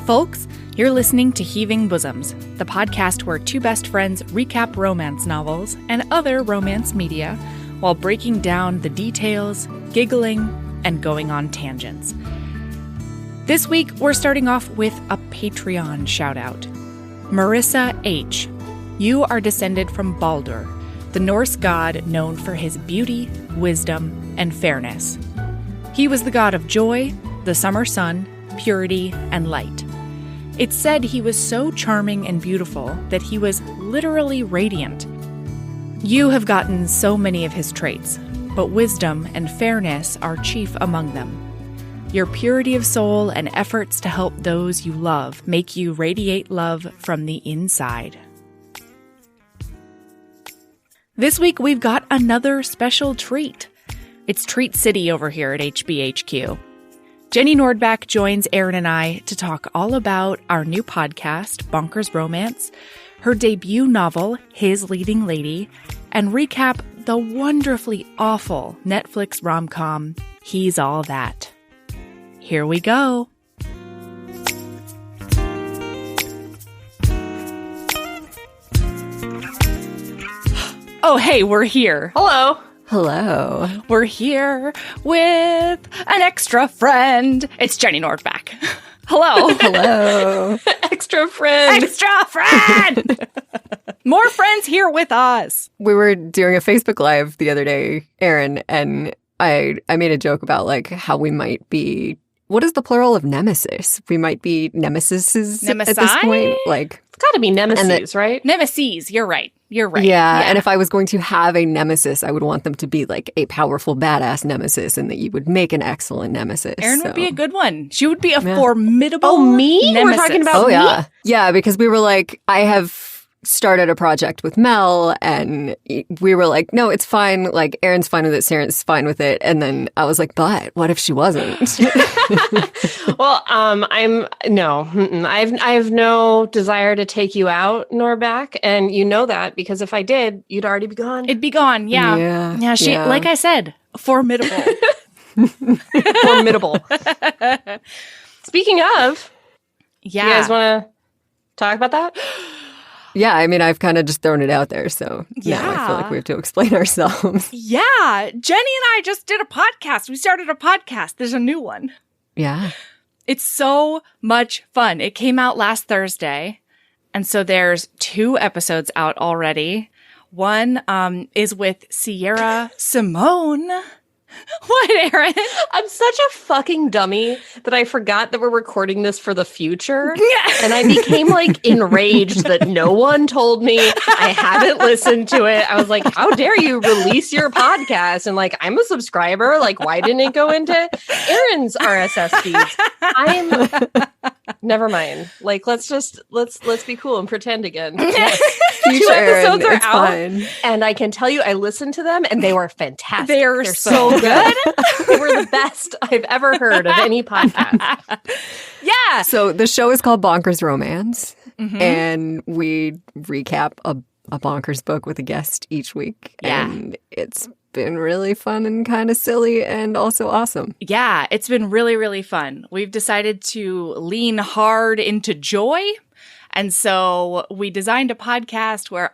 folks. You're listening to Heaving Bosoms, the podcast where two best friends recap romance novels and other romance media while breaking down the details, giggling, and going on tangents. This week, we're starting off with a Patreon shout-out. Marissa H. You are descended from Baldur, the Norse god known for his beauty, wisdom, and fairness. He was the god of joy, the summer sun, purity, and light. It's said he was so charming and beautiful that he was literally radiant. You have gotten so many of his traits, but wisdom and fairness are chief among them. Your purity of soul and efforts to help those you love make you radiate love from the inside. This week, we've got another special treat. It's Treat City over here at HBHQ. Jenny Nordbak joins Erin and I to talk all about our new podcast, Bonkers Romance, her debut novel, His Leading Lady, and recap the wonderfully awful Netflix rom-com, He's All That. Here we go. Oh, hey, we're here. Hello. Hello. We're here with an extra friend. It's Jenny Nordbak. Hello. Hello. Extra friend. Extra friend. More friends here with us. We were doing a Facebook Live the other day, Erin, and I made a joke about like how we might be, what is the plural of nemesis? We might be nemesises at this point. Like, It's got to be nemesis, right? Nemesis. You're right. You're right. Yeah, and if I was going to have a nemesis, I would want them to be like a powerful, badass nemesis, and that you would make an excellent nemesis. Erin would be a good one. She would be a formidable Oh, me? nemesis. We're talking about Oh, me? yeah. Yeah, because we were like, I have started a project with Mel, and we were like, no, it's fine. Like, Erin's fine with it, Sarah's fine with it. And then I was like, but what if she wasn't? Well, I have no desire to take you out, Nordbak, and you know that because if I did, you'd already be gone. It'd be gone. Yeah. Yeah. She, like I said, formidable. Formidable. Speaking of, Yeah. you guys want to talk about that? Yeah, I mean, I've kind of just thrown it out there, so now I feel like we have to explain ourselves. Yeah. Jenny and I just did a podcast. We started a podcast. There's a new one. Yeah. It's so much fun. It came out last Thursday. And so there's 2 episodes out already. One is with Sierra Simone. What, Erin? I'm such a fucking dummy that I forgot that we're recording this for the future. And I became like enraged that no one told me. I haven't listened to it. I was like, how dare you release your podcast? And like, I'm a subscriber. Like, why didn't it go into Erin's RSS feeds? Never mind. Like, let's be cool and pretend again. Yes. Future 2 episodes Erin, are it's out. fine. And I can tell you, I listened to them and they were fantastic. They're so good. They were the best I've ever heard of any podcast. Yeah. So the show is called Bonkers Romance, and we recap a Bonkers book with a guest each week. Yeah. And it's been really fun and kind of silly and also awesome. Yeah, it's been really, really fun. We've decided to lean hard into joy. And so we designed a podcast where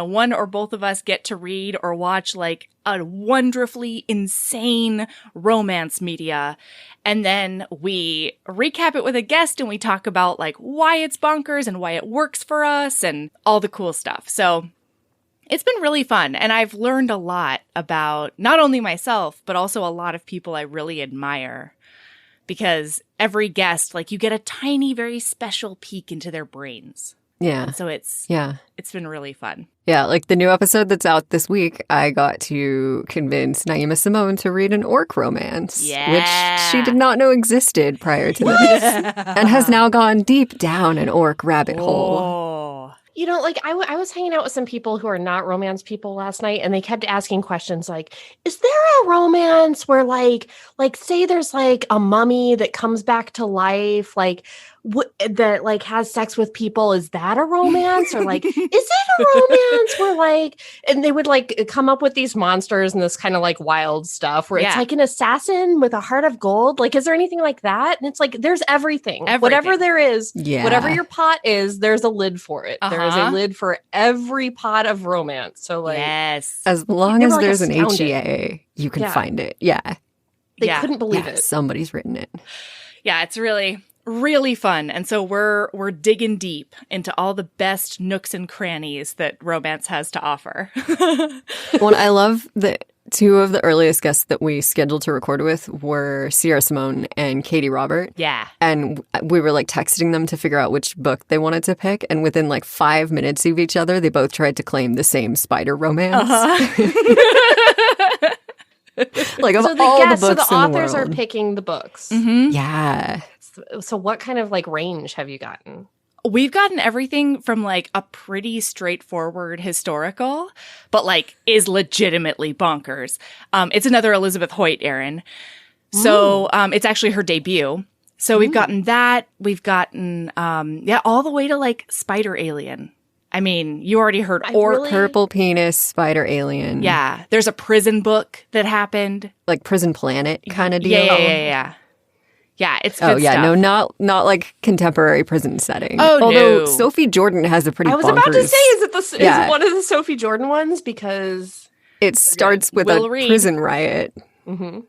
one or both of us get to read or watch like a wonderfully insane romance media. And then we recap it with a guest and we talk about like why it's bonkers and why it works for us and all the cool stuff. So it's been really fun. And I've learned a lot about not only myself, but also a lot of people I really admire. Because every guest, like, you get a tiny, very special peek into their brains. Yeah. And so it's been really fun. Yeah, like the new episode that's out this week, I got to convince Naima Simone to read an orc romance, which she did not know existed prior to this, and has now gone deep down an orc rabbit hole. Like I was hanging out with some people who are not romance people last night, and they kept asking questions like, is there a romance where like say there's like a mummy that comes back to life, like that like has sex with people? Is that a romance? Or like, is it a romance where like, and they would like come up with these monsters and this kind of like wild stuff where it's like an assassin with a heart of gold. Like, is there anything like that? And it's like, there's everything. Whatever there is, whatever your pot is, there's a lid for it. There is a lid for every pot of romance. So like, as long as there's an HEA, you can find it. Yeah. They couldn't believe it. Somebody's written it. Yeah, it's really fun. And so we're digging deep into all the best nooks and crannies that romance has to offer. Well, I love that two of the earliest guests that we scheduled to record with were Sierra Simone and Katie Robert. Yeah. And we were like texting them to figure out which book they wanted to pick. And within like 5 minutes of each other, they both tried to claim the same spider romance. Like of all the books so the authors in the world. Are picking the books. Mm-hmm. Yeah. So what kind of like range have you gotten? We've gotten everything from like a pretty straightforward historical, but like is legitimately bonkers. It's another Elizabeth Hoyt, Erin. So it's actually her debut. So we've gotten that. We've gotten, all the way to like spider alien. I mean, you already heard purple penis spider alien. Yeah. There's a prison book that happened. Like Prison Planet kind of deal. Yeah. Yeah, it's good stuff. No, not like contemporary prison setting. Oh, although Sophie Jordan has a pretty. I was about to say, is it one of the Sophie Jordan ones? Because it starts with a prison riot. Mm-hmm.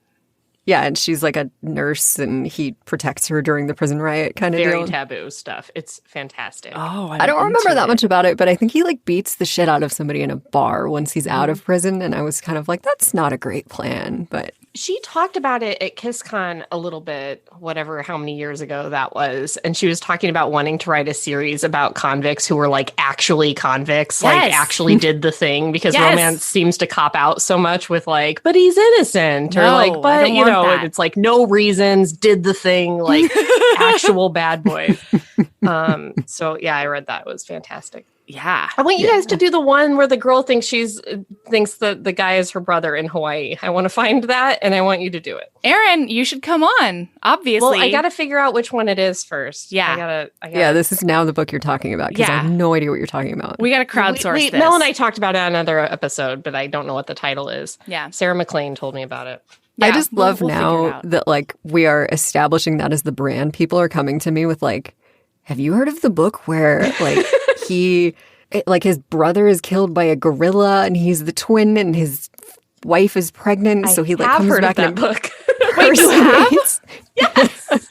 Yeah, and she's like a nurse, and he protects her during the prison riot kind of deal. Very taboo stuff. It's fantastic. Oh, I don't remember that much about it, but I think he like beats the shit out of somebody in a bar once he's out of prison, and I was kind of like, that's not a great plan, but. She talked about it at KissCon a little bit, how many years ago that was. And she was talking about wanting to write a series about convicts who were like actually convicts, like actually did the thing, because romance seems to cop out so much with like, but he's innocent, or like, but and it's like no reasons, did the thing, like actual bad boys. So yeah, I read that. It was fantastic. Yeah. I want you guys to do the one where the girl thinks that the guy is her brother in Hawaii. I want to find that, and I want you to do it. Erin, you should come on, obviously. Well, I got to figure out which one it is first. Yeah. I gotta, this is now the book you're talking about, because I have no idea what you're talking about. We got to crowdsource this. Mel and I talked about it on another episode, but I don't know what the title is. Yeah. Sarah McLean told me about it. Yeah, I just love now that like we are establishing that as the brand. People are coming to me with like, have you heard of the book where like his brother is killed by a gorilla and he's the twin and his wife is pregnant, so he like comes back in a book. Wait, you have? Yes.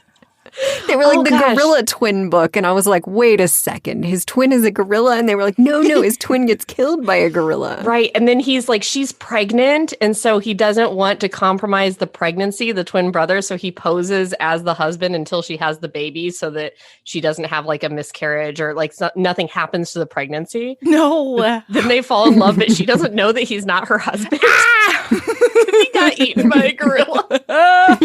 They were like gorilla twin book, and I was like, wait a second, his twin is a gorilla? And they were like, no, his twin gets killed by a gorilla. Right, and then he's like, she's pregnant, and so he doesn't want to compromise the pregnancy, the twin brother, so he poses as the husband until she has the baby so that she doesn't have like a miscarriage or like nothing happens to the pregnancy. No. Then they fall in love, but she doesn't know that he's not her husband. He got eaten by a gorilla. I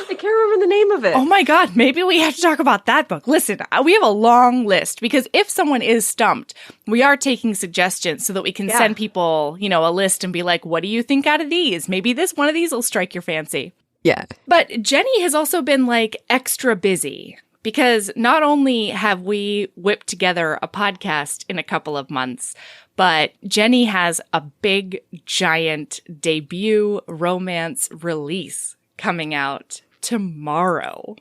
can't remember the name of it. Oh my God, maybe we have to talk about that book. Listen, we have a long list, because if someone is stumped, we are taking suggestions so that we can send people, a list and be like, what do you think out of these? Maybe one of these will strike your fancy. Yeah. But Jenny has also been like extra busy, because not only have we whipped together a podcast in a couple of months, but Jenny has a big, giant debut romance release coming out tomorrow.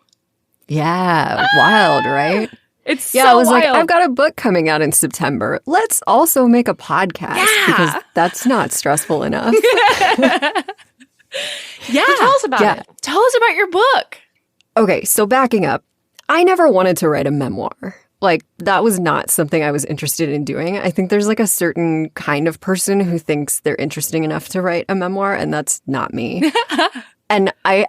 Yeah, wild, right? It's so wild. I was like, I've got a book coming out in September. Let's also make a podcast, because that's not stressful enough. So tell us about it. Tell us about your book. Okay, so backing up, I never wanted to write a memoir. Like, that was not something I was interested in doing. I think there's like a certain kind of person who thinks they're interesting enough to write a memoir, and that's not me. And I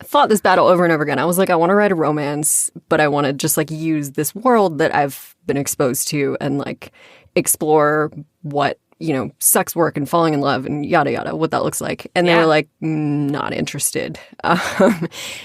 fought this battle over and over again. I was like, I want to write a romance, but I want to just like use this world that I've been exposed to and like explore what, sex work and falling in love and yada yada, what that looks like. And they were like, not interested.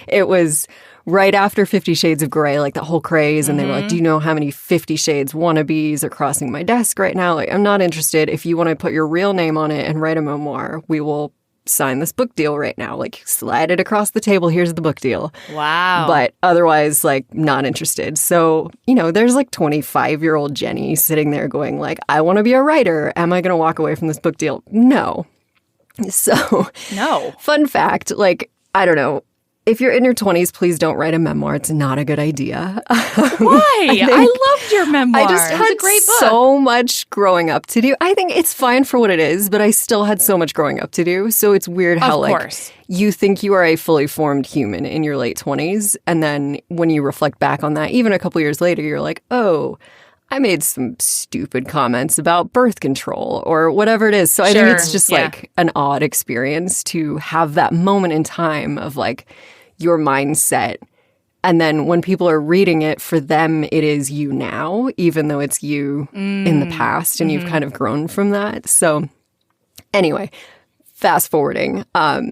It was right after 50 Shades of Grey, like the whole craze, and they were like, do you know how many 50 Shades wannabes are crossing my desk right now? Like, I'm not interested. If you want to put your real name on it and write a memoir, we will sign this book deal right now. Like, slide it across the table. Here's the book deal. Wow. But otherwise, like, not interested. So, you know, there's like 25-year-old Jenny sitting there going like, I want to be a writer. Am I going to walk away from this book deal? No. So, no. Fun fact, like, I don't know. If you're in your 20s, please don't write a memoir. It's not a good idea. Why? I loved your memoir. I just had a great book. so much growing up to do. I think it's fine for what it is, but I still had so much growing up to do. So it's weird how, like, you think you are a fully formed human in your late 20s. And then when you reflect back on that, even a couple years later, you're like, oh, I made some stupid comments about birth control or whatever it is. So I think it's just like an odd experience to have that moment in time of like your mindset. And then when people are reading it, for them, it is you now, even though it's you in the past and you've kind of grown from that. So anyway, fast forwarding,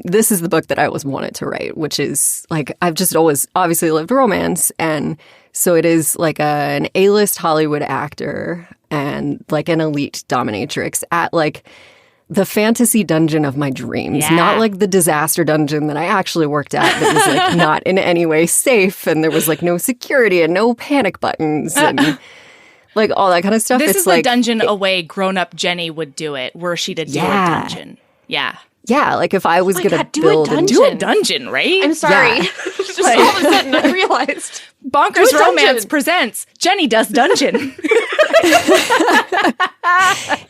this is the book that I always wanted to write, which is like, I've just always obviously lived romance. And so it is like an A-list Hollywood actor and like an elite dominatrix at like the fantasy dungeon of my dreams, not like the disaster dungeon that I actually worked at that was like not in any way safe. And there was like no security and no panic buttons and like all that kind of stuff. This it's is like, the dungeon a way grown-up Jenny would do it, were she to do a dungeon. Yeah. Yeah, like if I was going to build do a dungeon, right? I'm sorry. Yeah. Just all of a sudden I realized. Bonkers Romance presents Jenny Does Dungeon.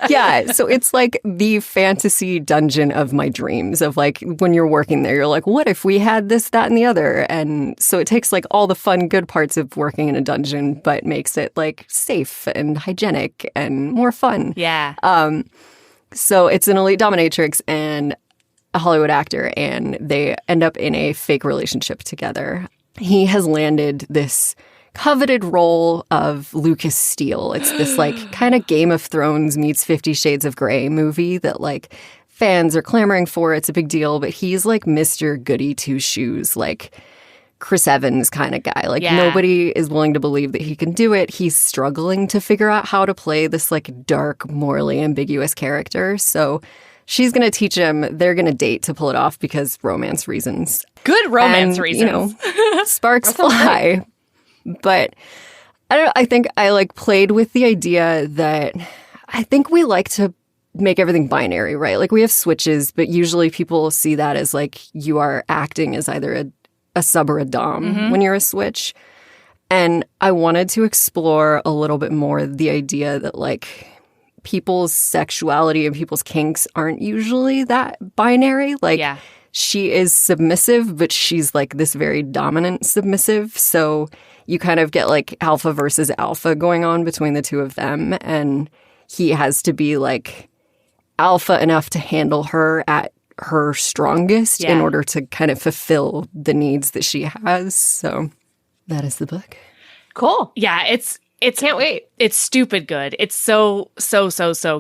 Yeah, so it's like the fantasy dungeon of my dreams of like when you're working there, you're like, what if we had this, that, and the other? And so it takes like all the fun, good parts of working in a dungeon, but makes it like safe and hygienic and more fun. Yeah. So it's an elite dominatrix and a Hollywood actor, and they end up in a fake relationship together. He has landed this coveted role of Lucas Steele. It's this like kind of Game of Thrones meets 50 Shades of Grey movie that like fans are clamoring for. It's a big deal, but he's like Mr. Goody Two-Shoes, like Chris Evans kind of guy. Like nobody is willing to believe that he can do it. He's struggling to figure out how to play this like dark, morally ambiguous character. So she's going to teach him. They're going to date to pull it off because romance reasons. Good romance reasons. You know, sparks fly. But I don't know, I think I like played with the idea that I think we like to make everything binary, right? Like we have switches, but usually people see that as like you are acting as either a sub or a dom when you're a switch. And I wanted to explore a little bit more the idea that like people's sexuality and people's kinks aren't usually that binary. Like she is submissive, but she's like this very dominant submissive. So you kind of get like alpha versus alpha going on between the two of them. And he has to be like alpha enough to handle her at her strongest in order to kind of fulfill the needs that she has. So that is the book. Cool. Yeah, it's can't wait. It's stupid good. It's so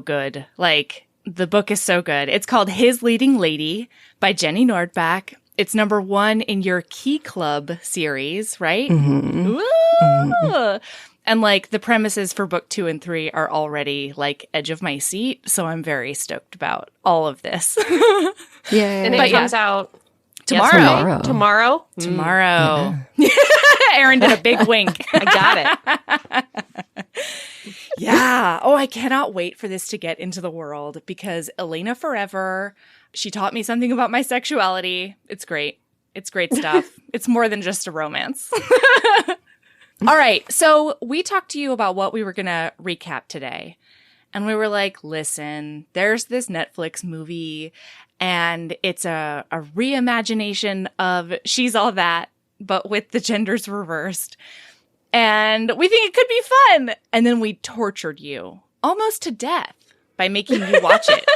good. Like the book is so good. It's called His Leading Lady by Jenny Nordbak. It's number 1 in your Key Club series, right? And like the premises for book 2 and 3 are already like edge of my seat. So I'm very stoked about all of this. And it comes out tomorrow. Tomorrow. Erin did a big wink. I got it. Yeah. Oh, I cannot wait for this to get into the world because Elena Forever, she taught me something about my sexuality. It's great. It's great stuff. It's more than just a romance. All right. So we talked to you about what we were going to recap today. And we were like, listen, there's this Netflix movie and it's a reimagination of She's All That, but with the genders reversed. And we think it could be fun. And then we tortured you almost to death by making you watch it.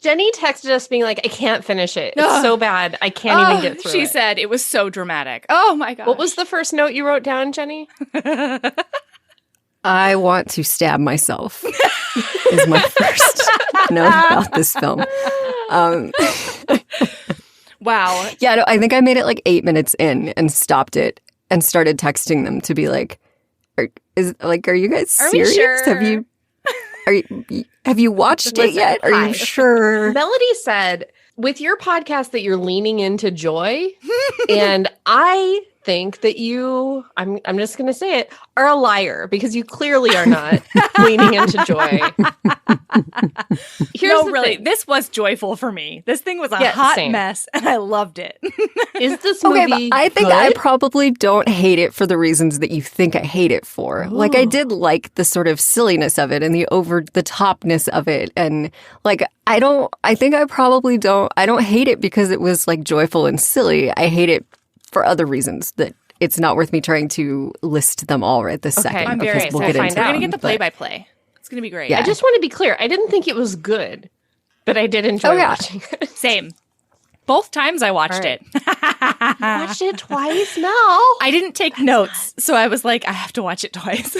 Jenny texted us being like, I can't finish it. It's so bad. I can't even get through it. She said it was so dramatic. Oh my God. What was the first note you wrote down, Jenny? I want to stab myself is my first note about this film. Wow. Yeah, no, I think I made it like 8 minutes in and stopped it and started texting them to be like, are you guys serious? We sure? Have you watched it yet? Are you sure? Melody said, with your podcast that you're leaning into joy, and I think that you, I'm just going to say it, are a liar because you clearly are not leaning into joy. Really, this was joyful for me. This thing was a hot mess, and I loved it. Is this movie but I think good? I probably don't hate it for the reasons that you think I hate it for. Ooh. Like, I did like the sort of silliness of it and the over-the-topness of it. And, like, I don't hate it because it was, like, joyful and silly. I hate it for other reasons that it's not worth me trying to list them all right this second. I'm very we'll get into We're going to get the play-by-play. It's going to be great. Yeah. I just want to be clear. I didn't think it was good, but I did enjoy watching it. Same. Both times I watched it. You watched it twice? No. I didn't take notes, so I was like, I have to watch it twice.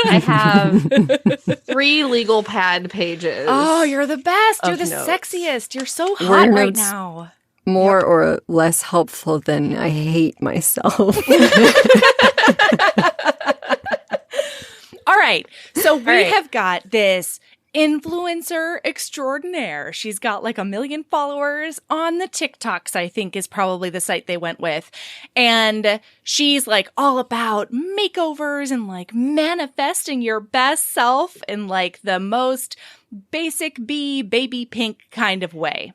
I have 3 legal pad pages. Oh, you're the best. You're the sexiest. You're so hot right now. More or less helpful than I hate myself. All right. So we have got this influencer extraordinaire. She's got like 1 million followers on the TikToks, I think is probably the site they went with. And she's like all about makeovers and like manifesting your best self in like the most basic baby pink kind of way.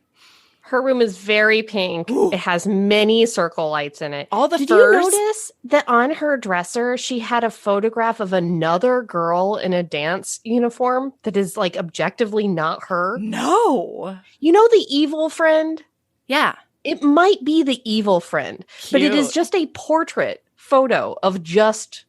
Her room is very pink. Ooh. It has many circle lights in it. All the Did furs. you notice that on her dresser, she had a photograph of another girl in a dance uniform that is like objectively not her? No. You know the evil friend? Yeah. It might be the evil friend, Cute. but it is just a portrait photo of just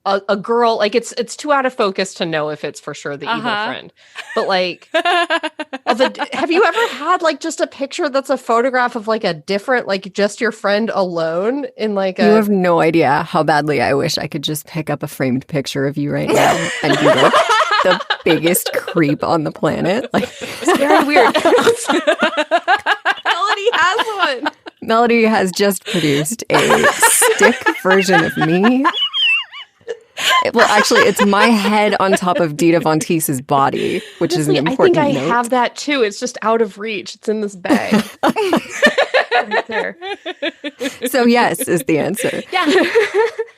a girl. Like it's too out of focus to know if it's for sure the evil friend. But like, have you ever had like just a picture that's a photograph of like a different, like just your friend alone in like You have no idea how badly I wish I could just pick up a framed picture of you right now and be like the biggest creep on the planet. Like, it's very weird. Melody has one. Melody has just produced a stick version of me. Well, actually, it's my head on top of Dita Von Teese's body, which is an important I think note. I have that too. It's just out of reach. It's in this bag. Right there. So yes is the answer. Yeah.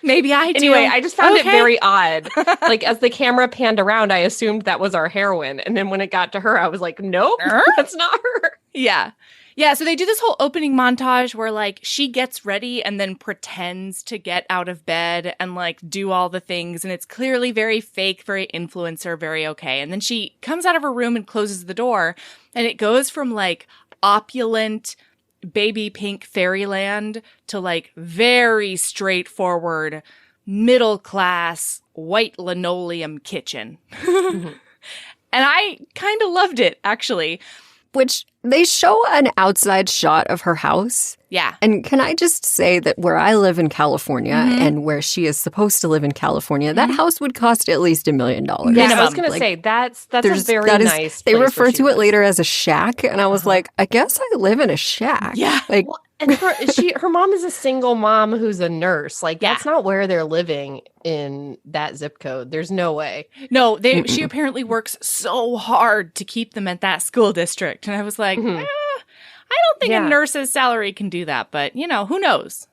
Maybe I do. Anyway, I just found it very odd. Like as the camera panned around, I assumed that was our heroine. And then when it got to her, I was like, nope, that's not her. Yeah. Yeah, so they do this whole opening montage where, like, she gets ready and then pretends to get out of bed and, like, do all the things. And it's clearly very fake, very influencer, very okay. And then she comes out of her room and closes the door. And it goes from, like, opulent baby pink fairyland to, like, very straightforward middle class white linoleum kitchen. And I kind of loved it, actually. Which they show an outside shot of her house. Yeah. And can I just say that where I live in California and where she is supposed to live in California, that house would cost at least $1 million. Yeah, I was going to say, that's a very nice They place refer to it lives. later as a shack. And I was like, I guess I live in a shack. Yeah. Like, Well, and her mom is a single mom who's a nurse. Like, that's not where they're living in that zip code. There's no way. No, she apparently works so hard to keep them at that school district. And I was like, I don't think a nurse's salary can do that. But, you know, who knows?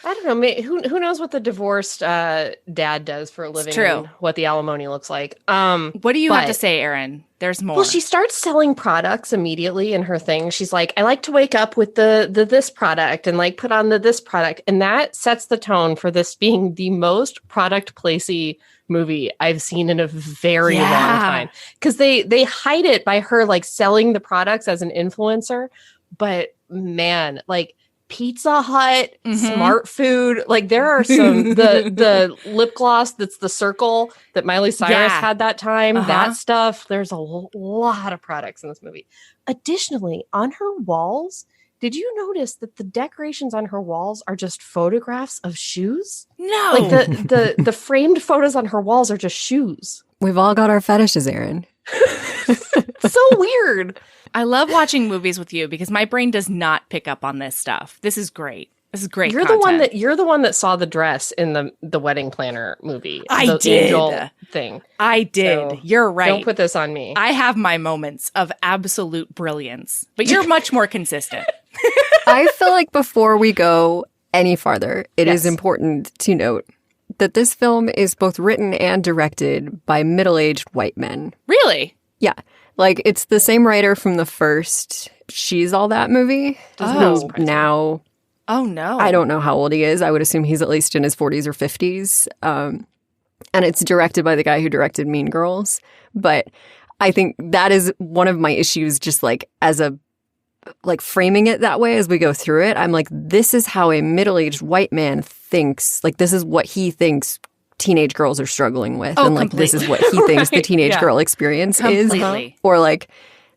I don't know. Who knows what the divorced dad does for a living? It's true. And what the alimony looks like. What do you have to say, Erin? There's more. Well, she starts selling products immediately in her thing. She's like, I like to wake up with the this product and like put on the this product. And that sets the tone for this being the most product placey movie I've seen in a very long time. Because they hide it by her like selling the products as an influencer. But man, like Pizza Hut, Smart Food, like there are some the lip gloss that's the circle that Miley Cyrus had that time, that stuff. There's a lot of products in this movie. Additionally, on her walls, did you notice that the decorations on her walls are just photographs of shoes? No. Like the framed photos on her walls are just shoes. we've all got our fetishes, Erin. So weird. I love watching movies with you because my brain does not pick up on this stuff. This is great. This is great. You're the one that saw the dress in the Wedding Planner movie. I the did. Angel thing. I did. So you're right. Don't put this on me. I have my moments of absolute brilliance, but you're much more consistent. I feel like before we go any farther, it is important to note that this film is both written and directed by middle-aged white men. Really? Yeah. Like, it's the same writer from the first She's All That movie. Now... Oh, no. I don't know how old he is. I would assume he's at least in his 40s or 50s. And it's directed by the guy who directed Mean Girls. But I think that is one of my issues, just like as a, like framing it that way as we go through it. I'm like, this is how a middle-aged white man thinks. Like, this is what he thinks teenage girls are struggling with. Oh, and like, completely. this is what he thinks the teenage girl experience is. Or like,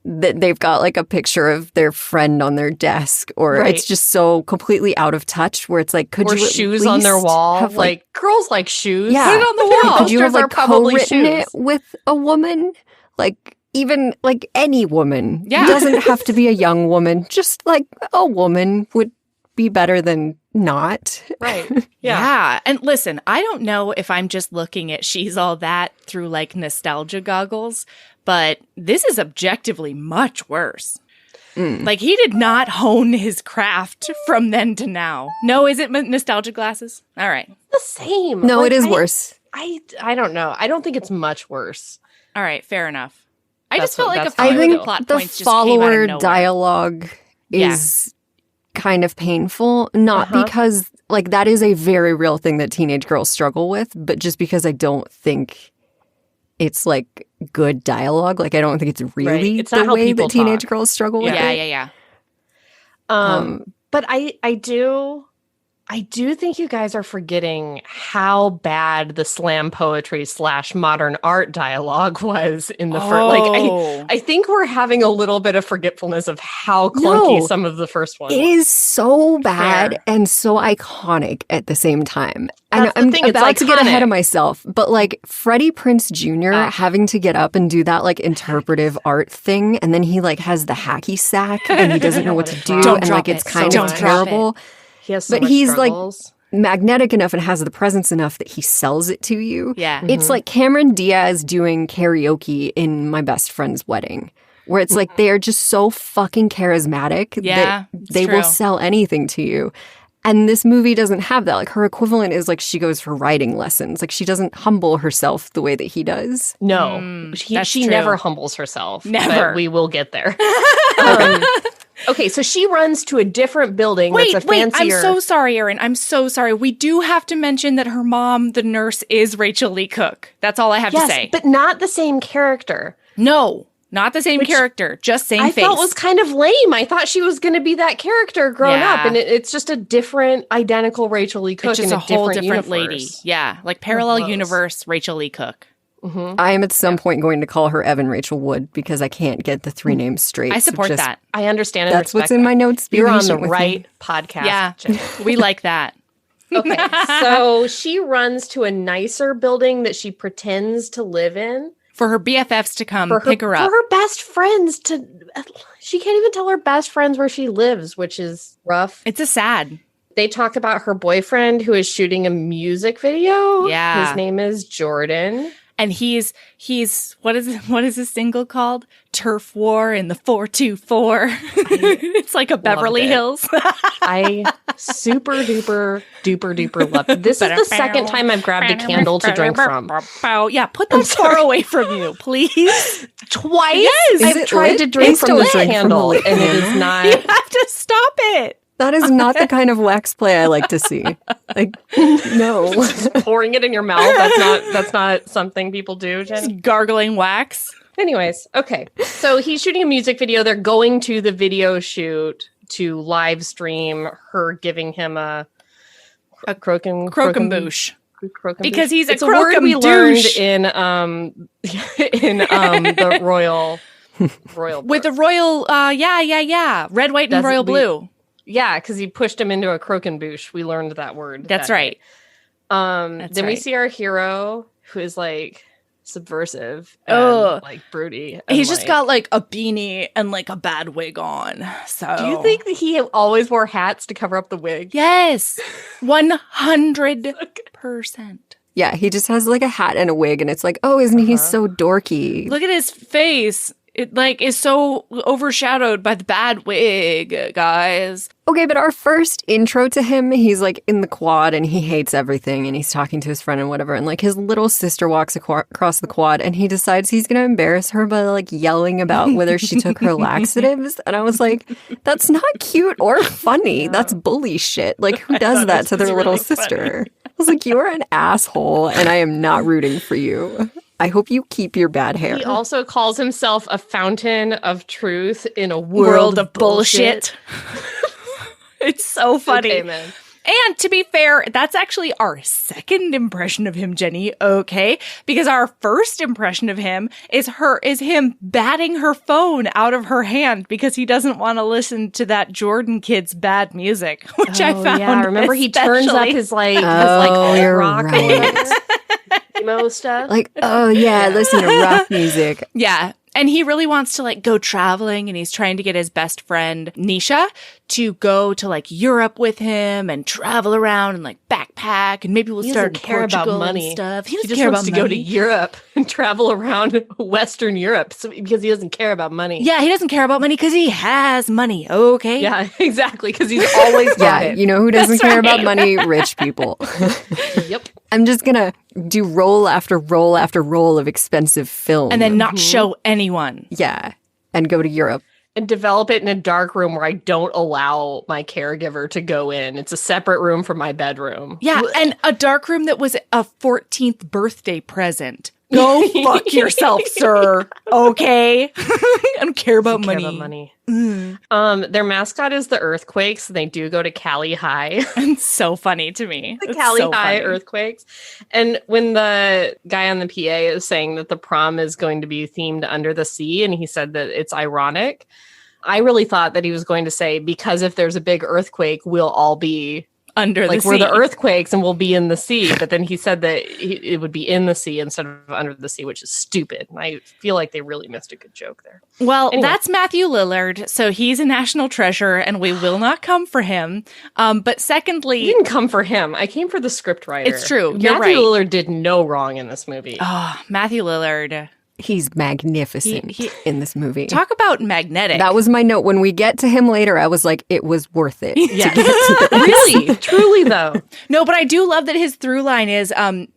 that they've got like a picture of their friend on their desk, or it's just so completely out of touch where it's like, could you shoes on their wall? Have, like girls like shoes. Yeah. Put it on the wall. Could you have like probably co-written shoes. it with a woman? Like even like any woman. Yeah. It doesn't have to be a young woman. Just like a woman would be better than not. Right. Yeah. And listen, I don't know if I'm just looking at She's All That through like nostalgia goggles, but this is objectively much worse. Like, he did not hone his craft from then to now. No, is it nostalgia glasses? All right. The same. No, it is worse. I don't know. I don't think it's much worse. All right. Fair enough. I just felt like I think plot the points just came out of follower nowhere. dialogue is kind of painful, not because like that is a very real thing that teenage girls struggle with, but just because I don't think it's like good dialogue. Like, I don't think it's really It's not the how way people that teenage talk. girls struggle with it. Yeah. But I do think you guys are forgetting how bad the slam poetry / modern art dialogue was in the first. Like, I think we're having a little bit of forgetfulness of how clunky some of the first one was. It is so bad and so iconic at the same time. And That's the I'm thing, it's about to get iconic. ahead of myself, but like Freddie Prinze Jr. having to get up and do that like interpretive art thing, and then he like has the hacky sack and he doesn't know what to do, Don't and drop like it's it. kind Don't of drop terrible. He has so But much he's struggles. like magnetic enough and has the presence enough that he sells it to you. Yeah. It's like Cameron Diaz doing karaoke in My Best Friend's Wedding, where it's like they are just so fucking charismatic that they will sell anything to you. And this movie doesn't have that. Like, her equivalent is like she goes for writing lessons. Like, she doesn't humble herself the way that he does. No, that's she true. never humbles herself. Never. But we will get there. Okay, so she runs to a different building that's a fancier... I'm so sorry, Erin. I'm so sorry. We do have to mention that her mom, the nurse, is Rachel Lee Cook. That's all I have to say. But not the same character. No, not the same character. Just same face. I felt was kind of lame. I thought she was going to be that character grown up, and it's just a different, identical Rachel Lee Cook. It's just in a whole different universe. lady. Yeah, like parallel universe Rachel Lee Cook. I am at some point going to call her Evan Rachel Wood because I can't get the three names straight. I support that. I understand and That's respect what's in my notes. Be You're on the patient with me. right podcast. Yeah, Jen. we like that. Okay, so she runs to a nicer building that she pretends to live in. For her BFFs to come pick her up. For her best friends to... She can't even tell her best friends where she lives, which is rough. It's a sad. They talk about her boyfriend who is shooting a music video. Yeah. His name is Jordan. And he's what is this single called? Turf War in the 424. It's like a Beverly Hills. I super duper love it. This is the second time I've grabbed a candle to drink from. Yeah, put that far away from you, please. Twice? Yes. I've tried to drink from the candle, and it is not... You have to stop it. That is not the kind of wax play I like to see. Like, no. Pouring it in your mouth, that's not something people do, Jen. Just gargling wax. Anyways, okay. So he's shooting a music video. They're going to the video shoot to live stream her giving him a Croquembouche. Because he's a it's a word we learned croquembouche. in the royal With the royal, red, white, and That's- royal we- blue. Yeah, because he pushed him into a croquembouche. We learned that word. That's that right. day. Then we see our hero who is like subversive and like broody. He's just got like a beanie and like a bad wig on. So do you think that he always wore hats to cover up the wig? Yes. 100%. Yeah, he just has like a hat and a wig, and it's like, oh, isn't he so dorky? Look at his face. It like is so overshadowed by the bad wig, guys. Okay, but our first intro to him, he's like in the quad and he hates everything and he's talking to his friend and whatever. And like his little sister walks across the quad and he decides he's going to embarrass her by like yelling about whether she took her laxatives. And I was like, that's not cute or funny. That's bully shit. Like who does that to their really little sister? I was like, you are an asshole and I am not rooting for you. I hope you keep your bad hair. He also calls himself a fountain of truth in a world of bullshit. It's so funny. Okay, man. And to be fair, that's actually our second impression of him, Jenny. Okay, because our first impression of him is him batting her phone out of her hand because he doesn't want to listen to that Jordan kid's bad music, which I found. Yeah, remember he turns up his like rock emo stuff. Like, oh yeah, listen to rock music. Yeah. And he really wants to like go traveling, and he's trying to get his best friend Nisha to go to like Europe with him and travel around and like backpack, and maybe we'll start care about money and stuff. He just wants to go to Europe and travel around Western Europe because he doesn't care about money. Yeah, he doesn't care about money because he has money. Okay. Yeah, exactly. Because he's always got it. You know who doesn't care about money? Rich people. Yep. I'm just gonna do roll after roll after roll of expensive film. And then not show anyone. Yeah. And go to Europe. And develop it in a dark room where I don't allow my caregiver to go in. It's a separate room from my bedroom. Yeah, and a dark room that was a 14th birthday present. Go fuck yourself, sir. Okay? I don't care about money. Their mascot is the Earthquakes, and they do go to Cali High. It's so funny to me. The Cali High Earthquakes. And when the guy on the PA is saying that the prom is going to be themed under the sea, and he said that it's ironic, I really thought that he was going to say, because if there's a big earthquake, we'll all be under the sea. We're the earthquakes and we'll be in the sea. But then he said that it would be in the sea instead of under the sea, which is stupid. And I feel like they really missed a good joke there. Well, anyway. That's Matthew Lillard. So he's a national treasure and we will not come for him. But secondly... You didn't come for him. I came for the scriptwriter. It's true. You're Matthew right. Lillard did no wrong in this movie. Oh, Matthew Lillard... He's magnificent in this movie. Talk about magnetic. That was my note. When we get to him later, I was like, it was worth it. Yeah. Really? Truly, though. No, but I do love that his through line is,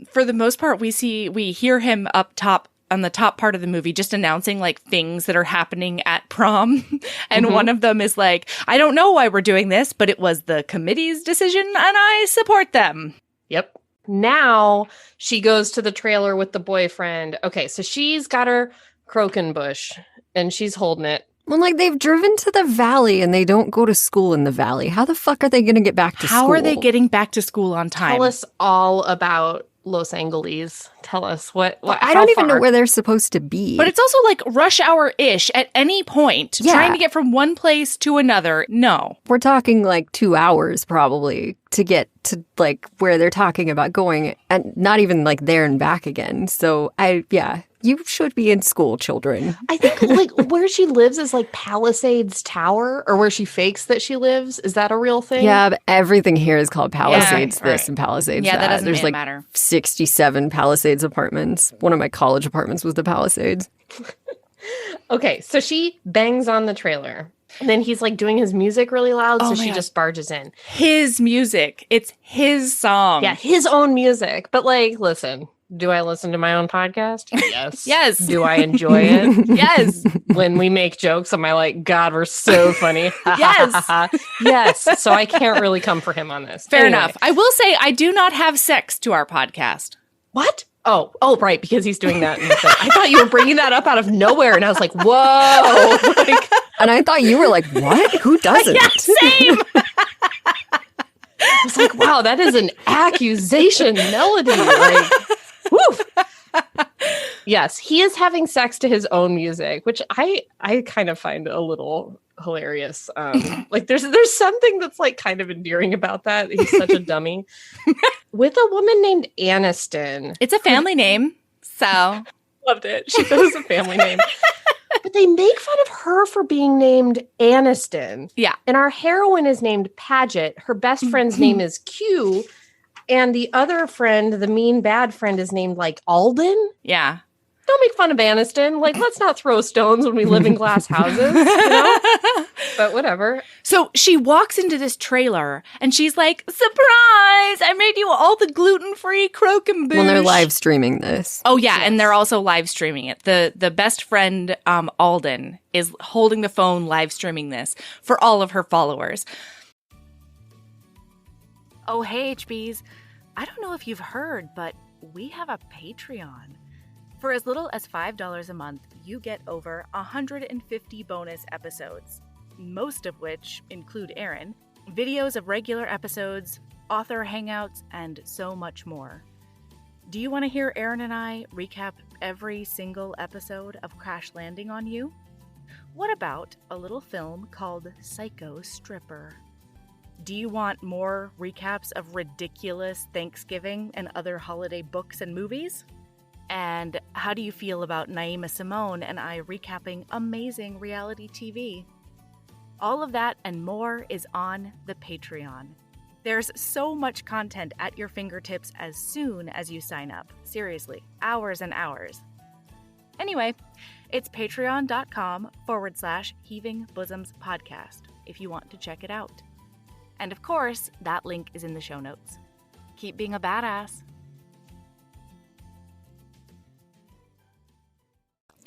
for the most part, we hear him up top on the top part of the movie just announcing like things that are happening at prom. And one of them is like, I don't know why we're doing this, but it was the committee's decision and I support them. Yep. Now she goes to the trailer with the boyfriend. Okay, so she's got her croquin bush and she's holding it. Well, like they've driven to the valley and they don't go to school in the valley. How the fuck are they going to get back to school? How are they getting back to school on time? Tell us all about Los Angeles. Tell us what I don't even know where they're supposed to be. But it's also like rush hour-ish at any point, trying to get from one place to another. No. We're talking like 2 hours probably to get to like where they're talking about going, and not even like there and back again. So you should be in school, children. I think like where she lives is like Palisades Tower, or where she fakes that she lives. Is that a real thing? Yeah, but everything here is called Palisades and Palisades that. Doesn't There's like matter. 67 Palisades apartments. One of my college apartments was the Palisades. Okay, so she bangs on the trailer. And then he's like doing his music really loud, so she just barges in. His music. It's his song. Yeah, his own music. But like, listen, do I listen to my own podcast? Yes. Yes. Do I enjoy it? Yes. When we make jokes, am I like, God, we're so funny? Yes. Yes. So I can't really come for him on this. Fair enough. I will say I do not have sex to our podcast. What? Oh, right, because he's doing that. I thought you were bringing that up out of nowhere, and I was like, whoa. And I thought you were like, what? Who doesn't? Yeah, same. I was like, wow, that is an accusation melody. Like, woo. Yes, he is having sex to his own music, which I kind of find a little hilarious. Like there's something that's like kind of endearing about that. He's such a dummy. With a woman named Aniston. It's a family name, so Loved it. She thought it was a family name. But they make fun of her for being named Aniston. Yeah. And our heroine is named Paget. Her best friend's name is Q. And the other friend, the mean bad friend, is named like Alden. Yeah. Don't make fun of Aniston. Like, let's not throw stones when we live in glass houses, you know? But whatever. So she walks into this trailer and she's like, surprise! I made you all the gluten-free croquembouche. Well, they're live streaming this. Oh, yeah. Yes. And they're also live streaming it. The best friend, Alden, is holding the phone live streaming this for all of her followers. Oh, hey, HBs. I don't know if you've heard, but we have a Patreon. For as little as $5 a month, you get over 150 bonus episodes, most of which include Erin, videos of regular episodes, author hangouts, and so much more. Do you want to hear Erin and I recap every single episode of Crash Landing on You? What about a little film called Psycho Stripper? Do you want more recaps of ridiculous Thanksgiving and other holiday books and movies? And how do you feel about Naima Simone and I recapping amazing reality TV? All of that and more is on the Patreon. There's so much content at your fingertips as soon as you sign up. Seriously, hours and hours. Anyway, it's patreon.com/Heaving Bosoms Podcast if you want to check it out. And of course, that link is in the show notes. Keep being a badass.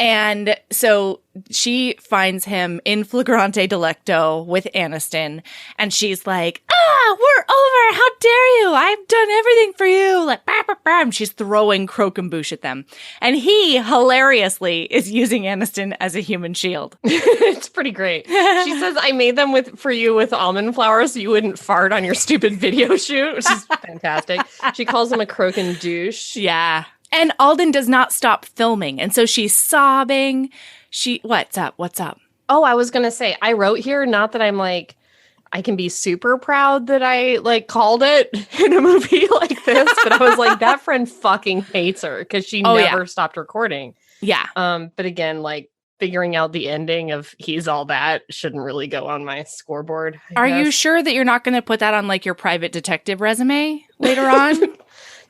And so she finds him in flagrante delicto with Aniston, and she's like, we're over, how dare you, I've done everything for you, like, bah, bah, bah. And she's throwing croquembouche at them. And he, hilariously, is using Aniston as a human shield. It's pretty great. She says, I made them for you with almond flour so you wouldn't fart on your stupid video shoot, which is fantastic. She calls him a croquembouche. Yeah. And Alden does not stop filming. And so she's sobbing. What's up? Oh, I was going to say, I wrote here, not that I'm like, I can be super proud that I like called it in a movie like this, but I was like, that friend fucking hates her because she never stopped recording. Yeah. But again, like figuring out the ending of He's All That shouldn't really go on my scoreboard. Are you sure that you're not going to put that on like your private detective resume later on?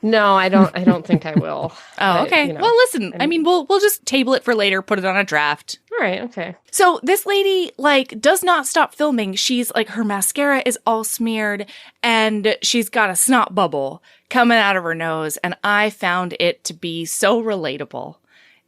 No, I don't think I will. Oh, okay. You know, well, listen, I mean, we'll just table it for later, put it on a draft. All right, okay. So this lady, like, does not stop filming. She's, like, her mascara is all smeared, and she's got a snot bubble coming out of her nose, and I found it to be so relatable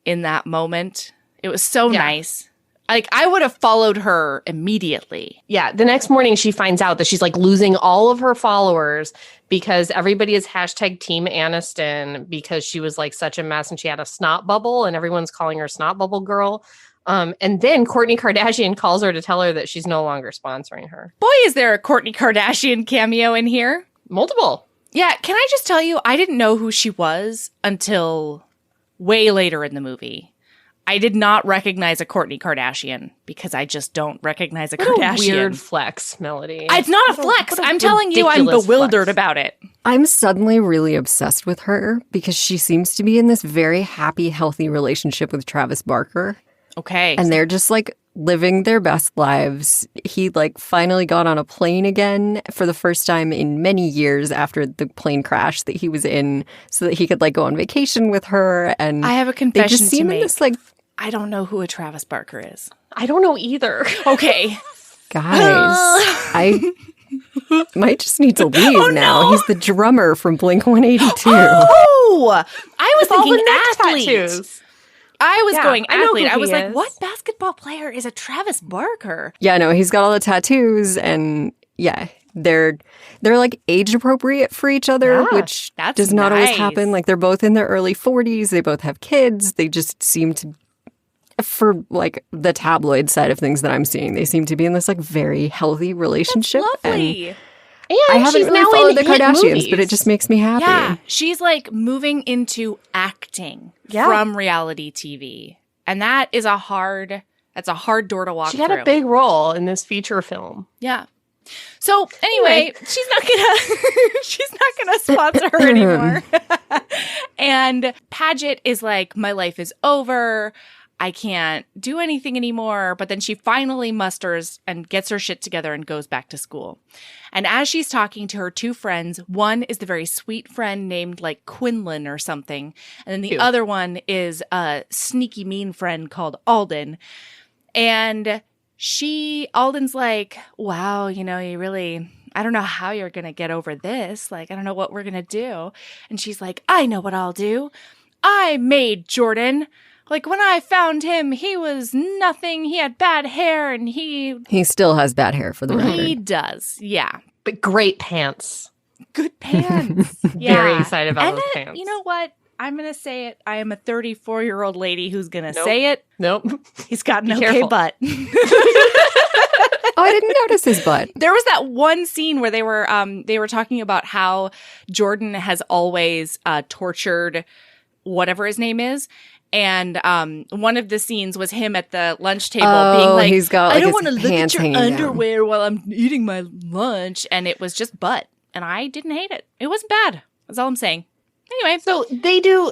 in that moment. It was so nice. Like, I would have followed her immediately. Yeah, the next morning she finds out that she's, like, losing all of her followers because everybody is hashtag Team Aniston because she was, like, such a mess and she had a snot bubble and everyone's calling her Snot Bubble Girl. And then Kourtney Kardashian calls her to tell her that she's no longer sponsoring her. Boy, is there a Kourtney Kardashian cameo in here. Multiple. Yeah, can I just tell you, I didn't know who she was until way later in the movie. I did not recognize a Kourtney Kardashian because I just don't recognize a Kardashian. A weird flex, Melody. It's not a flex. I'm telling you, I'm bewildered about it. I'm suddenly really obsessed with her because she seems to be in this very happy, healthy relationship with Travis Barker. Okay. And they're just like living their best lives. He like finally got on a plane again for the first time in many years after the plane crash that he was in so that he could like go on vacation with her. And I have a confession they just seem to make. In this, like, I don't know who a Travis Barker is. I don't know either. Okay. Guys, I might just need to leave now. No. He's the drummer from Blink-182. Oh! I was thinking athlete. Tattoos. I was going athlete. I was like, what basketball player is a Travis Barker? Yeah, no, he's got all the tattoos and yeah, they're like age appropriate for each other, which does not always happen. Like they're both in their early 40s. They both have kids. They just seem to, for like the tabloid side of things that I'm seeing, they seem to be in this like very healthy relationship. That's lovely. And I haven't really followed the Kardashians, but it just makes me happy. Yeah, she's like moving into acting from reality TV. And that is a hard door to walk through. She had a big role in this feature film. Yeah. So anyway, she's not gonna sponsor her anymore. And Paget is like, my life is over. I can't do anything anymore. But then she finally musters and gets her shit together and goes back to school. And as she's talking to her two friends, one is the very sweet friend named like Quinlan or something. And then the other one is a sneaky mean friend called Alden. And Alden's like, wow, you really, I don't know how you're going to get over this. Like, I don't know what we're going to do. And she's like, I know what I'll do. I made Jordan. Like, when I found him, he was nothing. He had bad hair, and he still has bad hair, for the record. He does, yeah. But great pants. Good pants. Yeah. Very excited about those pants. You know what? I'm going to say it. I am a 34-year-old lady who's going to say it. Nope. He's got an okay butt. Oh, I didn't notice his butt. There was that one scene where they were talking about how Jordan has always tortured whatever his name is. And one of the scenes was him at the lunch table being like, he's got, like, I don't want to look at your underwear down while I'm eating my lunch. And it was just butt. And I didn't hate it. It wasn't bad. That's all I'm saying. Anyway.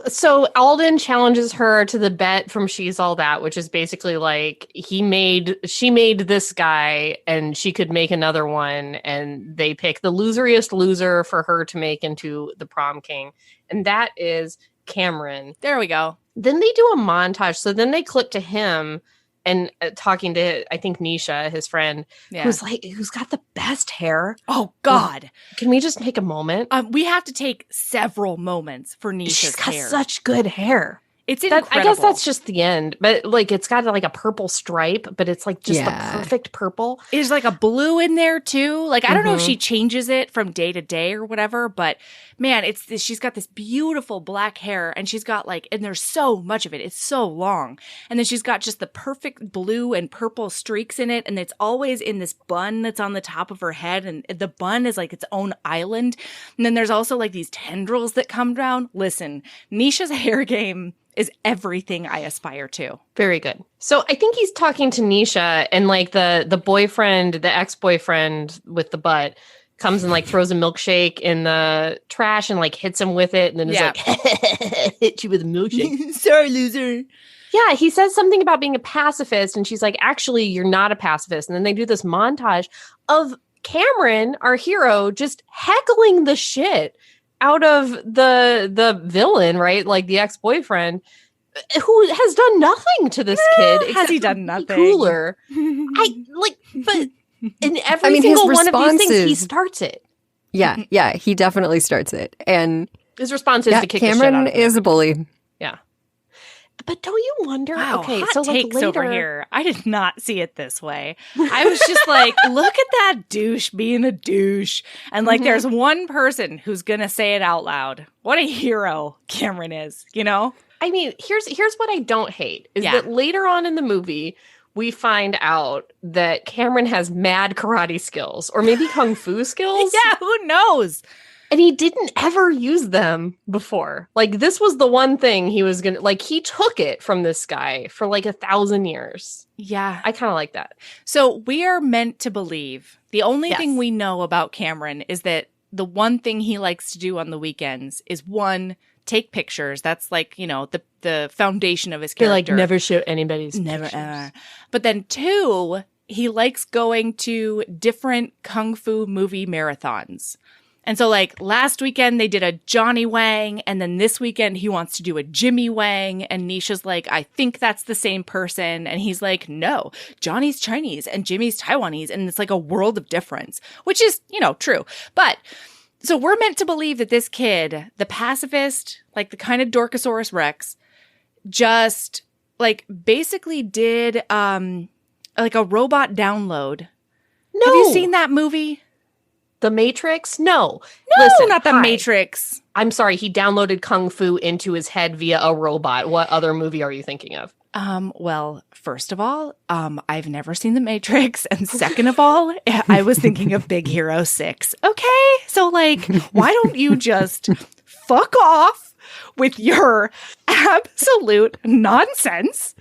So Alden challenges her to the bet from She's All That, which is basically like she made this guy and she could make another one. And they pick the loseriest loser for her to make into the prom king. And that is Cameron. There we go. Then they do a montage. So then they clip to him and talking to, I think, Nisha, his friend, who's got the best hair. Oh, God. Can we just take a moment? We have to take several moments for Nisha's hair. She's got such good hair. It's incredible. I guess that's just the end. But like, it's got like a purple stripe, but it's like just the perfect purple. There's like a blue in there too. Like, I don't know if she changes it from day to day or whatever, but man, she's got this beautiful black hair and she's got and there's so much of it. It's so long. And then she's got just the perfect blue and purple streaks in it. And it's always in this bun that's on the top of her head. And the bun is like its own island. And then there's also like these tendrils that come down. Listen, Nisha's hair game is everything I aspire to. Very good. So I think he's talking to Nisha and like the boyfriend, the ex-boyfriend with the butt comes and like throws a milkshake in the trash and like hits him with it. And then is like, hit you with a milkshake. Sorry, loser. Yeah, he says something about being a pacifist. And she's like, actually, you're not a pacifist. And then they do this montage of Cameron, our hero, just heckling the shit out of the villain, right? Like the ex-boyfriend who has done nothing to this kid. Has he done nothing? Cooler. But in every single one of these things, he starts it. Yeah, he definitely starts it. And his response is to kick Cameron the shit out of him. is a bully. Yeah. But don't you wonder? Wow, okay, hot so like takes later, over here. I did not see it this way. I was just like, look at that douche being a douche. And like, there's one person who's going to say it out loud. What a hero Cameron is, you know? I mean, here's what I don't hate is that later on in the movie, we find out that Cameron has mad karate skills or maybe kung fu skills. Yeah, who knows? And he didn't ever use them before. Like, this was the one thing he was going to, like, he took it from this guy for like 1,000 years. Yeah. I kind of like that. So we are meant to believe the only thing we know about Cameron is that the one thing he likes to do on the weekends is one, take pictures. That's like, you know, the foundation of his character. They like never show anybody's never pictures. Ever. But then two, he likes going to different kung fu movie marathons. And so like last weekend they did a Johnny Wang, and then this weekend he wants to do a Jimmy Wang, and Nisha's like, I think that's the same person. And he's like, no, Johnny's Chinese and Jimmy's Taiwanese, and it's like a world of difference, which is, you know, true. But so we're meant to believe that this kid, the pacifist, like the kind of Dorkosaurus Rex, just like basically did like a robot download. No. Have you seen that movie? The Matrix? No. No, Listen, not The Matrix. I'm sorry, he downloaded Kung Fu into his head via a robot. What other movie are you thinking of? Well, first of all, I've never seen The Matrix. And second of all, I was thinking of Big Hero 6. Okay? So, like, why don't you just fuck off with your absolute nonsense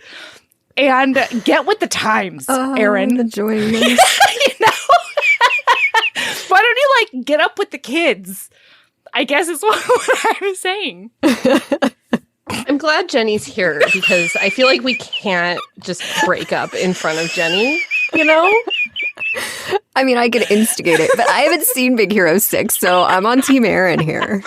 and get with the times, Erin? Enjoying this. You know? get up with the kids, I guess is what I'm saying. I'm glad Jenny's here because I feel like we can't just break up in front of Jenny, you know? I mean, I could instigate it, but I haven't seen Big Hero 6, so I'm on Team Erin here.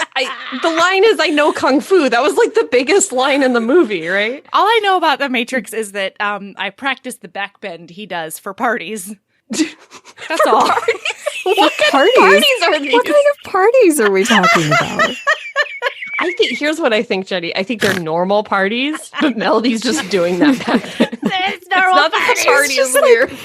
The line is, I know Kung Fu. That was like the biggest line in the movie, right? All I know about The Matrix is that I practice the backbend he does for parties. That's all. What parties are these? What kind of parties are we talking about? I think, here's what I think, Jenny. I think they're normal parties, but Melody's just doing that backbend. It's normal not that the party is like, weird.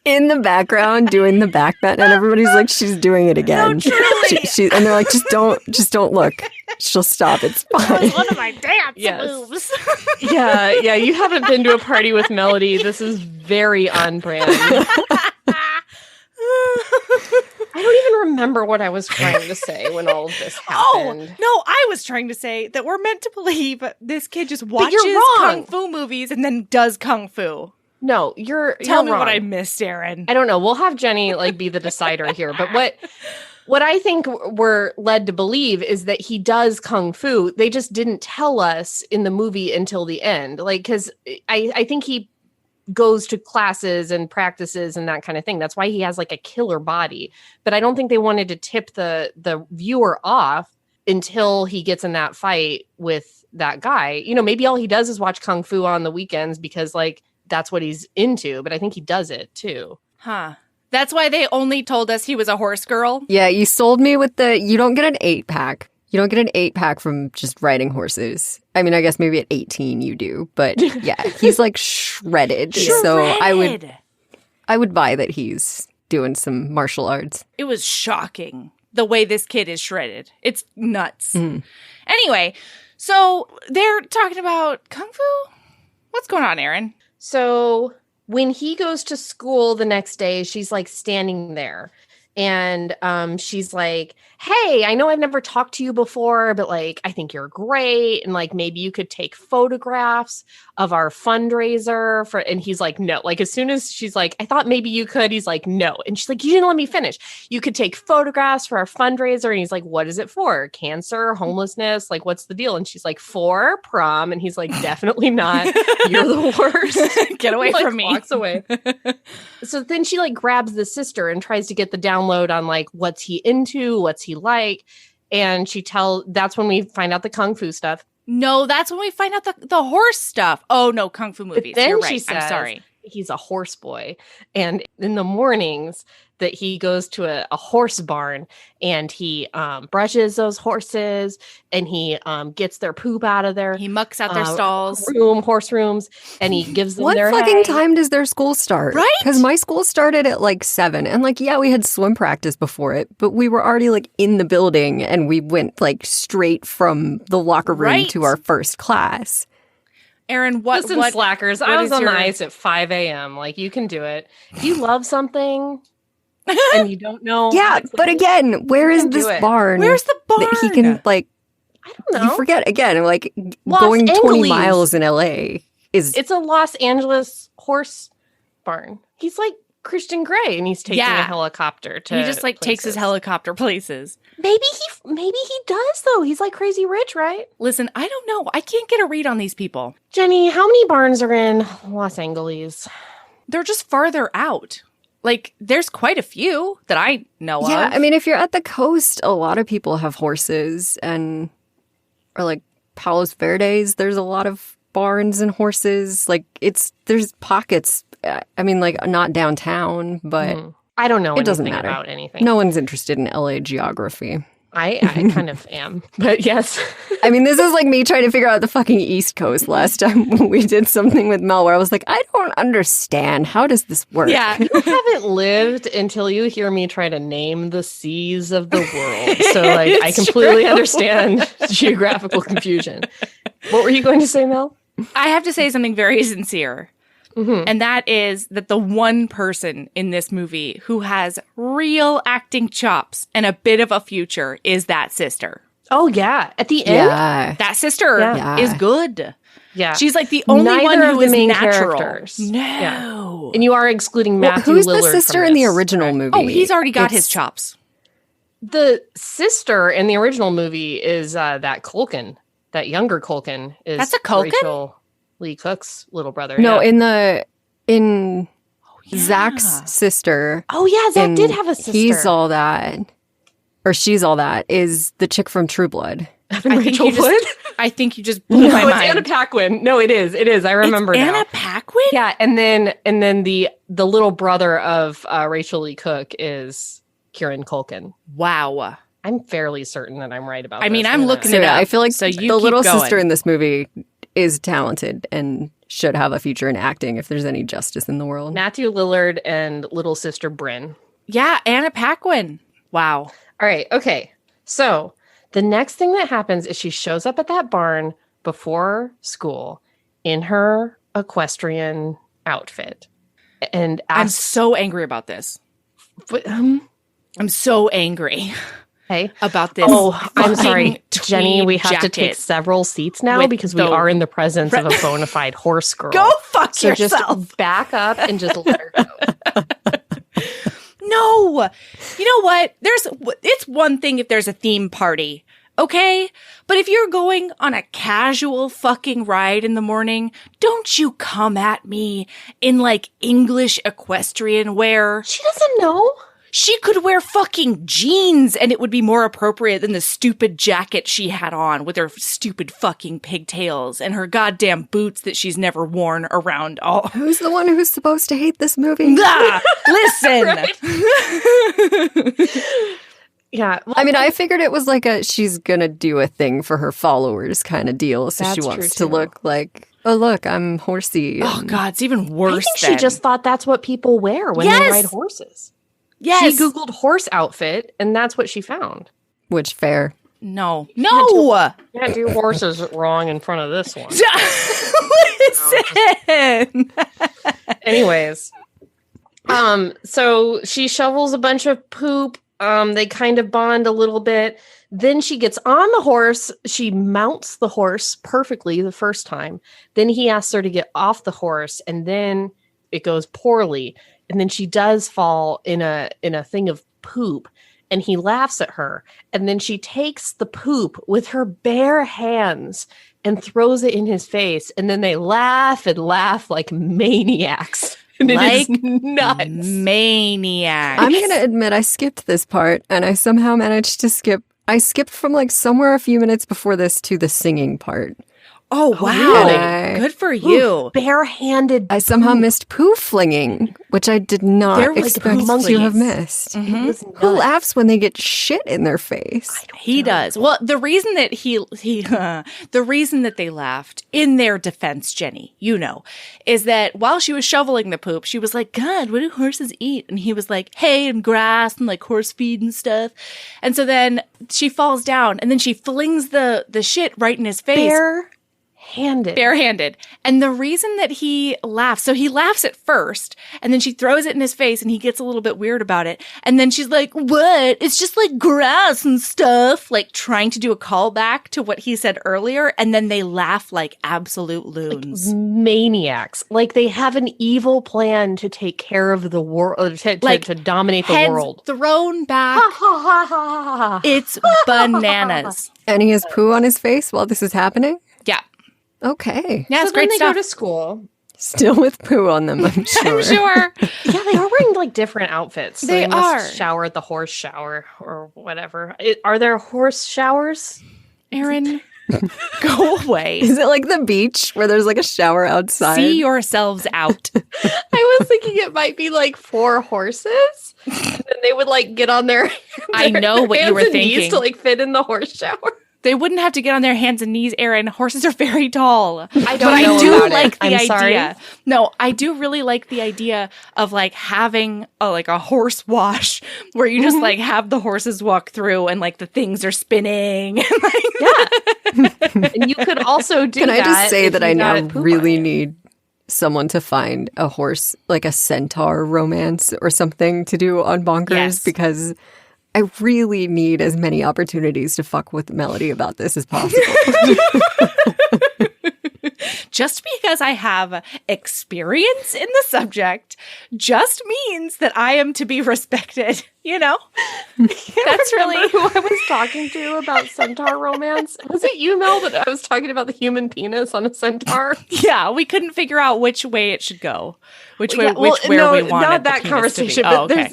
In the background doing the backbend, and everybody's like, she's doing it again. No, truly. And they're like, just don't look. She'll stop. It's fine. That was one of my dance moves. Yeah, you haven't been to a party with Melody. This is very on brand. I don't even remember what I was trying to say when all of this happened. Oh, no, I was trying to say that we're meant to believe this kid just watches Kung Fu movies and then does Kung Fu. No, you're Tell me wrong. what I missed, Erin. I don't know. We'll have Jenny be the decider here. But what I think we're led to believe is that he does Kung Fu. They just didn't tell us in the movie until the end. Because I think he goes to classes and practices and that kind of thing. That's why he has a killer body. But I don't think they wanted to tip the viewer off until he gets in that fight with that guy. Maybe all he does is watch Kung Fu on the weekends because that's what he's into. But I think he does it too. Huh. That's why they only told us he was a horse girl? Yeah, you sold me with you don't get an 8-pack. You don't get an 8-pack from just riding horses. I mean, I guess maybe at 18 you do. But yeah, he's shredded. So I would buy that he's doing some martial arts. It was shocking the way this kid is shredded. It's nuts. Mm. Anyway, so they're talking about Kung Fu? What's going on, Erin? So when he goes to school the next day, she's standing there and she's like, hey, I know I've never talked to you before, but I think you're great. And maybe you could take photographs of our fundraiser and he's like, no, as soon as she's like, I thought maybe you could, he's like, no. And she's like, you didn't let me finish. You could take photographs for our fundraiser. And he's like, what is it for? Cancer, homelessness? What's the deal? And she's like, for prom. And he's like, definitely not. You're the worst. Get away from me. Walks away. So then she grabs the sister and tries to get the download on what's he into, what's he like. And that's when we find out the Kung Fu stuff. No, that's when we find out the horse stuff. Oh, no, Kung Fu movies. But then You're right. She says, I'm sorry. He's a horse boy. And in the mornings that he goes to a horse barn and he brushes those horses and he gets their poop out of there. He mucks out their stalls. Horse rooms, and he gives them what their fucking hay. time does their school start? Right? Because my school started at 7. And yeah, we had swim practice before it, but we were already in the building and we went straight from the locker room to our first class. Erin, Listen, slackers, I was on the ice at 5 a.m. You can do it. If you love something and you don't know. Yeah, but again, where is this barn? Where's the barn? That he can, I don't know. You forget, again, Los going 20 Angeles. miles in LA is... It's a Los Angeles horse barn. He's Christian Grey, and he's taking a helicopter to He just takes his helicopter places. Maybe he does, though. He's crazy rich, right? Listen, I don't know. I can't get a read on these people. Jenny, how many barns are in Los Angeles? They're just farther out. There's quite a few that I know of. Yeah, I mean, if you're at the coast, a lot of people have horses or Palos Verdes, there's a lot of barns and horses. There's pockets. I mean, not downtown, but I don't know. It doesn't matter about anything. No one's interested in LA geography. I kind of am, but yes. I mean, this is me trying to figure out the fucking East Coast last time when we did something with Mel where I was like, I don't understand. How does this work? Yeah. You haven't lived until you hear me try to name the seas of the world. So I completely understand geographical confusion. What were you going to say, Mel? I have to say something very sincere. Mm-hmm. And that is that the one person in this movie who has real acting chops and a bit of a future is that sister. Oh, yeah. At the end? Yeah. That sister is good. Yeah. She's the only one who is natural. Characters. No. Yeah. And you are excluding Matthew who's Lillard the sister from in the this, original right? movie? Oh, he's already got his chops. the sister in the original movie is that Culkin. That younger Culkin is That's a Culkin? Rachel Lee Cook's little brother. No, yeah. in Zach's sister. Oh yeah, Zach did have a sister. He's all that, or she's all that. Is the chick from True Blood? Rachel Wood? I think you just blew my mind. It's Anna Paquin. No, it is. It is. I remember now. Anna Paquin? Yeah, and then the little brother of Rachel Lee Cook is Kieran Culkin. Wow. I'm fairly certain that I'm right about this. I mean, I'm looking So, it up. I feel like so the little sister in this movie is talented and should have a future in acting if there's any justice in the world. Matthew Lillard and little sister Bryn. Yeah, Anna Paquin. Wow. All right, okay. So the next thing that happens is she shows up at that barn before school in her equestrian outfit. And I'm so angry about this. I'm so angry. Hey. About this. Oh, I'm sorry, Jenny. We have to jacket take several seats now because we are in the presence of a bona fide horse girl. Go fuck so yourself. Just back up and just let her go. No. You know what? It's one thing if there's a theme party, okay? But if you're going on a casual fucking ride in the morning, don't you come at me in like English equestrian wear. She doesn't know. She could wear fucking jeans and it would be more appropriate than the stupid jacket she had on with her stupid fucking pigtails and her goddamn boots that she's never worn around all. Who's the one who's supposed to hate this movie? Listen. Yeah. Well, I mean, I figured it was like she's gonna do a thing for her followers kind of deal. So she wants to look like, oh, look, I'm horsey. Oh, God, it's even worse. I think she just thought that's what people wear when they ride horses. Yes. She Googled horse outfit, and that's what she found. Which, fair. No. You can't do horses wrong in front of this one. Listen. Anyways. So she shovels a bunch of poop. They kind of bond a little bit. Then she gets on the horse. She mounts the horse perfectly the first time. Then he asks her to get off the horse, and then it goes poorly. And then she does fall in a thing of poop, and he laughs at her. And then she takes the poop with her bare hands and throws it in his face. And then they laugh and laugh like maniacs. And like it is nuts. Maniacs. I'm gonna admit I skipped this part, and I somehow managed to skip. I skipped from like somewhere a few minutes before this to the singing part. Oh, wow. Really? Good for you. Ooh, barehanded. I somehow missed poo flinging, which I did not expect to have missed. Mm-hmm. Who laughs when they get shit in their face? He does. Well, the reason that the reason that they laughed, in their defense, Jenny, is that while she was shoveling the poop, she was like, God, what do horses eat? And he was like, hay and grass and like horse feed and stuff. And so then she falls down and then she flings the shit right in his face. Barehanded. And the reason that he laughs, so he laughs at first, and then she throws it in his face, and he gets a little bit weird about it. And then she's like, what? It's just like grass and stuff, like trying to do a callback to what he said earlier. And then they laugh like absolute loons. Like maniacs. Like they have an evil plan to take care of the world, to dominate the world. Thrown back. It's bananas. And he has poo on his face while this is happening? Yeah. Okay. Yeah, it's so great then they stuff. go to school. Still with poo on them, I'm sure. I'm sure. Yeah, they are wearing like different outfits. So they must shower at the horse shower or whatever. Are there horse showers? Erin, go away. Is it like the beach where there's like a shower outside? See yourselves out. I was thinking it might be like 4 horses. And then they would like get on their I know what you were thinking. To like fit in the horse shower. They wouldn't have to get on their hands and knees, Erin. Horses are very tall. I do like the idea. Sorry. No, I do really like the idea of like having a horse wash where you just like have the horses walk through and like the things are spinning. Yeah. And you could also do Can that. I just say that I now really need need someone to find a horse, like a centaur romance or something to do on Bonkers because I really need as many opportunities to fuck with Melody about this as possible. just because I have experience in the subject just means that I am to be respected, you know? That's really who I was talking to about centaur romance. Was it you, Mel, that I was talking about the human penis on a centaur? Yeah, we couldn't figure out which way it should go. We wanted not that conversation, but okay.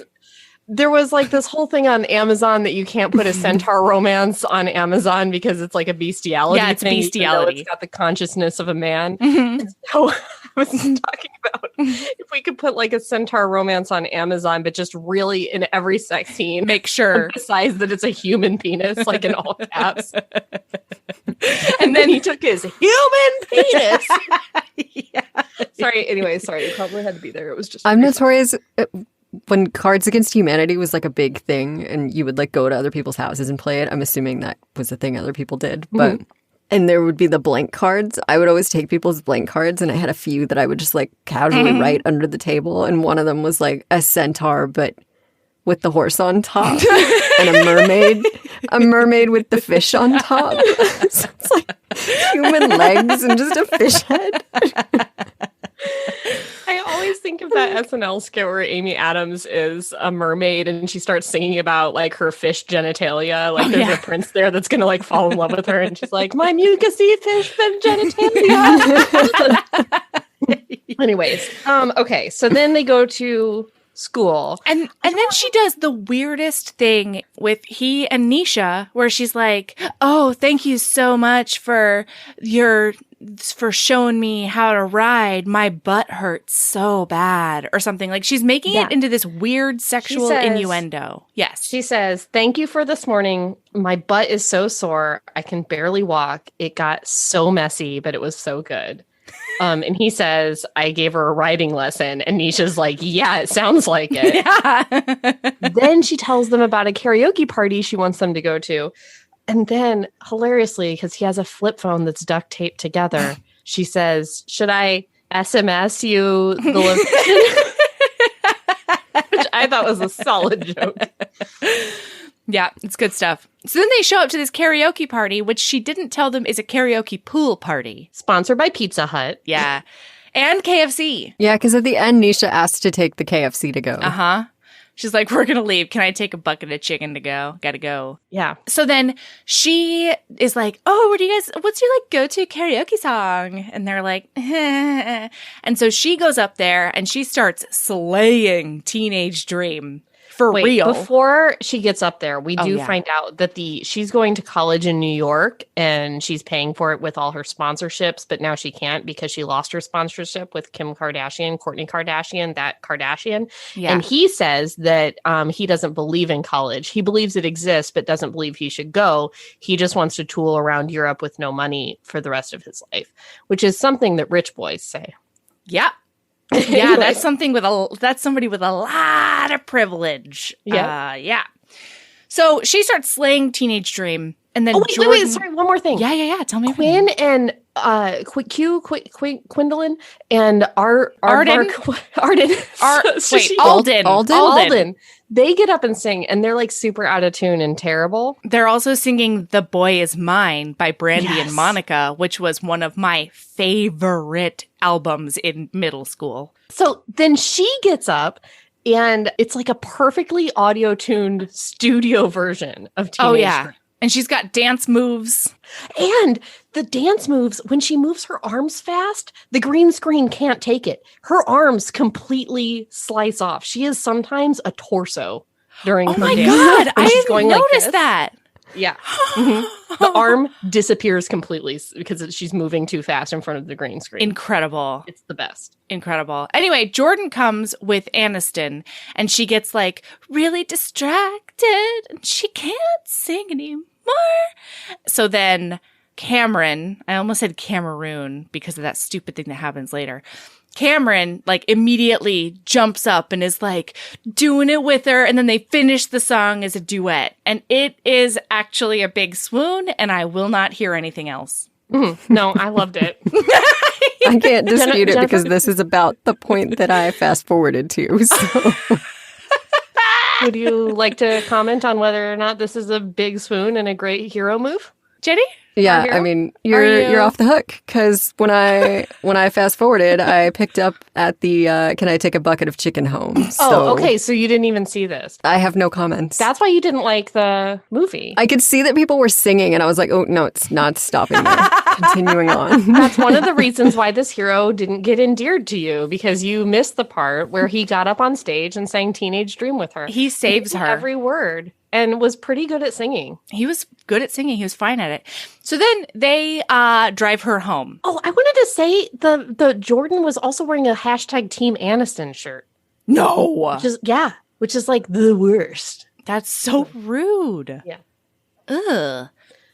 There was like this whole thing on Amazon that you can't put a centaur romance on Amazon because it's like a bestiality it's thing. bestiality. It's got the consciousness of a man. Mm-hmm. And so I was talking about if we could put like a centaur romance on Amazon, but just really in every sex scene, make sure emphasize that it's a human penis, like in all caps. And then he took his human penis. Yeah. Sorry. It probably had to be there. It was just. I'm notorious. When Cards Against Humanity was like a big thing and you would like go to other people's houses and play it, I'm assuming that was a thing other people did. But and there would be the blank cards. I would always take people's blank cards, and I had a few that I would just like casually write under the table. And one of them was like a centaur, but with the horse on top, and a mermaid with the fish on top. So it's like human legs and just a fish head. I always think of that SNL skit where Amy Adams is a mermaid and she starts singing about like her fish genitalia. Like there's a prince there that's going to like fall in love with her. And she's like, my mucousy fish genitalia. Anyways. Okay. So then they go to school. And then she does the weirdest thing with he and Nisha where she's like, oh, thank you so much for showing me how to ride. My butt hurts so bad or something. Like she's making it into this weird sexual innuendo. Yes. She says, thank you for this morning. My butt is so sore. I can barely walk. It got so messy, but it was so good. And he says, I gave her a riding lesson. And Nisha's like, yeah, it sounds like it. Yeah. Then she tells them about a karaoke party she wants them to go to. And then, hilariously, because he has a flip phone that's duct taped together, she says, should I SMS you the location? Which I thought was a solid joke. Yeah, it's good stuff. So then they show up to this karaoke party, which she didn't tell them is a karaoke pool party. Sponsored by Pizza Hut. Yeah. And KFC. Yeah, because at the end, Nisha asked to take the KFC to go. Uh-huh. She's like, we're going to leave. Can I take a bucket of chicken to go? Gotta go. Yeah. So then she is like, oh, what's your like go-to karaoke song? And they're like, and so she goes up there and she starts slaying Teenage Dream. For real. Before she gets up there, we do find out that she's going to college in New York and she's paying for it with all her sponsorships, but now she can't because she lost her sponsorship with Kim Kardashian, Kourtney Kardashian, that Kardashian. Yeah. And he says that he doesn't believe in college. He believes it exists, but doesn't believe he should go. He just wants to tool around Europe with no money for the rest of his life, which is something that rich boys say. Yeah. Yeah, that's somebody with a lot of privilege. Yeah. So she starts slaying Teenage Dream, and then wait, sorry, one more thing. Yeah. Tell me. Quinn and Quindolin and Arden. Alden. They get up and sing, and they're like super out of tune and terrible. They're also singing "The Boy Is Mine" by Brandy and Monica, which was one of my favorite albums in middle school. So then she gets up, and it's like a perfectly audio-tuned studio version of Teenage Dream. And she's got dance moves. And the dance moves, when she moves her arms fast, the green screen can't take it. Her arms completely slice off. She is sometimes a torso during her dance. Oh my God, I didn't notice that. Yeah. Mm-hmm. The arm disappears completely because she's moving too fast in front of the green screen. Incredible. It's the best. Incredible. Anyway, Jordan comes with Aniston and she gets like really distracted and she can't sing anymore. So then Cameron, I almost said Cameroon because of that stupid thing that happens later. Cameron like immediately jumps up and is like doing it with her. And then they finish the song as a duet. And it is actually a big swoon and I will not hear anything else. No, I loved it. I can't dispute it because this is about the point that I fast forwarded to. So. Would you like to comment on whether or not this is a big swoon and a great hero move? Jenny? Yeah, I mean, you're off the hook because when I fast forwarded, I picked up at the can I take a bucket of chicken home? So okay, so you didn't even see this. I have no comments. That's why you didn't like the movie. I could see that people were singing, and I was like, oh no, it's not stopping there. Continuing on. That's one of the reasons why this hero didn't get endeared to you, because you missed the part where he got up on stage and sang Teenage Dream with her. He saves her every word. And was pretty good at singing. He was good at singing. He was fine at it. So then they drive her home. Oh, I wanted to say the Jordan was also wearing a hashtag Team Aniston shirt. No. Which is like the worst. That's so rude. Yeah. Ugh.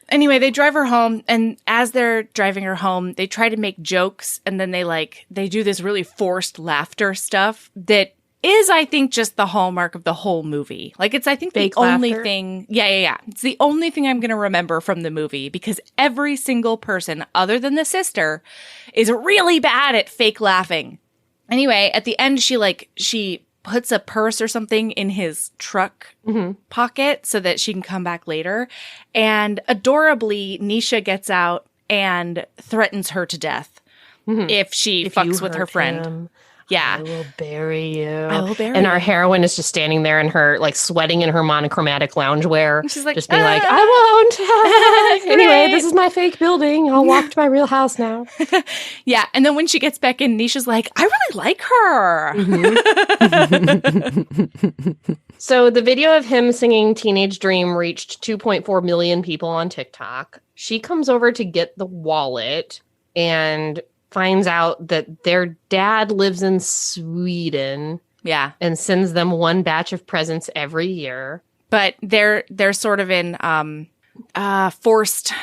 Anyway, they drive her home, and as they're driving her home, they try to make jokes, and then they do this really forced laughter stuff that is, I think, just the hallmark of the whole movie. Like, it's, I think, fake the only laughter. thing. Yeah. It's the only thing I'm going to remember from the movie, because every single person, other than the sister, is really bad at fake laughing. Anyway, at the end, she puts a purse or something in his truck pocket so that she can come back later. And adorably, Nisha gets out and threatens her to death if she fucks with her friend. Yeah. I will bury you. And our heroine is just standing there in her, like, sweating in her monochromatic loungewear. She's like, just being like, I won't. Anyway, this is my fake building. I'll walk to my real house now. Yeah. And then when she gets back in, Nisha's like, I really like her. So the video of him singing Teenage Dream reached 2.4 million people on TikTok. She comes over to get the wallet and finds out that their dad lives in Sweden. Yeah. And sends them one batch of presents every year. But they're sort of in not forced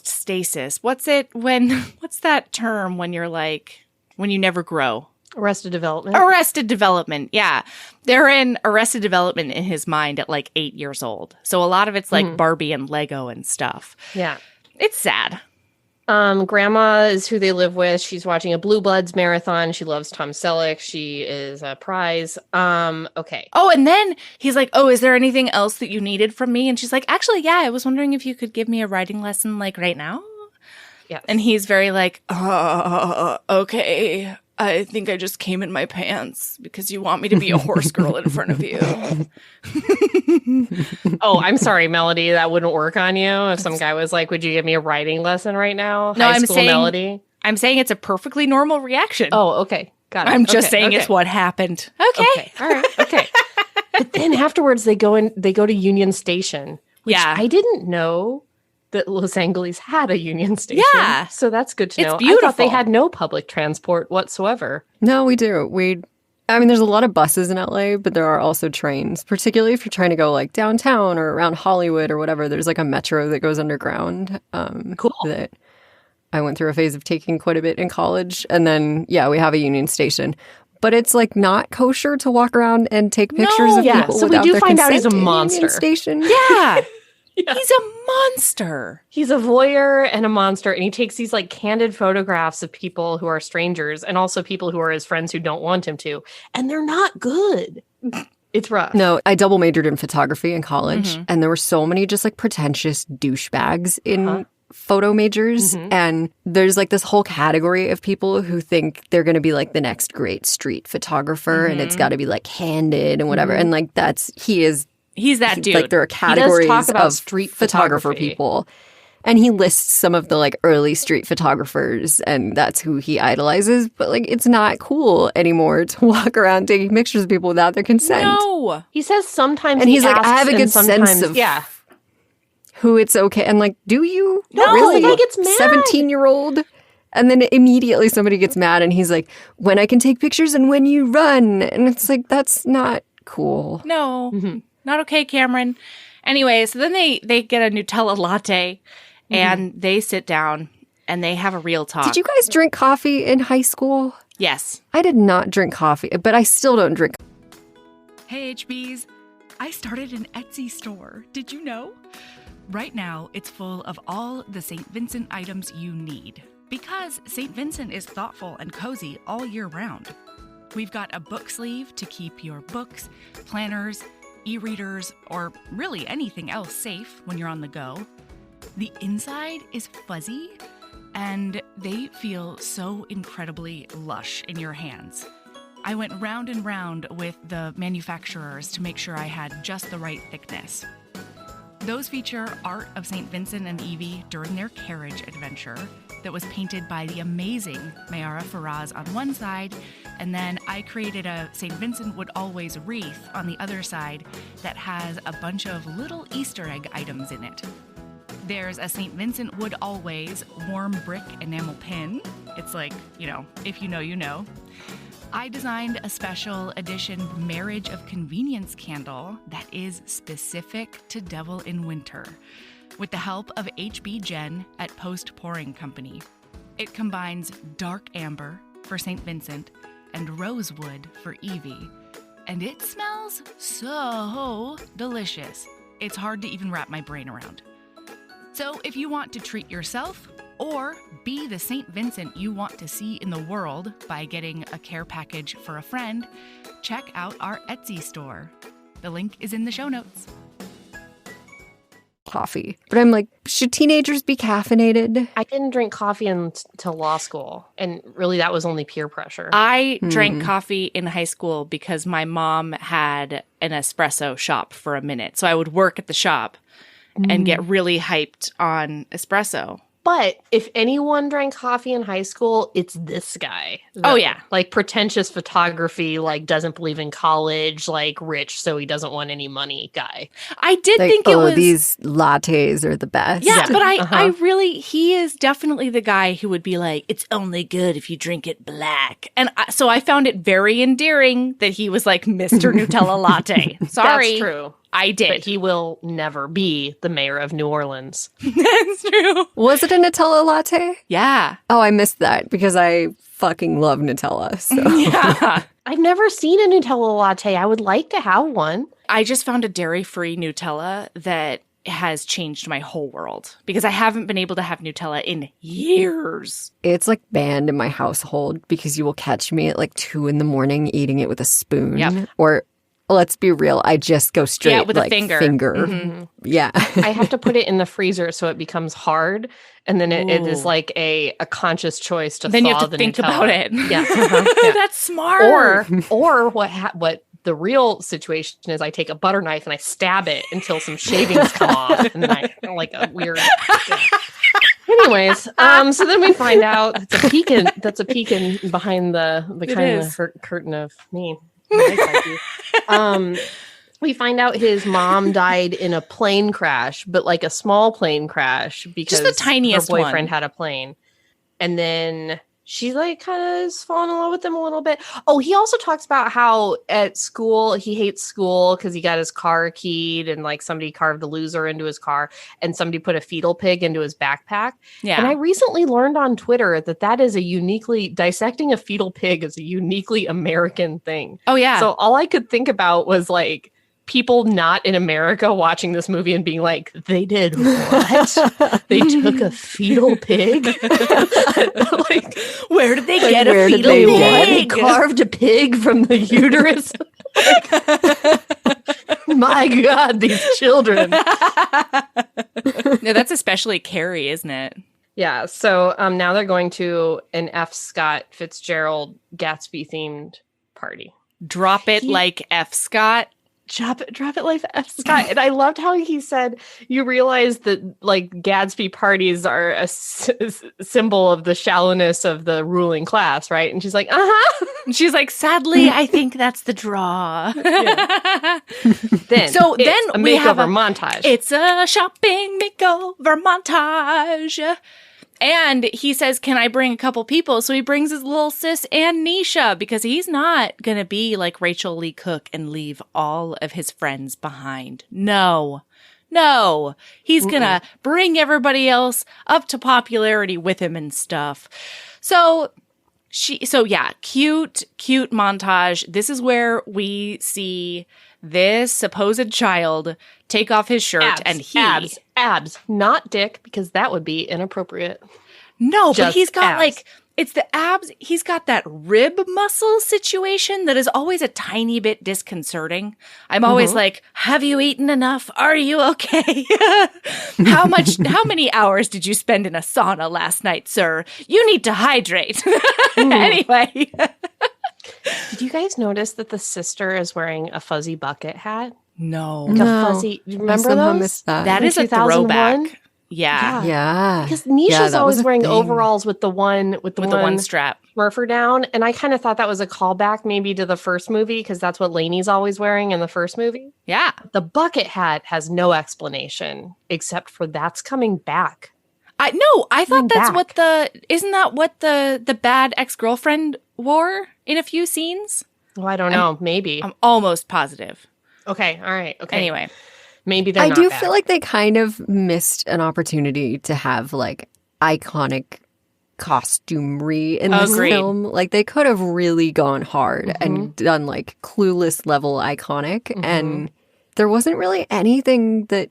stasis. What's that term when you're like, when you never grow? Arrested Development. Arrested Development, yeah. They're in Arrested Development in his mind at like 8 years old. So a lot of it's like Barbie and Lego and stuff. Yeah. It's sad. Grandma is who they live with. She's watching a Blue Bloods marathon. She loves Tom Selleck. She is a prize. Okay. Oh, and then he's like, oh, is there anything else that you needed from me? And she's like, actually, yeah, I was wondering if you could give me a writing lesson like right now. Yeah. And he's very like, okay. I think I just came in my pants because you want me to be a horse girl in front of you. Oh, I'm sorry, Melody. That wouldn't work on you. If some guy was like, would you give me a writing lesson right now? No, High school Melody. I'm saying it's a perfectly normal reaction. Oh, okay. Got it. I'm just saying it's what happened. Okay. All right. Okay. But then afterwards they go to Union Station. Which I didn't know that Los Angeles had a Union Station. Yeah. So that's good to know. It's beautiful. I thought they had no public transport whatsoever. No, we do. I mean, there's a lot of buses in LA, but there are also trains, particularly if you're trying to go like downtown or around Hollywood or whatever. There's like a metro that goes underground. Cool. That I went through a phase of taking quite a bit in college. And then, we have a Union Station. But it's like not kosher to walk around and take pictures of people so without we do their find out he's a consent in monster. Union Station. Yeah. Yeah. He's a monster. He's a voyeur and a monster, and he takes these like candid photographs of people who are strangers and also people who are his friends who don't want him to, and they're not good. It's rough. No, I double majored in photography in college, and there were so many just like pretentious douchebags in photo majors, and there's like this whole category of people who think they're going to be like the next great street photographer, and it's got to be like candid and whatever, and like He's that dude. Like there are categories talk about of street photographer photography. people. And he lists some of the like early street photographers and that's who he idolizes. But like it's not cool anymore to walk around taking pictures of people without their consent. No. He says sometimes And he's like, asks I have a and good sense of who it's okay. And like, do you? No, really? the guy gets mad. 17-year-old? And then immediately somebody gets mad and he's like, when I can take pictures and when you run. And it's like, that's not cool. No. Not okay, Cameron. Anyway, so then they get a Nutella latte and they sit down and they have a real talk. Did you guys drink coffee in high school? Yes. I did not drink coffee, but I still don't drink. Hey, HBs. I started an Etsy store. Did you know? Right now, it's full of all the St. Vincent items you need because St. Vincent is thoughtful and cozy all year round. We've got a book sleeve to keep your books, planners, e-readers, or really anything else safe when you're on the go. The inside is fuzzy, and they feel so incredibly lush in your hands. I went round and round with the manufacturers to make sure I had just the right thickness. Those feature art of St. Vincent and Evie during their carriage adventure that was painted by the amazing Mayara Faraz on one side, and then I created a St. Vincent Would Always wreath on the other side that has a bunch of little Easter egg items in it. There's a St. Vincent Would Always warm brick enamel pin. It's like, if you know, you know. I designed a special edition Marriage of Convenience candle that is specific to Devil in Winter, with the help of HB Jen at Post Pouring Company. It combines dark amber for St. Vincent and rosewood for Evie, and it smells so delicious. It's hard to even wrap my brain around. So if you want to treat yourself or be the St. Vincent you want to see in the world by getting a care package for a friend, check out our Etsy store. The link is in the show notes. Coffee. But I'm like, should teenagers be caffeinated? I didn't drink coffee until law school. And really, that was only peer pressure. I drank coffee in high school because my mom had an espresso shop for a minute. So I would work at the shop and get really hyped on espresso. But if anyone drank coffee in high school, it's this guy. Oh, yeah. Like pretentious photography, like doesn't believe in college, like rich, so he doesn't want any money guy. I did think it was... these lattes are the best. Yeah, but I really, he is definitely the guy who would be like, it's only good if you drink it black. And so I found it very endearing that he was like Mr. Nutella Latte. Sorry. That's true. I did. But he will never be the mayor of New Orleans. That's true. Was it a Nutella latte? Yeah. Oh, I missed that because I fucking love Nutella. So. Yeah. I've never seen a Nutella latte. I would like to have one. I just found a dairy-free Nutella that has changed my whole world because I haven't been able to have Nutella in years. It's like banned in my household because you will catch me at like 2 a.m. eating it with a spoon. Yep. Or let's be real, I just go straight with like, a finger. Mm-hmm. Yeah. I have to put it in the freezer so it becomes hard. And then it is like a conscious choice to then thaw you have to the think Nutella. about it. Yeah. Yeah. That's smart. Or what the real situation is, I take a butter knife and I stab it until some shavings come off. And then I like a weird... Yeah. Anyways, so then we find out that's a peek in behind the kind of curtain of me. We find out his mom died in a plane crash, but like a small plane crash because just the tiniest her boyfriend had a plane. And then she like kind of is falling in love with him a little bit. Oh, he also talks about how at school he hates school because he got his car keyed and like somebody carved a loser into his car and somebody put a fetal pig into his backpack. Yeah. And I recently learned on Twitter that is dissecting a fetal pig is a uniquely American thing. Oh, yeah. So all I could think about was like people not in America watching this movie and being like, they did what? They took a fetal pig? Like, where did they get a fetal pig? They carved a pig from the uterus? My God, these children. No, that's especially Carrie, isn't it? Yeah, so now they're going to an F. Scott Fitzgerald Gatsby themed party. Drop it like F. Scott. Drop it like F. Scott. And I loved how he said, you realize that like Gatsby parties are a symbol of the shallowness of the ruling class, right? And she's like, And she's like, sadly, I think that's the draw. Yeah. then a we have makeover montage. It's a shopping makeover montage. And he says, can I bring a couple people? So he brings his little sis and Nisha because he's not going to be like Rachel Lee Cook and leave all of his friends behind. No. He's going to bring everybody else up to popularity with him and stuff. So yeah, cute montage. This is where we see this supposed child take off his shirt abs, not dick, because that would be inappropriate. No, just but he's got abs. like It's the abs. He's got that rib muscle situation that is always a tiny bit disconcerting. I'm always like, have you eaten enough? Are you okay? How many hours did you spend in a sauna last night, sir? You need to hydrate. Anyway. Did you guys notice that the sister is wearing a fuzzy bucket hat? No. Like a fuzzy, remember those? Missed that. That is a throwback. Yeah. Because Nisha's always wearing overalls with the one strap. Smurfer down. And I kind of thought that was a callback maybe to the first movie because that's what Lainey's always wearing in the first movie. Yeah. The bucket hat has no explanation except for that's coming back. I thought isn't that what the bad ex-girlfriend wore in a few scenes? Well, I don't know. Maybe. I'm almost positive. Okay. All right. Okay. Anyway. Maybe they're I not do back. feel like they kind of missed an opportunity to have like iconic costumery in this film. Like they could have really gone hard and done like Clueless level iconic. And there wasn't really anything that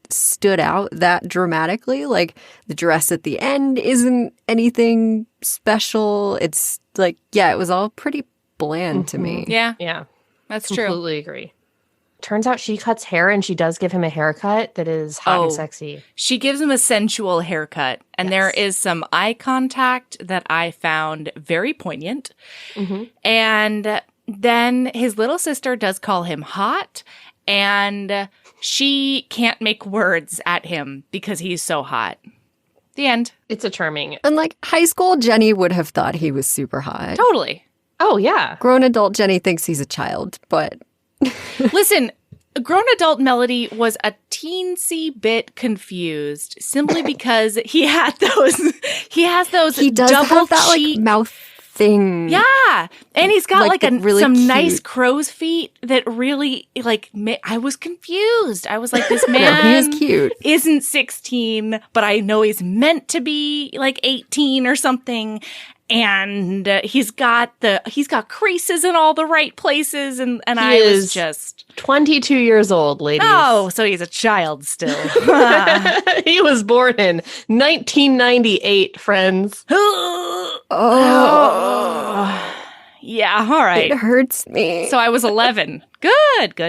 stood out that dramatically. Like the dress at the end isn't anything special. It's like, it was all pretty bland to me. Yeah. Yeah. That's true. Completely agree. Turns out she cuts hair and she does give him a haircut that is hot and sexy. She gives him a sensual haircut. And there is some eye contact that I found very poignant. And then his little sister does call him hot. And she can't make words at him because he's so hot. The end. It's a charming. And like high school Jenny would have thought he was super hot. Totally. Oh, yeah. Grown adult Jenny thinks he's a child, but... Listen, grown adult Melody was a teensy bit confused simply because he has those he does double have that cheek like mouth thing. Yeah. And he's got like really some cute. nice crow's feet that really like I was confused. I was like, this man he is cute. Isn't 16, but I know he's meant to be like 18 or something. And he's got creases in all the right places, and I was just 22 years old, ladies. Oh, so he's a child still. He was born in 1998, friends. Yeah, all right. It hurts me. So I was 11. Good.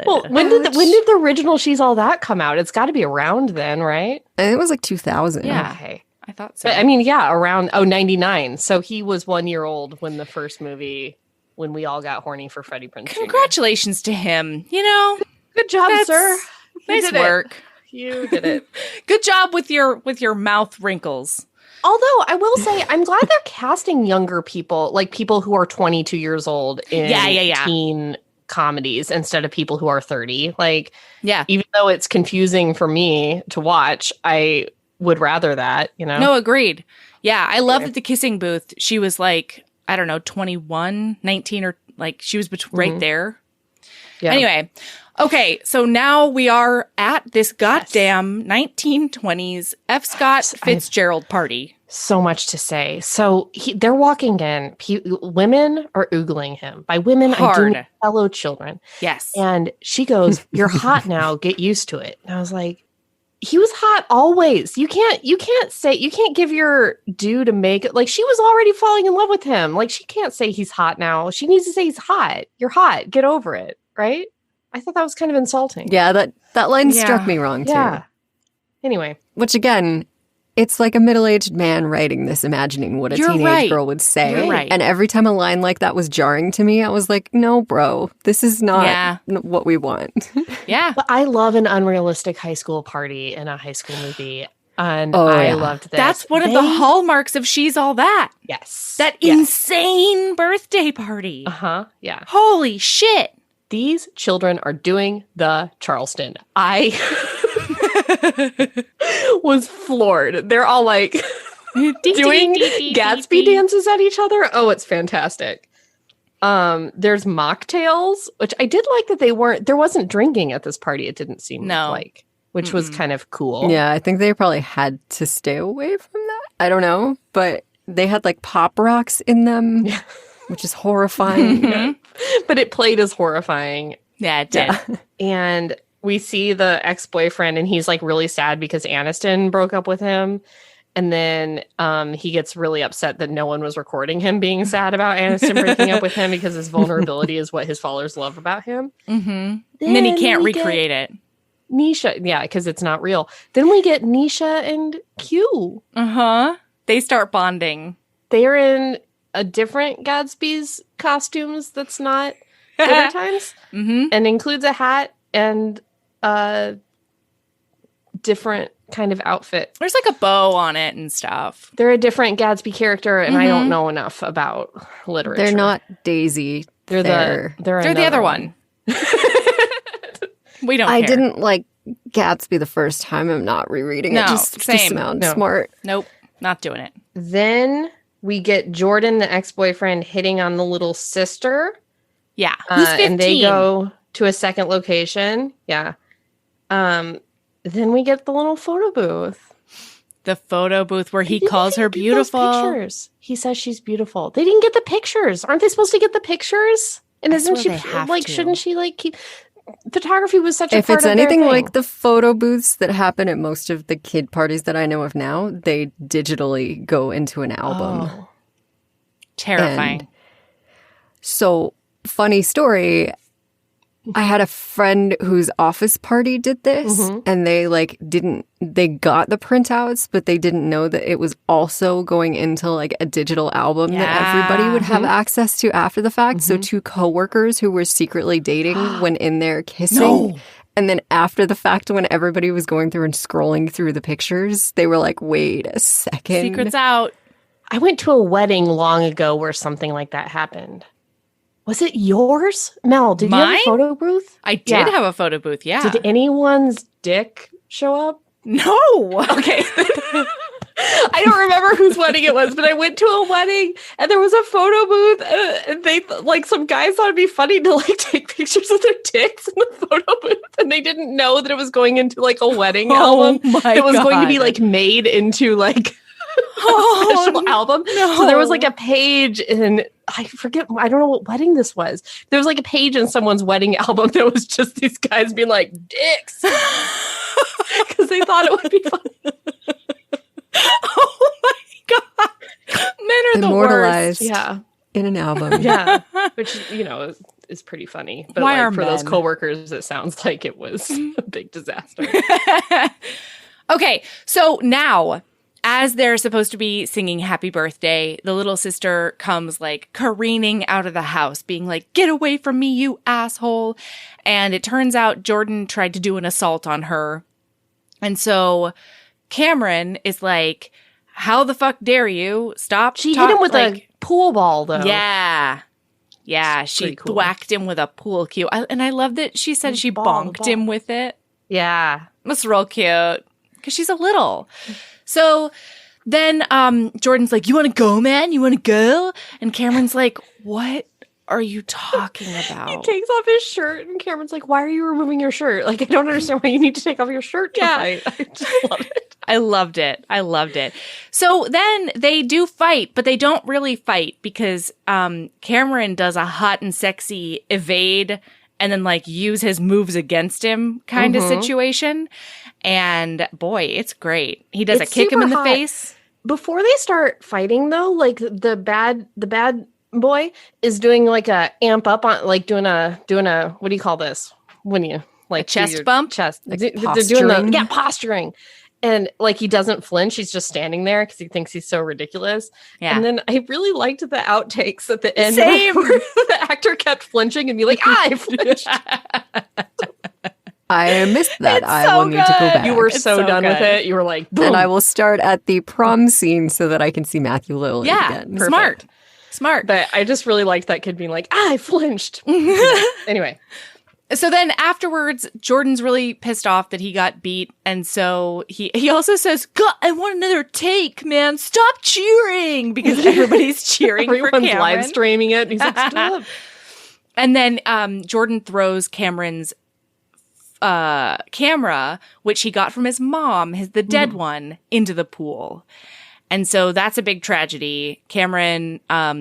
Well, when did the original She's All That come out? It's got to be around then, right? It was like 2000. Yeah. Okay. I thought so. But, I mean, yeah, around 99. So he was 1 year old when the first movie, when we all got horny for Freddie Prinze Jr. Congratulations to him. You know, good job, sir. Nice work. You did it. Good job with your mouth wrinkles. Although I will say, I'm glad they're casting younger people, like people who are 22 years old in teen comedies instead of people who are 30. Like, even though it's confusing for me to watch, I would rather that, you know? No, agreed. Yeah, I loved at the kissing booth. She was like, I don't know, 21, 19, or like she was right there. Yeah. Anyway, okay, so now we are at this goddamn 1920s F. Scott Fitzgerald party. So much to say. So they're walking in. Women are oogling him. By women, I do mean fellow children. Yes. And she goes, "You're hot now. Get used to it." And I was like, he was hot always. You can't give your due to make it. Like, she was already falling in love with him. Like, she can't say he's hot now. She needs to say he's hot. You're hot. Get over it. Right? I thought that was kind of insulting. Yeah, that line struck me wrong too. Yeah. Anyway. Which again, it's like a middle-aged man writing this, imagining what a teenage girl would say. You're right. And every time a line like that was jarring to me, I was like, no, bro, this is not what we want. Yeah. But I love an unrealistic high school party in a high school movie. And I loved this. That's one of the hallmarks of She's All That. Yes. That insane birthday party. Uh-huh. Yeah. Holy shit. These children are doing the Charleston. I was floored. They're all like doing Gatsby dances at each other. Oh, it's fantastic. There's mocktails, which I did like that there wasn't drinking at this party. It didn't seem like, which was kind of cool. Yeah, I think they probably had to stay away from that. I don't know, but they had like pop rocks in them, which is horrifying. Yeah. But it played as horrifying. Yeah, it did. Yeah. And we see the ex-boyfriend and he's like really sad because Aniston broke up with him. And then he gets really upset that no one was recording him being sad about Aniston breaking up with him because his vulnerability is what his followers love about him. Mm-hmm. And then he can't recreate it. Nisha, yeah, because it's not real. Then we get Nisha and Q. Uh-huh. They start bonding. They're in a different Gatsby's costumes that's not Glitter Times. Mm-hmm. And includes a hat and a different kind of outfit. There's like a bow on it and stuff. They're a different Gatsby character, and I don't know enough about literature. They're not Daisy. They're the other one. We don't care. I didn't like Gatsby the first time. I'm not rereading it. Just sounds smart. Nope. Not doing it. Then we get Jordan, the ex-boyfriend, hitting on the little sister. Yeah. Who's 15? And they go to a second location. Yeah. Then we get the little photo booth. The photo booth where he calls her beautiful. Pictures. He says she's beautiful. They didn't get the pictures. Aren't they supposed to get the pictures? And isn't she like, shouldn't she like keep... Photography was such a part of their thing. If it's anything like the photo booths that happen at most of the kid parties that I know of now, they digitally go into an album. Oh. Terrifying. And so, funny story, I had a friend whose office party did this, and they they got the printouts, but they didn't know that it was also going into like a digital album that everybody would have access to after the fact. So 2 coworkers who were secretly dating went in there kissing. No. And then after the fact, when everybody was going through and scrolling through the pictures, they were like, wait a second. Secret's out. I went to a wedding long ago where something like that happened. Was it yours? Mel, did you have a photo booth? I did have a photo booth, yeah. Did anyone's dick show up? No. Okay. I don't remember whose wedding it was, but I went to a wedding and there was a photo booth and they like some guys thought it'd be funny to like take pictures of their dicks in the photo booth and they didn't know that it was going into like a wedding album. It was going to be like made into like a special album. No. So there was like a page and I don't know what wedding this was. There was like a page in someone's wedding album that was just these guys being like dicks because they thought it would be funny. Oh my God. Men are immortalized the worst. Yeah. In an album. Yeah. Which, is pretty funny. But Why like for those coworkers, it sounds like it was a big disaster. Okay. So now, as they're supposed to be singing happy birthday, the little sister comes like careening out of the house, being like, get away from me, you asshole. And it turns out Jordan tried to do an assault on her. And so Cameron is like, how the fuck dare you? Stop. She hit him with a pool ball, though. Yeah. Yeah. She whacked him with a pool cue. And I love that she said she bonked him with it. Yeah. It was real cute. Because she's a little. So then Jordan's like, you want to go, man? You want to go? And Cameron's like, what are you talking about? He takes off his shirt and Cameron's like, why are you removing your shirt? Like, I don't understand why you need to take off your shirt to fight. I just love it. I loved it. So then they do fight, but they don't really fight because Cameron does a hot and sexy evade and then like use his moves against him kind of situation. And boy, it's great. He does a kick him in the face. Before they start fighting though, like the bad boy is doing like a amp up on like doing a what do you call this? When you like a chest bump? Chest. Like they're doing posturing. And like he doesn't flinch, he's just standing there because he thinks he's so ridiculous. Yeah. And then I really liked the outtakes at the end where the actor kept flinching and be like, I flinched. I missed that. It's I will need to go back. You were so done with it. You were like, boom. And I will start at the prom scene so that I can see Matthew Lillard again. Perfect. Smart. But I just really liked that kid being like, I flinched. Anyway. So then afterwards, Jordan's really pissed off that he got beat. And so he also says, God, I want another take, man. Stop cheering. Because everybody's cheering for Cameron. Everyone's live streaming it. And he's like, stop. And then Jordan throws Cameron's camera, which he got from his mom, the dead one, into the pool. And so that's a big tragedy. Cameron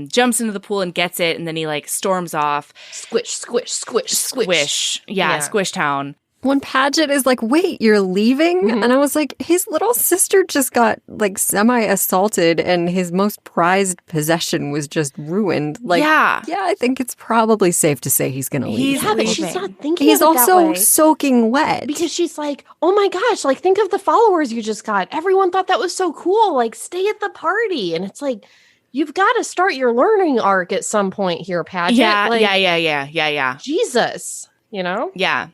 jumps into the pool and gets it, and then he like storms off. Squish, squish, squish, squish. Yeah, Squish Town. when Padgett is like, wait, you're leaving? And I was like, his little sister just got like semi-assaulted and his most prized possession was just ruined. Like, yeah, I think it's probably safe to say he's going to leave. Yeah, but she's not thinking He's of it that also way. soaking wet. Because she's like, oh my gosh, like think of the followers you just got. Everyone thought that was so cool. Like stay at the party. And it's like, you've got to start your learning arc at some point here, Padgett. Yeah. Jesus, you know? Yeah.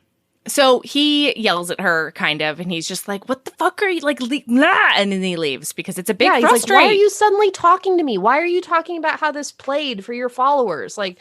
So he yells at her, kind of, and he's just like, what the fuck are you, like, nah, and then he leaves because it's a big frustrate. He's like, why are you suddenly talking to me? Why are you talking about how this played for your followers? Like,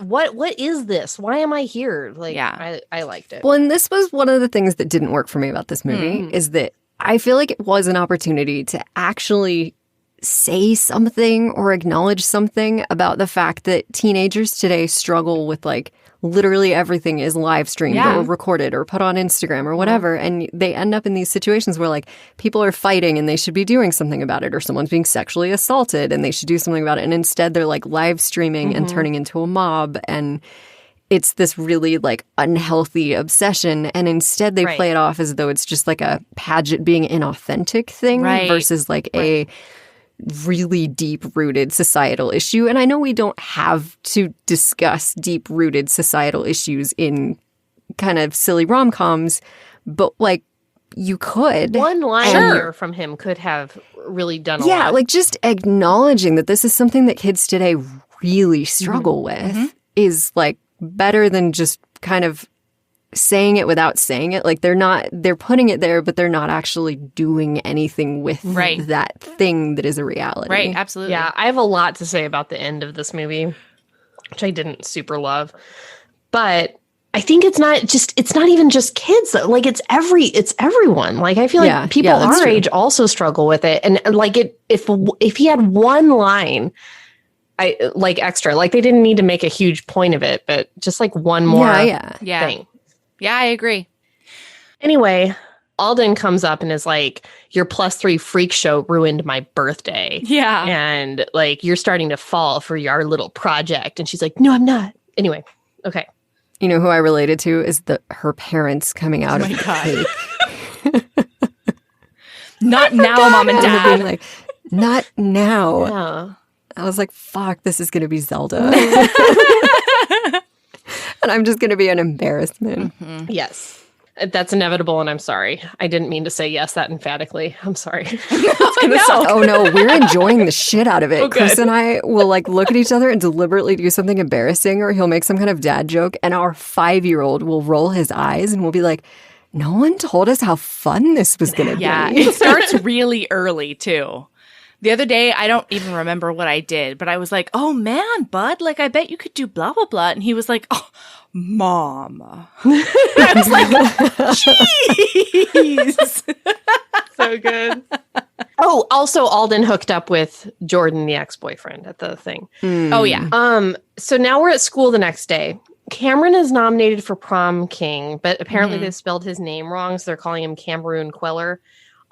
what is this? Why am I here? Like, I liked it. Well, and this was one of the things that didn't work for me about this movie, is that I feel like it was an opportunity to actually say something or acknowledge something about the fact that teenagers today struggle with, like, literally everything is live streamed or recorded or put on Instagram or whatever. And they end up in these situations where like people are fighting and they should be doing something about it, or someone's being sexually assaulted and they should do something about it. And instead they're like live streaming and turning into a mob. And it's this really like unhealthy obsession. And instead they play it off as though it's just like a Padgett being inauthentic thing versus like a really deep-rooted societal issue. And I know we don't have to discuss deep-rooted societal issues in kind of silly rom-coms, but like you could. One line here from him could have really done a lot. Yeah, like just acknowledging that this is something that kids today really struggle with is like better than just kind of saying it without saying it. Like they're putting it there, but they're not actually doing anything with that thing that is a reality. Right, absolutely. Yeah, I have a lot to say about the end of this movie, which I didn't super love. But I think it's not even just kids though. Like it's everyone. Like I feel like people our age also struggle with it. And like if he had one line extra, like they didn't need to make a huge point of it, but just like one more thing. Yeah, I agree. Anyway, Alden comes up and is like, your +3 freak show ruined my birthday. Yeah. And like, you're starting to fall for our little project. And she's like, no, I'm not. Anyway, okay. You know who I related to is her parents coming out of the cake. Not now, Mom and Dad. Being like, not now. Yeah. I was like, fuck, this is going to be Zelda. And I'm just going to be an embarrassment. Yes. That's inevitable, and I'm sorry. I didn't mean to say yes that emphatically. I'm sorry. Oh, no, we're enjoying the shit out of it. Chris and I will, like, look at each other and deliberately do something embarrassing, or he'll make some kind of dad joke, and our 5-year-old will roll his eyes, and we'll be like, no one told us how fun this was going to be. Yeah, it starts really early, too. The other day, I don't even remember what I did, but I was like, oh, man, bud, like, I bet you could do blah, blah, blah. And he was like, oh, Mom. I was like, jeez. So good. Oh, also, Alden hooked up with Jordan, the ex-boyfriend, at the thing. Oh, yeah. So now we're at school the next day. Cameron is nominated for prom king, but apparently they spelled his name wrong, so they're calling him Cameroon Queller.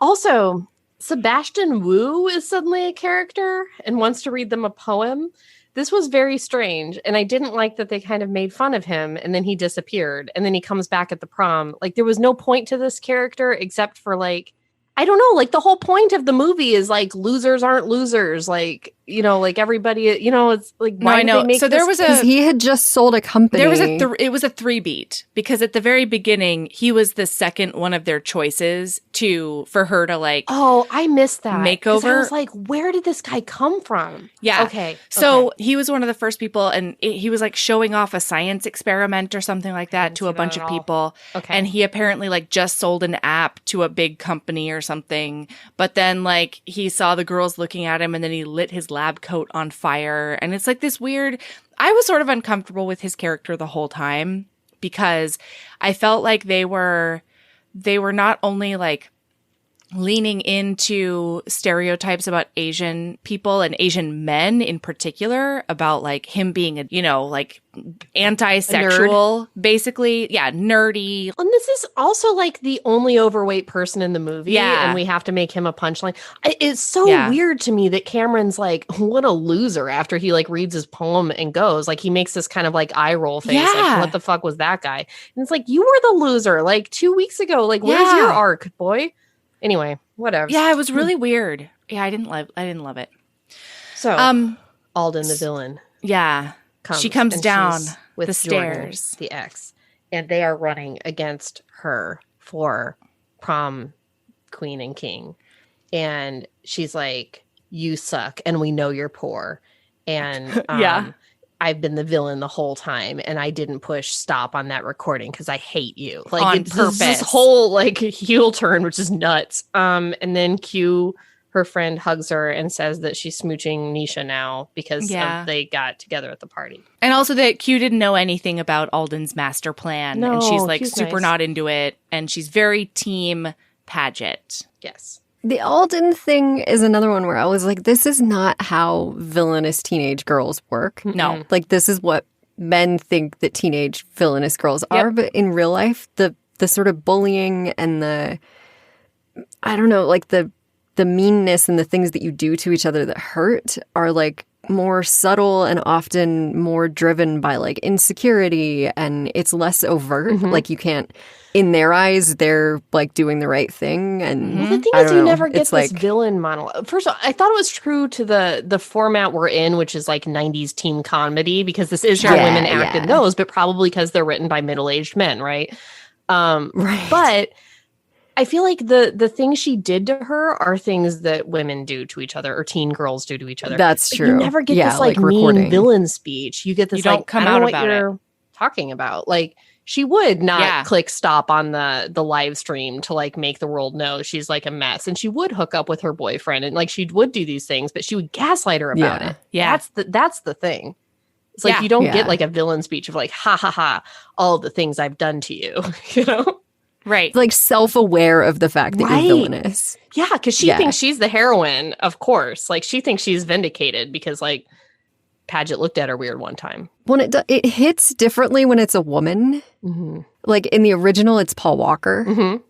Also, Sebastian Wu is suddenly a character and wants to read them a poem. This was very strange, and I didn't like that they kind of made fun of him, and then he disappeared, and then he comes back at the prom. Like, there was no point to this character except for, like, I don't know, like, the whole point of the movie is, like, losers aren't losers. Like, you know, like, everybody, you know, it's like, why did they make so there this? was he had just sold a company. There was it was a 3-beat, because at the very beginning, he was the second one of their choices for her to, like, oh, I missed that makeover. I was like, where did this guy come from? Yeah. Okay. So he was one of the first people, and he was like showing off a science experiment or something like that to a bunch of people. Okay. And he apparently like just sold an app to a big company or something. But then like he saw the girls looking at him, and then he lit his lab coat on fire. And it's like this weird, I was sort of uncomfortable with his character the whole time, because I felt like they were not only like leaning into stereotypes about Asian people and Asian men in particular, about like him being a, you know, like anti-sexual, basically. Yeah, nerdy. And this is also like the only overweight person in the movie. Yeah. And we have to make him a punchline. It's so weird to me that Cameron's like, what a loser after he like reads his poem and goes. Like he makes this kind of like eye roll face. Like, what the fuck was that guy? And it's like, you were the loser like 2 weeks ago. Like, where's your arc, boy? Anyway, whatever. Yeah, it was really weird. Yeah, I didn't love it. So, Alden, the villain. Yeah. She comes down with the stairs. Jordan, the ex, and they are running against her for prom queen and king. And she's like, you suck, and we know you're poor. And I've been the villain the whole time, and I didn't push stop on that recording because I hate you. Like on it's purpose. This whole like heel turn, which is nuts. And then Q, her friend, hugs her and says that she's smooching Nisha now because they got together at the party. And also that Q didn't know anything about Alden's master plan. No, and she's like Q's super nice. not into it. And she's very team Paget. Yes. The Alden thing is another one where I was like, this is not how villainous teenage girls work. No. Like, this is what men think that teenage villainous girls are. But in real life, the sort of bullying and the, I don't know, like the meanness and the things that you do to each other that hurt are like more subtle and often more driven by like insecurity, and it's less overt. Like you can't, in their eyes, they're like doing the right thing. And well, the thing is, you never get this villain monologue. First of all, I thought it was true to the format we're in, which is like 90s teen comedy, because this is how women act in those, but probably because they're written by middle-aged men, right? Right. But I feel like the things she did to her are things that women do to each other or teen girls do to each other. That's true. You never get this like mean villain speech. You get this like, come I don't out know about what you're talking about. Like she would not click stop on the live stream to like make the world know she's like a mess. And she would hook up with her boyfriend and like she would do these things, but she would gaslight her about it. Yeah. That's the thing. It's like you don't get like a villain speech of like, ha ha ha, all the things I've done to you, you know? Right. Like self-aware of the fact that you're villainous. Yeah, because she thinks she's the heroine, of course. Like she thinks she's vindicated because like Paget looked at her weird one time. When it hits differently when it's a woman. Mm-hmm. Like in the original, it's Paul Walker. Mm-hmm.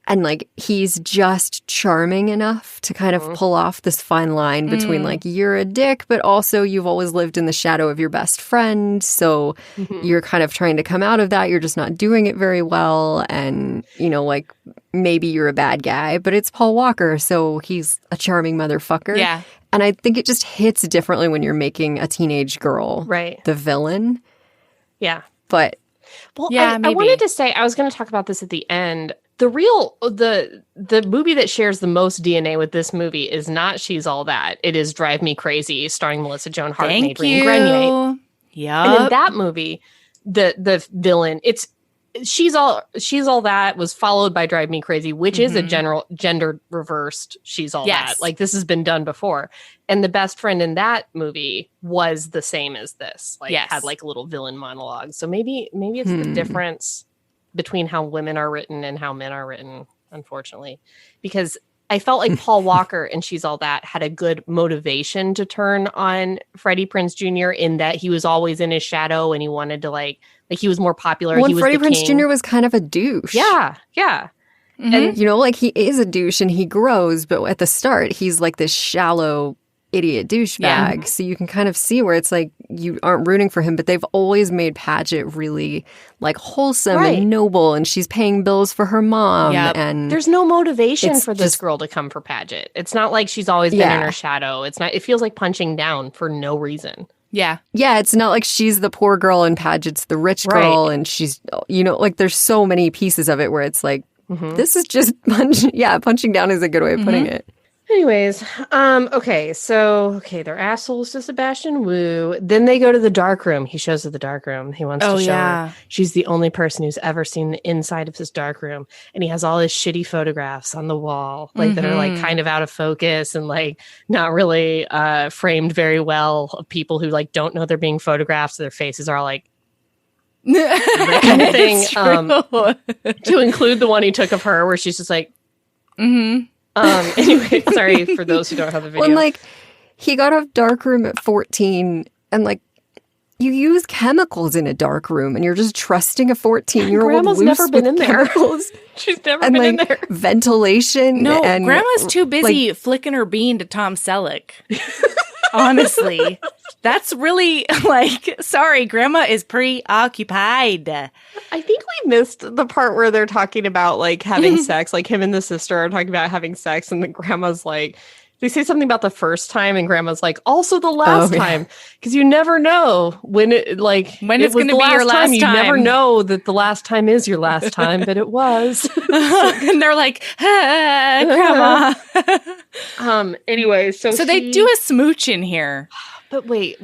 And like he's just charming enough to kind of pull off this fine line between like you're a dick, but also you've always lived in the shadow of your best friend. So you're kind of trying to come out of that. You're just not doing it very well. And, you know, like maybe you're a bad guy, but it's Paul Walker. So he's a charming motherfucker. Yeah. And I think it just hits differently when you're making a teenage girl the villain. Yeah. But well, I wanted to say, I was going to talk about this at the end. The movie that shares the most DNA with this movie is not She's All That. It is Drive Me Crazy, starring Melissa Joan Hart and Adrian Grenier. Yeah. And in that movie, the villain, it's She's All That was followed by Drive Me Crazy, which is a gender reversed She's All That. Like this has been done before. And the best friend in that movie was the same as this. Like had like a little villain monologue. So maybe it's the difference between how women are written and how men are written, unfortunately, because I felt like Paul Walker and She's All That had a good motivation to turn on Freddie Prinze Jr. in that he was always in his shadow and he wanted to like he was more popular. Well, he was Freddie the Prinze king. Jr. was kind of a douche. Yeah. And, you know, like he is a douche and he grows, but at the start, he's like this shallow idiot douchebag. Yeah. So you can kind of see where it's like you aren't rooting for him, but they've always made Paget really like wholesome and noble, and she's paying bills for her mom. And there's no motivation for this girl to come for Paget. It's not like she's always been in her shadow. It's not. It feels like punching down for no reason. Yeah. Yeah, it's not like she's the poor girl and Paget's the rich girl, and she's, you know, like there's so many pieces of it where it's like, this is just punching down is a good way of putting it. Anyways, their assholes to Sebastian Wu. Then they go to the dark room. He shows her the dark room. He wants to show her. She's the only person who's ever seen the inside of this dark room. And he has all his shitty photographs on the wall, like that are like kind of out of focus and like not really framed very well, of people who like don't know they're being photographed. So their faces are all like that kind of thing. To include the one he took of her where she's just like, Anyway, sorry for those who don't have the video. When, like, he got a dark room at 14, and, like, you use chemicals in a dark room, and you're just trusting a 14-year-old Grandma's never been in there. She's never been in there. Ventilation. No, and, Grandma's too busy flicking her bean to Tom Selleck. Honestly. That's really, like, sorry, Grandma is preoccupied. I think we missed the part where they're talking about, like, having sex. Like, him and the sister are talking about having sex, and the Grandma's like, they say something about the first time, and Grandma's like, also the last time. Because you never know when it's going to be your last time. You never know that the last time is your last time, but it was. And they're like, Grandma. Anyway, so they do a smooch in here. But wait.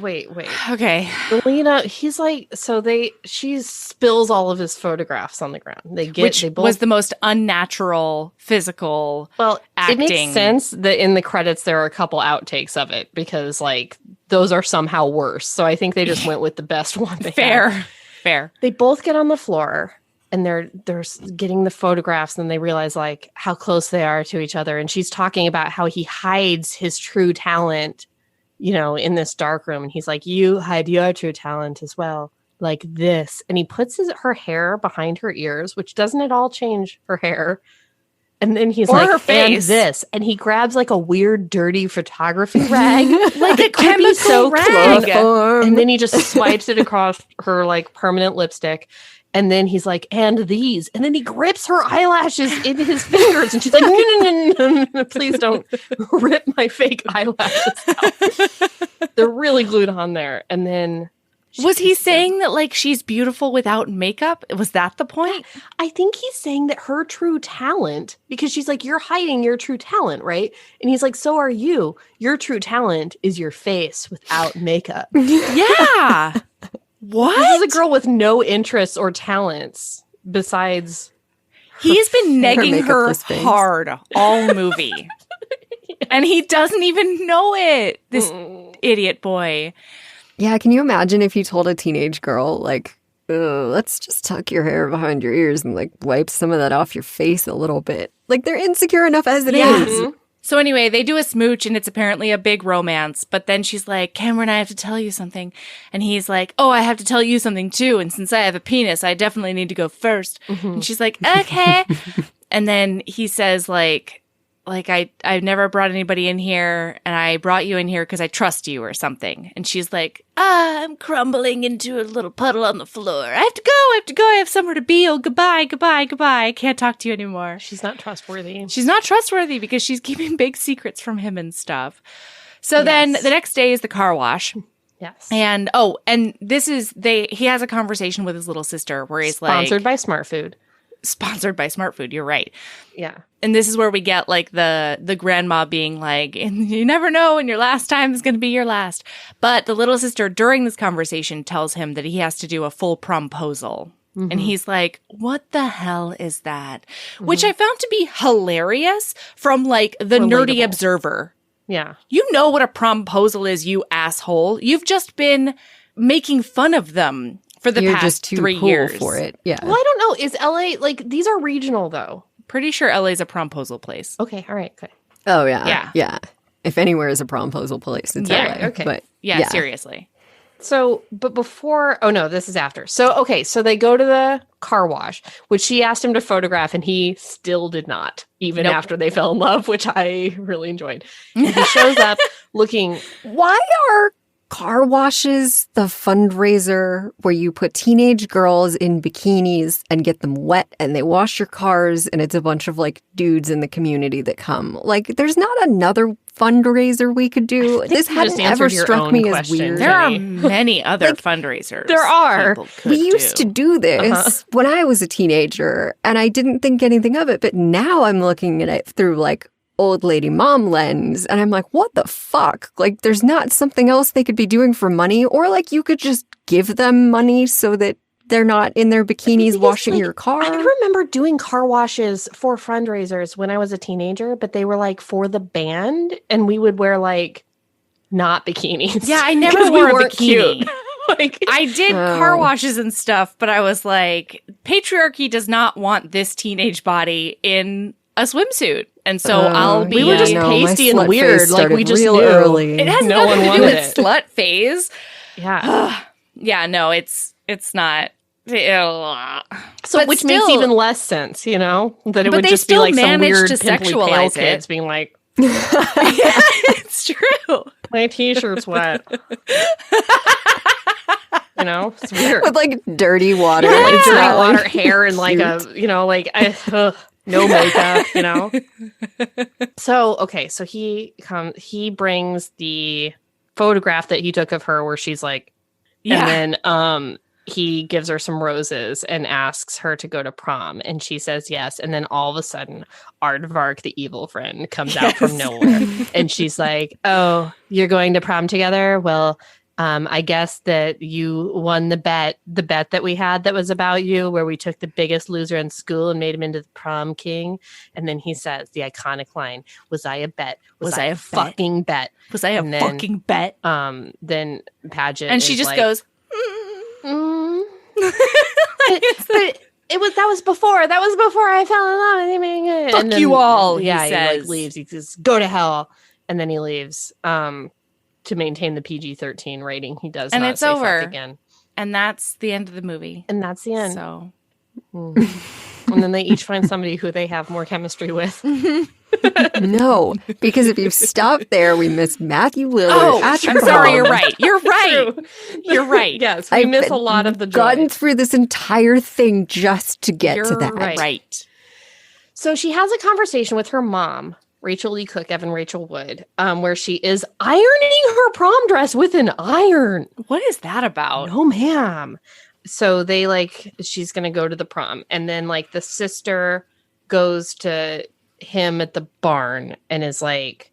Okay. Lena, he's like, she spills all of his photographs on the ground. Which was the most unnatural physical acting. It makes sense that in the credits there are a couple outtakes of it because, like, those are somehow worse. So I think they just went with the best one they had. Fair. They both get on the floor and they're getting the photographs, and they realize, like, how close they are to each other. And she's talking about how he hides his true talent, you know, in this dark room. And he's like, you hide your true talent as well, like this. And he puts her hair behind her ears, which doesn't at all change her hair. And then he's like, her face. And this. And he grabs, like, a weird, dirty photography rag. Like a chemical so rag. And then he just swipes it across her, like, permanent lipstick. And then he's like, and these. And then he grips her eyelashes in his fingers. And she's like, no, please don't rip my fake eyelashes out. They're really glued on there. And then... Was he saying that, like, she's beautiful without makeup? Was that the point? I think he's saying that her true talent, because she's like, you're hiding your true talent, right? And he's like, so are you. Your true talent is your face without makeup. Yeah. What? This is a girl with no interests or talents besides... He's been negging her hard all movie. And he doesn't even know it, this idiot boy. Yeah, can you imagine if you told a teenage girl, like, let's just tuck your hair behind your ears and, like, wipe some of that off your face a little bit. Like, they're insecure enough as it is. So anyway, they do a smooch, and it's apparently a big romance. But then she's like, Cameron, I have to tell you something. And he's like, oh, I have to tell you something too. And since I have a penis, I definitely need to go first. And she's like, okay. And then he says, like I've never brought anybody in here, and I brought you in here because I trust you or something. And she's like, I'm crumbling into a little puddle on the floor. I have to go. I have somewhere to be. Oh, goodbye. I can't talk to you anymore. She's not trustworthy. She's not trustworthy because she's keeping big secrets from him and stuff. So then the next day is the car wash. Yes. And this is, he has a conversation with his little sister where he's Sponsored by Smart Food. Sponsored by Smart Food, you're right. Yeah. And this is where we get, like, the grandma being like, and you never know when your last time is going to be your last. But the little sister during this conversation tells him that he has to do a full promposal. And he's like, what the hell is that? Which I found to be hilarious from, like, the nerdy observer. Yeah. You know what a promposal is, you asshole. You've just been making fun of them for the past just too 3 cool years. For it. Yeah. Well, I don't know. Is LA, like, these are regional, though? Pretty sure LA's a promposal place. Okay. All right. Okay. Oh, yeah. Yeah. If anywhere is a promposal place, it's LA. Okay. But yeah, seriously. So, but before, oh no, this is after. So, okay. So they go to the car wash, which she asked him to photograph, and he still did not, even after they fell in love, which I really enjoyed. And he shows up looking. Why are car washes the fundraiser where you put teenage girls in bikinis and get them wet and they wash your cars, and it's a bunch of, like, dudes in the community that come? Like, there's not another fundraiser we could do. This hadn't ever struck me as weird. There are many other fundraisers. There are. We used to do this when I was a teenager, and I didn't think anything of it. But now I'm looking at it through, like, old lady mom lens, and I'm like, what the fuck? Like, there's not something else they could be doing for money? Or, like, you could just give them money so that they're not in their bikinis washing your car. I remember doing car washes for fundraisers when I was a teenager, but they were, like, for the band, and we would wear, like, not bikinis. Yeah, I never wore a bikini. Like, I did car washes and stuff, but I was like, patriarchy does not want this teenage body in a swimsuit. And so I'll be... We were just pasty and weird. Like, we just knew. Early. It has No nothing one to do wanted with it. slut phase. Yeah. Yeah, no, it's not... So, which makes even less sense, you know? That it But would they just be still like some managed weird to pimply pale sexualize kids it. being like, Yeah, it's true. my t-shirt's wet. You know? It's weird. With like dirty water. Yeah, like It's dirty not, water, hair, and like a, you know, like no makeup, you know. So okay, so he brings the photograph that he took of her, where she's like, and then he gives her some roses and asks her to go to prom, and she says yes. And then all of a sudden, Aardvark, the evil friend, comes out from nowhere, and she's like, "Oh, you're going to prom together? Well, I guess that you won the bet that we had that was about you, where we took the biggest loser in school and made him into the prom king." And then he says the iconic line, "Was I a bet? Was I a fucking bet? Was I a fucking bet?" Then Paget, and she just like, goes, but that was before I fell in love with him. "Fuck And then, you all," he yeah, says. he like leaves. He says, "Go to hell," and then he leaves. To maintain the PG-13 rating, he does, and not it's say over fuck again. And that's the end of the movie. And that's the end. So, and then they each find somebody who they have more chemistry with. No, because if you stop there, we miss Matthew Lillard. oh, at I'm prom. sorry. You're right. You're right. You're right. Yes, we miss a lot of the joy. Gotten through this entire thing just to get to You're that. right. So she has a conversation with her mom, Rachel Lee Cook, Evan Rachel Wood, where she is ironing her prom dress with an iron. What is that about? No, ma'am. So she's going to go to the prom. And then the sister goes to him at the barn and is like,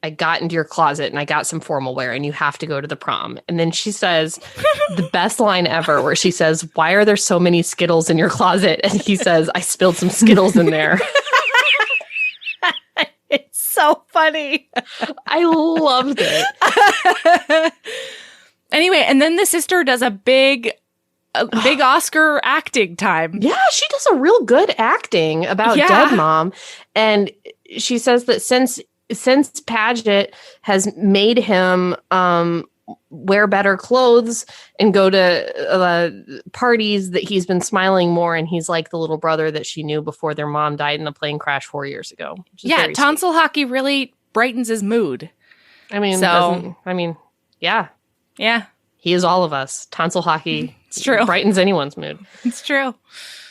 "I got into your closet and I got some formal wear and you have to go to the prom." And then she says the best line ever, where she says, "Why are there so many Skittles in your closet?" And he says, "I spilled some Skittles in there." It's so funny. I loved it. Anyway, and then the sister does a big Oscar acting time. Yeah, she does a real good acting about Dead Mom. And she says that since Paget has made him wear better clothes and go to parties, that he's been smiling more, and he's like the little brother that she knew before their mom died in a plane crash 4 years ago. Yeah, tonsil hockey really brightens his mood. I mean, yeah. Yeah. He is all of us. Tonsil hockey It's true. brightens anyone's mood. It's true.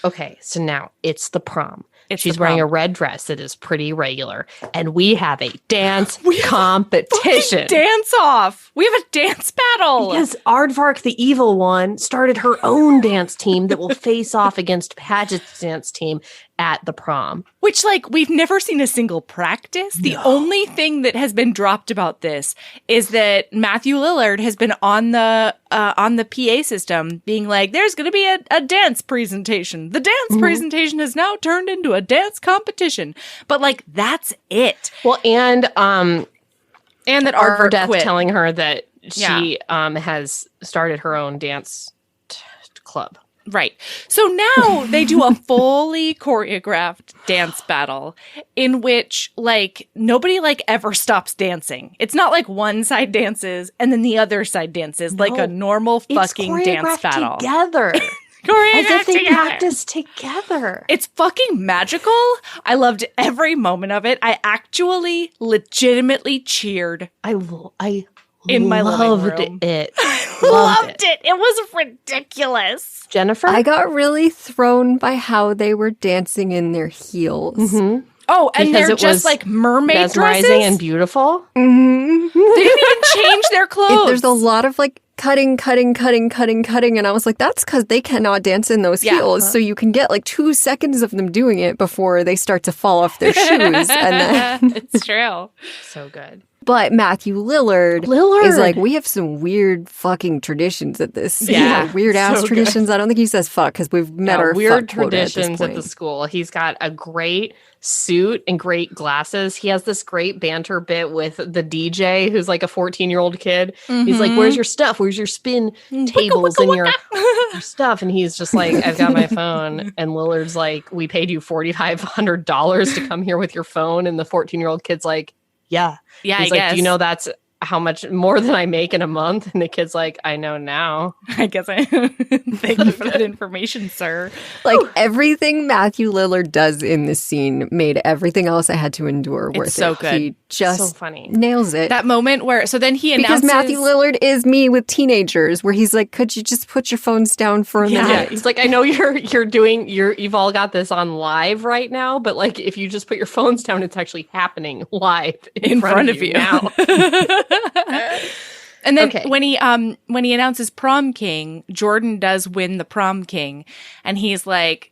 Okay, so now it's the prom. She's wearing a red dress that is pretty regular, and we have a dance competition. Dance off. We have a dance battle. Because Aardvark, the evil one, started her own dance team that will face off against Paget's dance team at the prom. Which, we've never seen a single practice. The only thing that has been dropped about this is that Matthew Lillard has been on the PA system being like, "There's going to be a dance presentation. The dance presentation has now turned into a dance competition." But that's it. Well, and that Aardvark Death quit. telling her that she has started her own dance club. Right. So now they do a fully choreographed dance battle in which nobody ever stops dancing. It's not like one side dances and then the other side dances like a normal fucking dance battle. Together. As if they practice together. It's fucking magical. I loved every moment of it. I actually legitimately cheered. In my living room. It. Loved it. It was ridiculous. Jennifer? I got really thrown by how they were dancing in their heels. Mm-hmm. Oh, and Because they're it just was mermaid mesmerizing dresses. and beautiful. Mm-hmm. They didn't even change their clothes. There's a lot of cutting, and I was like, that's because they cannot dance in those heels. So you can get 2 seconds of them doing it before they start to fall off their shoes. And then It's true. So good. But Matthew Lillard is like, we have some weird fucking traditions at this. Yeah. Weird ass So traditions. good. I don't think he says fuck because we've met our weird fuck quota traditions at the school. He's got a great suit and great glasses. He has this great banter bit with the DJ who's like a 14-year-old kid. He's like, where's your stuff? Where's your spin tables and your stuff? And he's just like, I've got my phone. And Lillard's like, we paid you $4,500 to come here with your phone. And the 14-year-old kid's like, yeah. Yeah, He's I like, guess. do you know that's how much more than I make in a month? And the kid's like, I know now. I guess I thank you for that information, sir. Like everything Matthew Lillard does in this scene made everything else I had to endure worth it. so good. He just So funny. nails it. That moment where, so then he because announces. Matthew Lillard is me with teenagers, where he's like, "Could you just put your phones down for a Yeah, minute?" he's like, I know you've all got this on live right now, but like if you just put your phones down, it's actually happening live in front of you now. And then Okay. when he announces prom king, Jordan does win the prom king, and he's like,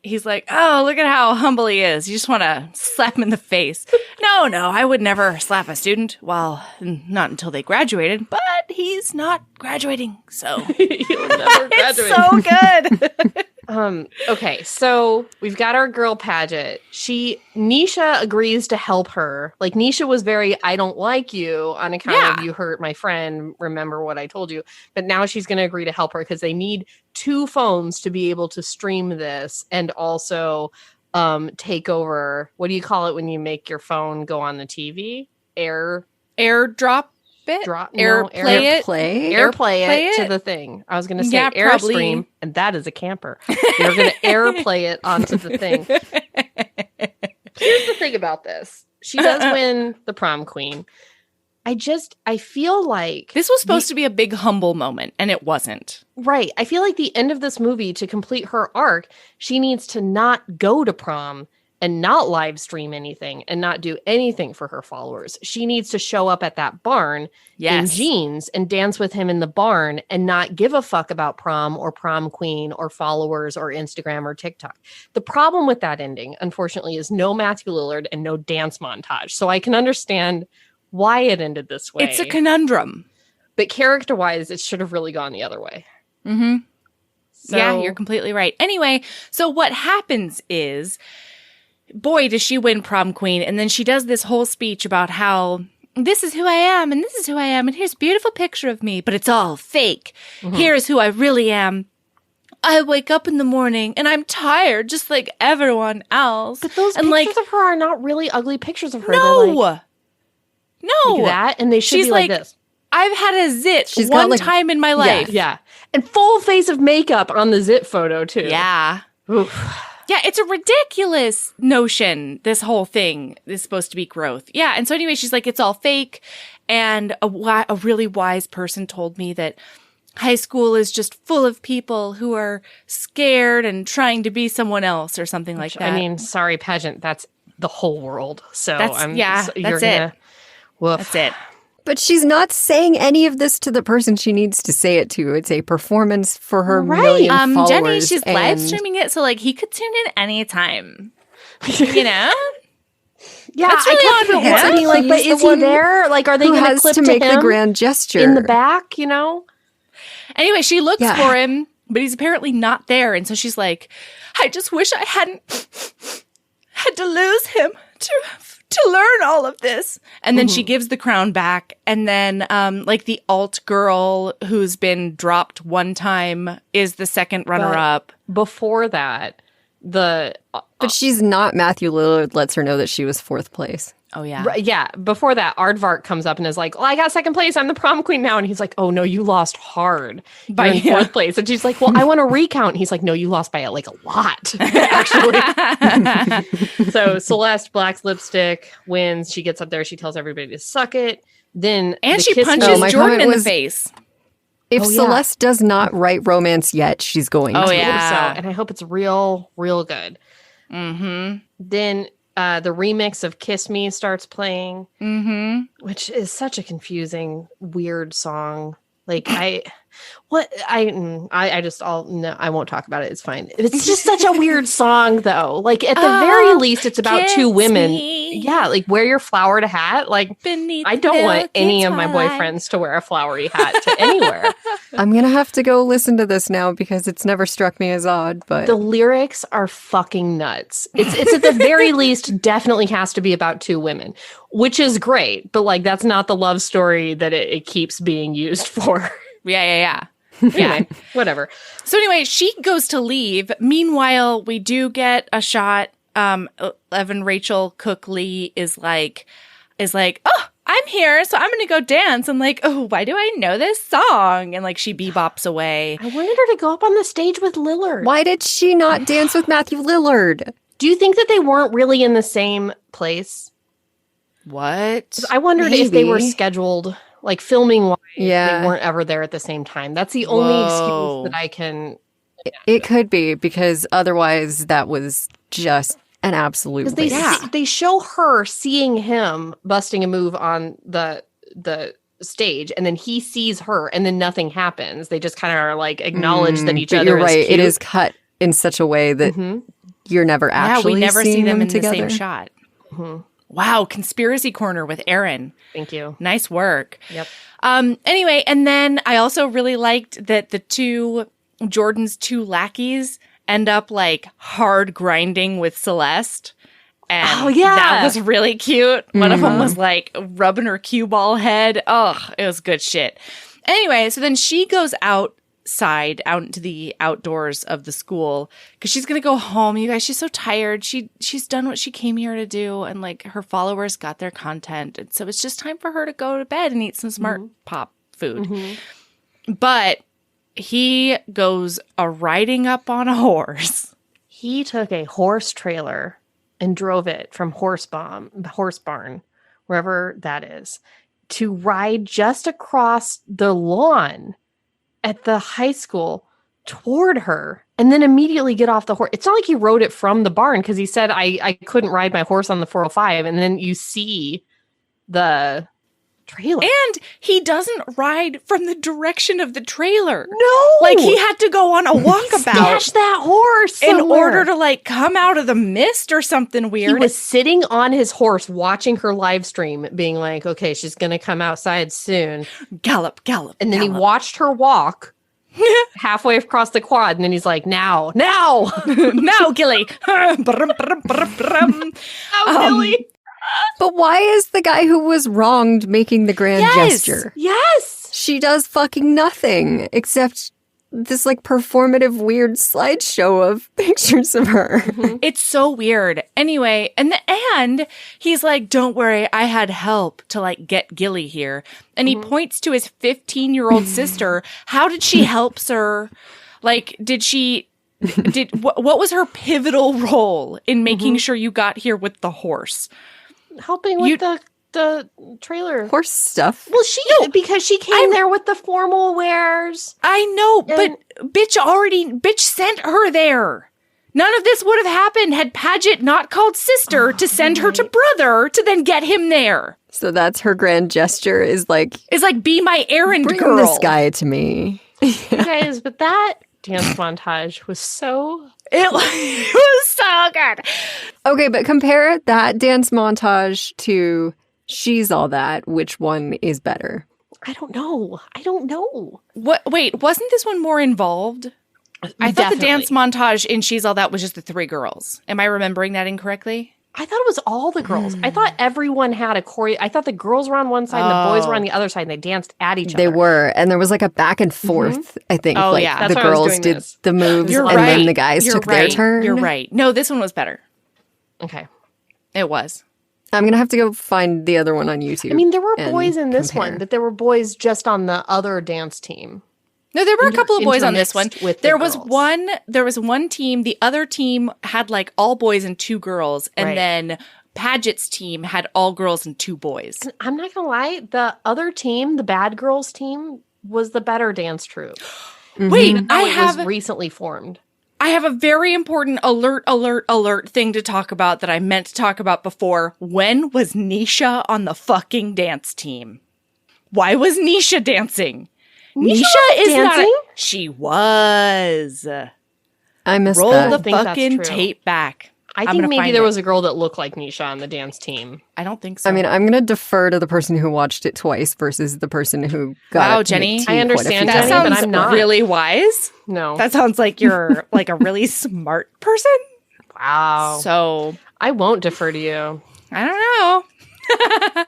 oh, look at how humble he is. You just want to slap him in the face. No, I would never slap a student. Well, not until they graduated, but he's not graduating, so You'll never graduate. it's so good. Okay, so we've got our girl Paget. Nisha agrees to help her. Like Nisha was very, I don't like you on account of you hurt my friend. Remember what I told you. But now she's going to agree to help her because they need 2 phones to be able to stream this and also take over. What do you call it when you make your phone go on the TV? Airdrop it? Airplay Airplay it to the thing. I was going to say probably. Airstream, and that is a camper. You're going to airplay it onto the thing. Here's the thing about this. She does win the prom queen. I feel like This was supposed to be a big humble moment, and it wasn't. right. I feel like the end of this movie, to complete her arc, she needs to not go to prom and not live stream anything and not do anything for her followers. She needs to show up at that barn in jeans and dance with him in the barn and not give a fuck about prom or prom queen or followers or Instagram or TikTok. The problem with that ending, unfortunately, is no Matthew Lillard and no dance montage. So I can understand why it ended this way. It's a conundrum. But character-wise, it should have really gone the other way. Mm-hmm. So, Yeah, you're completely right. Anyway, so what happens is, boy, does she win prom queen. And then she does this whole speech about how this is who I am and this is who I am. And here's a beautiful picture of me, but it's all fake. Here's who I really am. I wake up in the morning and I'm tired just like everyone else. But those and pictures of her are not really ugly pictures of her. No. They're like that, and they should She's be like like, this. I've had a zit She's one got, like- time in my life. Yeah. And full face of makeup on the zit photo, too. Yeah. Oof. Yeah, it's a ridiculous notion, this whole thing is supposed to be growth. Yeah, and so anyway, she's like, it's all fake. And a really wise person told me that high school is just full of people who are scared and trying to be someone else or something like that. I mean, sorry, pageant, that's the whole world. So That's it. Woof. That's it. But she's not saying any of this to the person she needs to say it to. It's a performance for her million followers. Jenny, she's live and- streaming it, so like he could tune in anytime. You know? Yeah, That's really I on him. I mean, like, but He's is the he one there? Like, are they who going has clip to make the him grand gesture in the back, you know? Anyway, she looks Yeah. for him, but he's apparently not there. And so she's like, I just wish I hadn't had to lose him to learn all of this. And then she gives the crown back. And then like the alt girl who's been dropped one time is the second runner up. Before that, But she's not. Matthew Lillard lets her know that she was 4th place. Oh, yeah. before that, Aardvark comes up and is like, well, I got 2nd place. I'm the prom queen now. And he's like, oh, no, you lost hard. You're in 4th place. And she's like, well, I want to recount. And he's like, no, you lost by like a lot, actually. So Celeste, Black's lipstick, wins. She gets up there. She tells everybody to suck it. Then And the she kiss punches my Jordan comment in the was- face. If Oh, yeah. Celeste does not write romance yet, she's going Oh, to. I hope yeah. so. And I hope it's real good. Mm-hmm. Then the remix of Kiss Me starts playing, Mm-hmm. which is such a confusing, weird song. Like What I just no, I won't talk about it. It's fine. It's just such a weird song though. Like at the very least, it's about two women. Yeah, like wear your flowered hat. Like beneath I don't want any of my boyfriends to wear a flowery hat to anywhere. I'm gonna have to go listen to this now because it's never struck me as odd. But the lyrics are fucking nuts. It's at the very least definitely has to be about two women, which is great. But like that's not the love story that it keeps being used for. Yeah. Anyway, whatever. So anyway, she goes to leave. Meanwhile, we do get a shot. Evan Rachel Cook Lee is like, oh, I'm here, so I'm gonna go dance. And like, oh, why do I know this song? And like she bebops away. I wanted her to go up on the stage with Lillard. Why did she not dance with Matthew Lillard? Do you think that they weren't really in the same place? What? I wondered if they were scheduled, like filming wise, they weren't ever there at the same time. That's the only excuse that I can. It could be, because otherwise that was just an absolute waste. They show her seeing him busting a move on the stage, and then he sees her, and then nothing happens. They just kind of are like acknowledge that each other you're is right. cute. It is cut in such a way that you're never actually we never see seeing them in together. the same shot. Wow, conspiracy corner with Erin. Thank you. Nice work. Yep. Anyway, and then I also really liked that Jordan's two lackeys end up like hard grinding with Celeste. And that was really cute. One of them was like rubbing her cue ball head. Oh, it was good shit. Anyway, so then she goes outside, out into the outdoors of the school, because she's going to go home. You guys, she's so tired. She's done what she came here to do, and like her followers got their content. And so it's just time for her to go to bed and eat some smart pop food. But he goes riding up on a horse. He took a horse trailer and drove it from Horse Barn, wherever that is, to ride just across the lawn at the high school toward her, and then immediately get off the horse. It's not like he rode it from the barn, because he said, I couldn't ride my horse on the 405, and then you see the trailer. And he doesn't ride from the direction of the trailer. No! Like, he had to go on a walkabout. Stashed that horse somewhere. In order to, like, come out of the mist or something weird. He was sitting on his horse watching her live stream, being like, okay, she's going to come outside soon. Gallop. And then he watched her walk halfway across the quad, and then he's like, now. Now, Gilly. Gilly. But why is the guy who was wronged making the grand gesture? Yes. She does fucking nothing except this like performative weird slideshow of pictures of her. It's so weird. Anyway, and he's like, don't worry, I had help to like get Gilly here. And he points to his 15-year-old sister. How did she help, sir? Like, what was her pivotal role in making sure you got here with the horse? Helping with the trailer horse stuff. Well, because she came there with the formal wares. I know, but bitch sent her there. None of this would have happened had Paget not called sister to send her to brother to then get him there. So that's her grand gesture is like be my errand bring girl. This guy to me. Guys, but that dance montage was so... It was so good. Okay, but compare that dance montage to She's All That. Which one is better? I don't know. What? Wait, wasn't this one more involved? I thought the dance montage in She's All That was just the three girls. Am I remembering that incorrectly? I thought it was all the girls. I thought everyone had a choreo. I thought the girls were on one side and the boys were on the other side, and they danced at each other. They were, and there was like a back and forth, I think. Oh, like, yeah. The girls did the moves, then the guys took their turn. You're right. No, this one was better. Okay. It was. I'm going to have to go find the other one on YouTube. I mean, there were boys in this one, but there were boys just on the other dance team. No, there were a couple of boys on this one. There was one team. The other team had like all boys and two girls, and then Paget's team had all girls and two boys. I'm not gonna lie, the other team, the bad girls team, was the better dance troupe. Wait, it was recently formed. I have a very important alert thing to talk about that I meant to talk about before. When was Nisha on the fucking dance team? Why was Nisha dancing? Nisha is dancing? not. She was. I missed Roll that. the fucking tape back. I think maybe there was a girl that looked like Nisha on the dance team. I don't think so. I mean, I'm going to defer to the person who watched it twice versus the person who got wow, it to Jenny. make tea I understand, quite a few Jenny, times. but I'm not. really wise. No. That sounds like you're like a really smart person. Wow. So I won't defer to you. I don't know.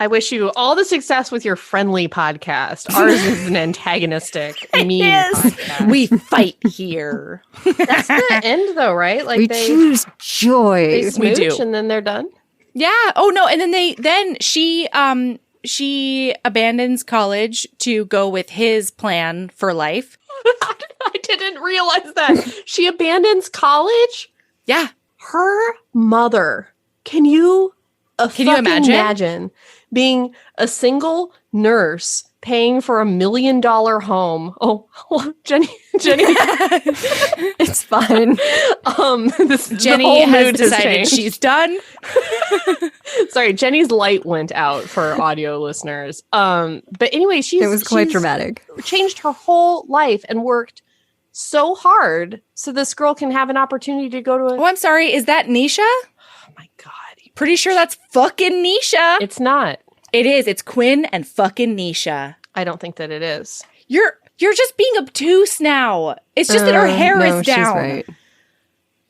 I wish you all the success with your friendly podcast. Ours is an antagonistic, mean podcast. We fight here. That's the end, though, right? Like we they choose joy. they smooch do. and then they're done. Yeah. Oh no. And then she abandons college to go with his plan for life. I didn't realize that. She abandons college? Yeah. Her mother. Can you imagine being a single nurse paying for $1 million home? Oh, Jenny. It's fine. Jenny has decided she's done. Sorry, Jenny's light went out for audio listeners. But anyway, it was quite dramatic. Changed her whole life and worked so hard so this girl can have an opportunity to go to a... Oh, I'm sorry. Is that Nisha? Oh my God. Pretty sure that's fucking Nisha. It's not. It is. It's Quinn and fucking Nisha. I don't think that it is. You're just being obtuse now. It's just that her hair is down. She's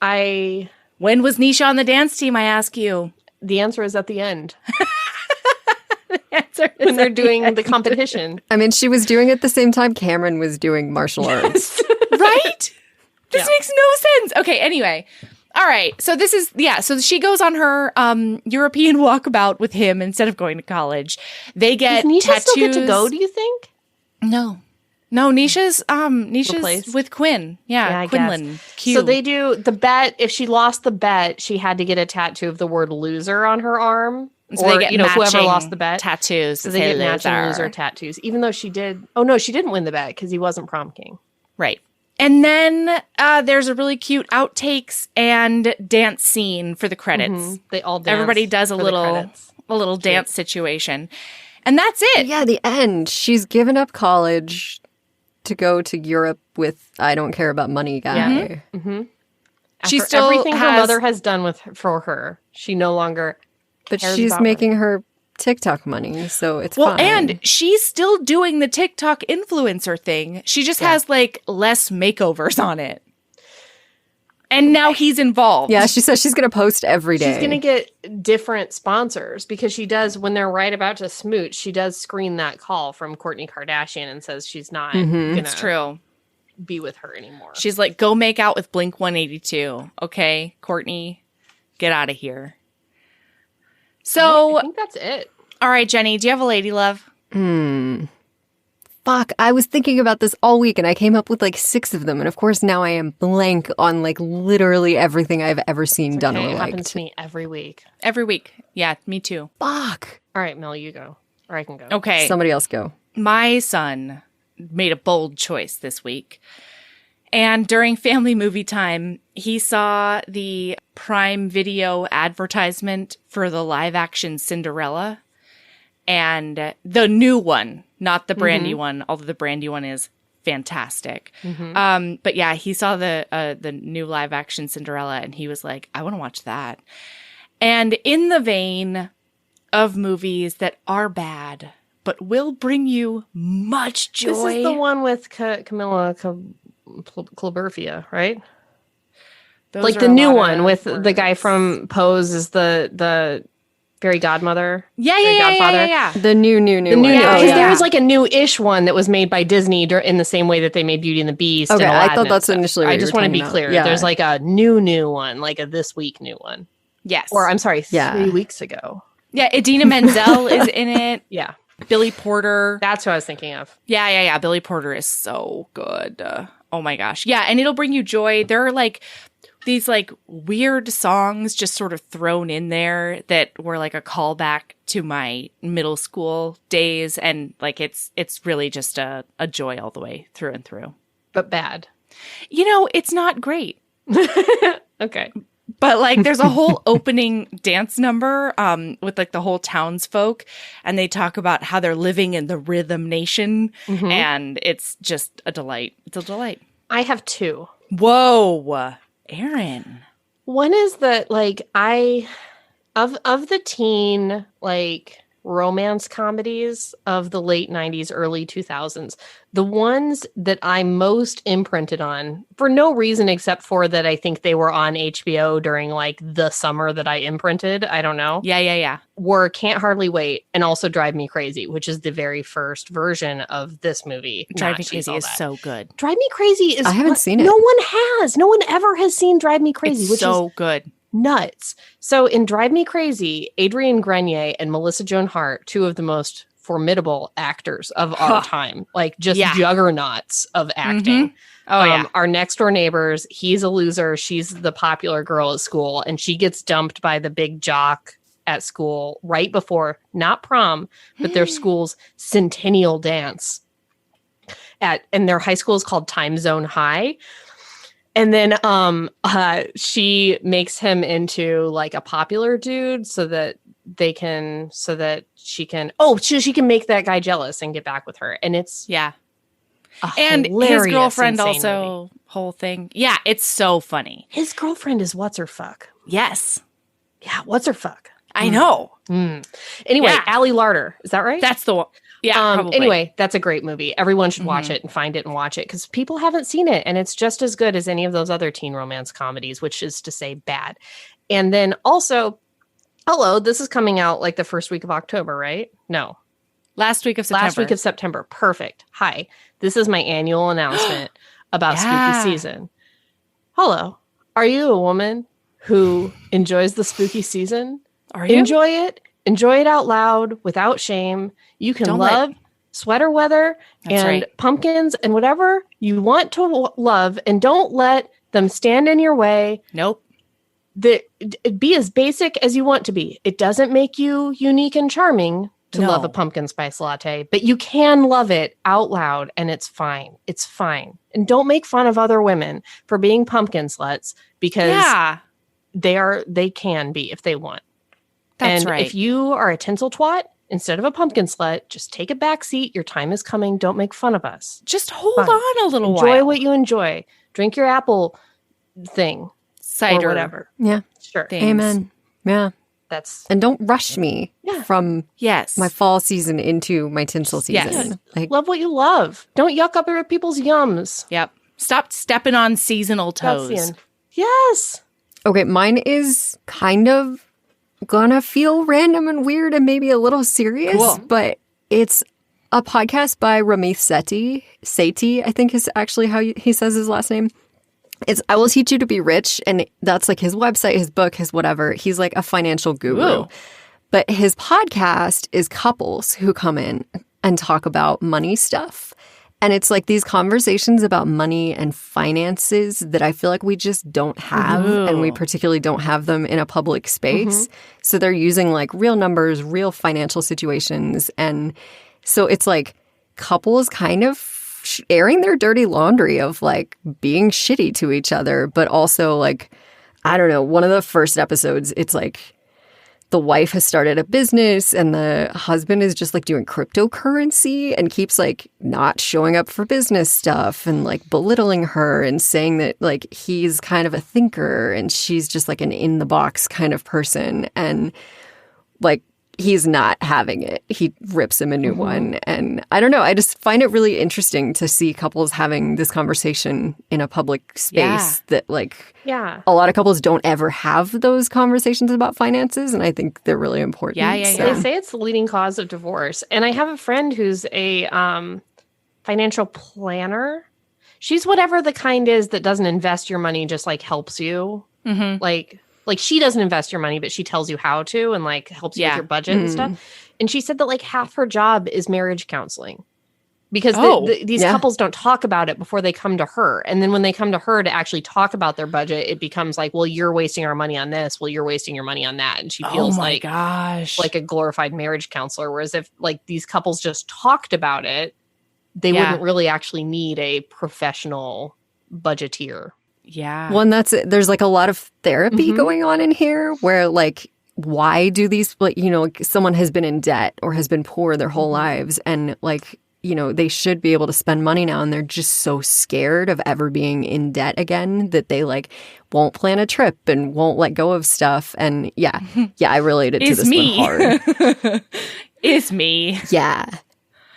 right. When was Nisha on the dance team, I ask you? The answer is at the end. The answer is When they're doing the competition. I mean, she was doing it at the same time Cameron was doing martial arts. Right? This makes no sense. Okay, anyway. All right. So this is, so she goes on her European walkabout with him instead of going to college. They get Does Nisha tattoos. still get to go, do you think? No, Nisha's Replaced? with Quinn. Yeah, I Quinlan. guess. Q. So they do the bet. If she lost the bet, she had to get a tattoo of the word loser on her arm. So or, they get whoever matching lost the bet. tattoos. So they get matching loser tattoos. Even though she did. Oh, no, she didn't win the bet because he wasn't prom king. Right. And then there's a really cute outtakes and dance scene for the credits. Mm-hmm. They all dance. Everybody does a little dance situation. And that's it. Yeah, the end. She's given up college to go to Europe with I don't care about money guy. Yeah. Mm-hmm. She After still everything her has- mother has done for her, she no longer But cares she's about making money. her TikTok money, so it's Well, fine. and she's still doing the TikTok influencer thing. She just has like less makeovers on it. And now he's involved. Yeah, she says she's going to post every day. She's going to get different sponsors because she does, when they're right about to smooch, she does screen that call from Kourtney Kardashian and says she's not going It's true. be with her anymore. She's like, go make out with Blink 182. Okay, Kourtney, get out of here. So, I think that's it. all right, Jenny, do you have a lady love? Fuck, I was thinking about this all week and I came up with like 6 of them. And of course now I am blank on like literally everything I've ever seen done Okay, or it happens liked. to me every week. Every week. Yeah, me too. Fuck. All right, Mel, you go. Or I can go. Okay. Somebody else go. My son made a bold choice this week. And during family movie time, he saw the Prime Video advertisement for the live action Cinderella. And the new one, not the brand new one, although the brand new one is fantastic. But yeah, he saw the new live action Cinderella and he was like, I want to watch that. And in the vein of movies that are bad, but will bring you much joy. This is the one with Camilla Claberfia, right? Those Like are the a new lot one of with the guy words. from Pose is the fairy godmother. Yeah. The new The new, one. Yeah, because Oh, there was like a new-ish one that was made by Disney in the same way that they made Beauty and the Beast. Okay, and I Aladdin thought and that's stuff. initially what I you just were want to talking be about. clear. Yeah. There's like a new one, like a this week new one, Yes. or I'm sorry, Yeah. 3 weeks ago. Yeah, Idina Menzel is in it. Yeah, Billy Porter. that's what I was thinking of. Yeah. Billy Porter is so good. Oh my gosh. Yeah, and it'll bring you joy. There are like these like weird songs just sort of thrown in there that were like a callback to my middle school days. And like it's really just a joy all the way through and through. But bad. You know, it's not great. Okay. But like there's a whole opening dance number with like the whole townsfolk, and they talk about how they're living in the rhythm nation, and it's just a delight. It's a delight. I have two. Whoa, Erin. One is that like of the teen like romance comedies of the late 90s, early 2000s, the ones that I'm most imprinted on for no reason except for that I think they were on HBO during like the summer that I imprinted, I don't know. Yeah. Were Can't Hardly Wait and also Drive Me Crazy, which is the very first version of this movie. Drive Me Crazy is so good. Drive Me Crazy is I haven't seen it. No one has. No one ever has seen Drive Me Crazy, It's which so is good. Nuts. So in Drive Me Crazy, Adrian Grenier and Marissa Joan Hart, two of the most formidable actors of our time, like just juggernauts of acting. Our next door neighbors, he's a loser. She's the popular girl at school, and she gets dumped by the big jock at school right before, not prom, but their school's centennial dance. And their high school is called Time Zone High. And then she makes him into like a popular dude so that she can make that guy jealous and get back with her. And it's and his girlfriend also movie. Whole thing. Yeah, it's so funny. His girlfriend is what's her fuck. Yes. Yeah, what's her fuck. I know. Anyway, Ali Larder, is that right? That's the one. Yeah, probably. Anyway, that's a great movie. Everyone should watch it and find it and watch it because people haven't seen it, and it's just as good as any of those other teen romance comedies, which is to say bad. And then also, this is coming out like the first week of October, right? No. Last week of September. Perfect. Hi. This is my annual announcement about spooky season. Hello. Are you a woman who enjoys the spooky season? Are you? Enjoy it. Enjoy it out loud without shame. You can love sweater weather and pumpkins and whatever you want to love, and don't let them stand in your way. Nope. Be as basic as you want to be. It doesn't make you unique and charming to love a pumpkin spice latte, but you can love it out loud, and it's fine. It's fine. And don't make fun of other women for being pumpkin sluts because they can be if they want. That's right. If you are a tinsel twat, instead of a pumpkin slut, just take a back seat. Your time is coming. Don't make fun of us. Just hold on a little while. Enjoy what you enjoy. Drink your apple thing. Cider. Or whatever. Yeah. Sure. Things. Amen. Yeah. And don't rush me from my fall season into my tinsel season. Yes. Like, love what you love. Don't yuck up other people's yums. Yep. Stop stepping on seasonal toes. That's the end. Yes. Okay, mine is kind of gonna feel random and weird and maybe a little serious, but it's a podcast by Ramith Sethi, I think is actually how he says his last name. It's I Will Teach You to Be Rich, and that's like his website, his book, his whatever. He's like a financial guru. Ooh. But his podcast is couples who come in and talk about money stuff. And it's like these conversations about money and finances that I feel like we just don't have. And we particularly don't have them in a public space. So they're using like real numbers, real financial situations. And so it's like couples kind of airing their dirty laundry of like being shitty to each other. But also like, I don't know, one of the first episodes, it's like the wife has started a business and the husband is just like doing cryptocurrency and keeps like not showing up for business stuff and like belittling her and saying that like he's kind of a thinker and she's just like an in the box kind of person. And like he's not having it. He rips him a new one. And I don't know. I just find it really interesting to see couples having this conversation in a public space that like a lot of couples don't ever have those conversations about finances. And I think they're really important. They say it's the leading cause of divorce. And I have a friend who's a financial planner. She's whatever the kind is that doesn't invest your money, just like helps you. Like she doesn't invest your money, but she tells you how to and like helps you with your budget and stuff. And she said that like half her job is marriage counseling because these couples don't talk about it before they come to her. And then when they come to her to actually talk about their budget, it becomes like, well, you're wasting our money on this. Well, you're wasting your money on that. And she feels like a glorified marriage counselor. Whereas if like these couples just talked about it, they wouldn't really actually need a professional budgeteer. Yeah. Well, and there's like a lot of therapy going on in here where like, why do these, like, you know, someone has been in debt or has been poor their whole lives, and like, you know, they should be able to spend money now, and they're just so scared of ever being in debt again that they like won't plan a trip and won't let go of stuff. And yeah, I related to this one hard. It's me. Yeah.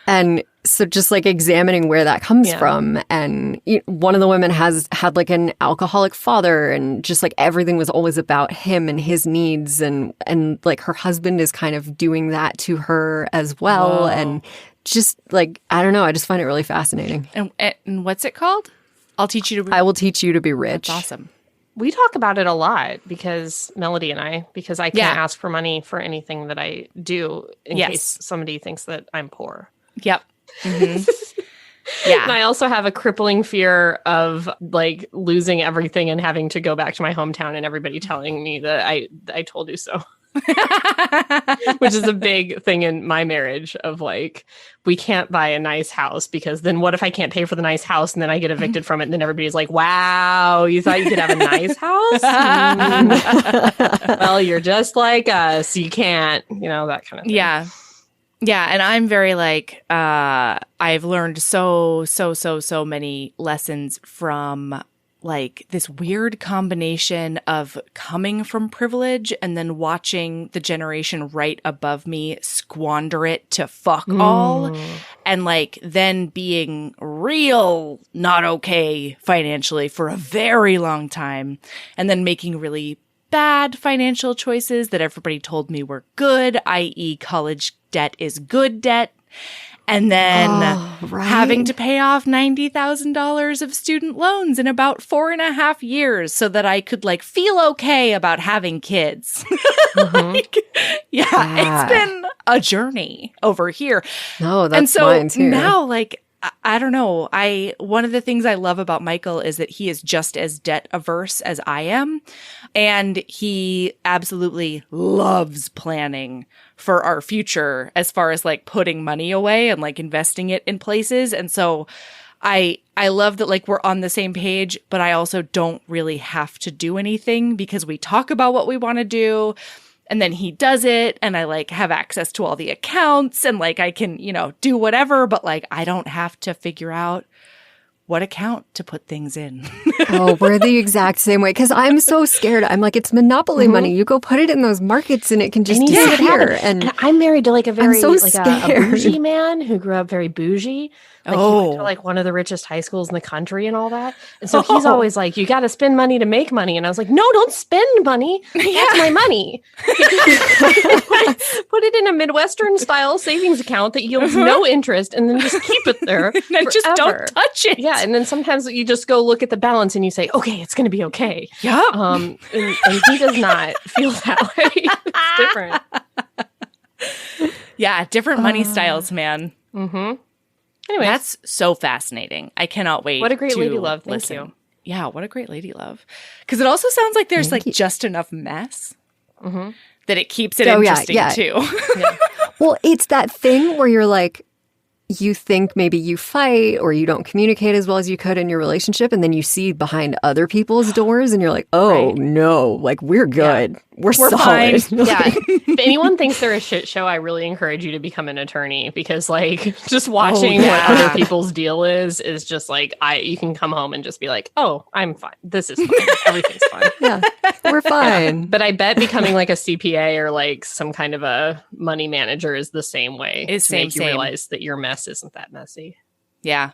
And so just like examining where that comes from. And one of the women had like an alcoholic father, and just like everything was always about him and his needs. And like her husband is kind of doing that to her as well. Whoa. And just like, I don't know, I just find it really fascinating. And what's it called? I will teach you to be rich. That's awesome. We talk about it a lot because Melody and I can't ask for money for anything that I do in case somebody thinks that I'm poor. Yep. Mm-hmm. Yeah. And I also have a crippling fear of like losing everything and having to go back to my hometown and everybody telling me that I told you so. Which is a big thing in my marriage of like, we can't buy a nice house because then what if I can't pay for the nice house and then I get evicted from it and then everybody's like, wow, you thought you could have a nice house? Well, you're just like us. You can't, you know, that kind of thing. Yeah. Yeah. And I'm very like, I've learned so many lessons from like this weird combination of coming from privilege and then watching the generation right above me squander it to fuck all, and like then being real not okay financially for a very long time, and then making really bad financial choices that everybody told me were good, i.e. college debt is good debt. And then having to pay off $90,000 of student loans in about 4.5 years so that I could like feel okay about having kids. Like, it's been a journey over here. No, that's mine too. Now, like, I don't know. One of the things I love about Michael is that he is just as debt averse as I am. And he absolutely loves planning for our future as far as like putting money away and like investing it in places. And so I love that like we're on the same page, but I also don't really have to do anything because we talk about what we want to do. And then he does it, and I like have access to all the accounts, and like I can, you know, do whatever, but like I don't have to figure out what account to put things in. Oh, we're the exact same way. Because I'm so scared. I'm like, it's monopoly money. You go put it in those markets and it can just disappear. And I'm married to like a very so like a bougie man who grew up very bougie. Like he went to like one of the richest high schools in the country and all that. And so he's always like, you got to spend money to make money. And I was like, no, don't spend money. That's my money. Put it in a Midwestern style savings account that yields no interest, and then just keep it there. And just don't touch it. Yeah. And then sometimes you just go look at the balance and you say, okay, it's going to be okay. Yep. And he does not feel that way. It's different. Yeah. Different money styles, man. Mm-hmm. Anyway, that's so fascinating. I cannot wait. What a great to lady love. Thank listen. you. Yeah, what a great lady love. Because it also sounds like there's like just enough mess that it keeps it interesting too. Yeah. Well, it's that thing where you're like, you think maybe you fight or you don't communicate as well as you could in your relationship, and then you see behind other people's doors and you're like, oh no, like we're good. We're solid. Fine. Yeah. If anyone thinks they're a shit show, I really encourage you to become an attorney, because like just watching what other people's deal is just like, you can come home and just be like, oh, I'm fine. This is fine. Everything's fine. Yeah, we're fine. Yeah. But I bet becoming like a CPA or like some kind of a money manager is the same way. It's to make you realize that your mess isn't that messy. Yeah.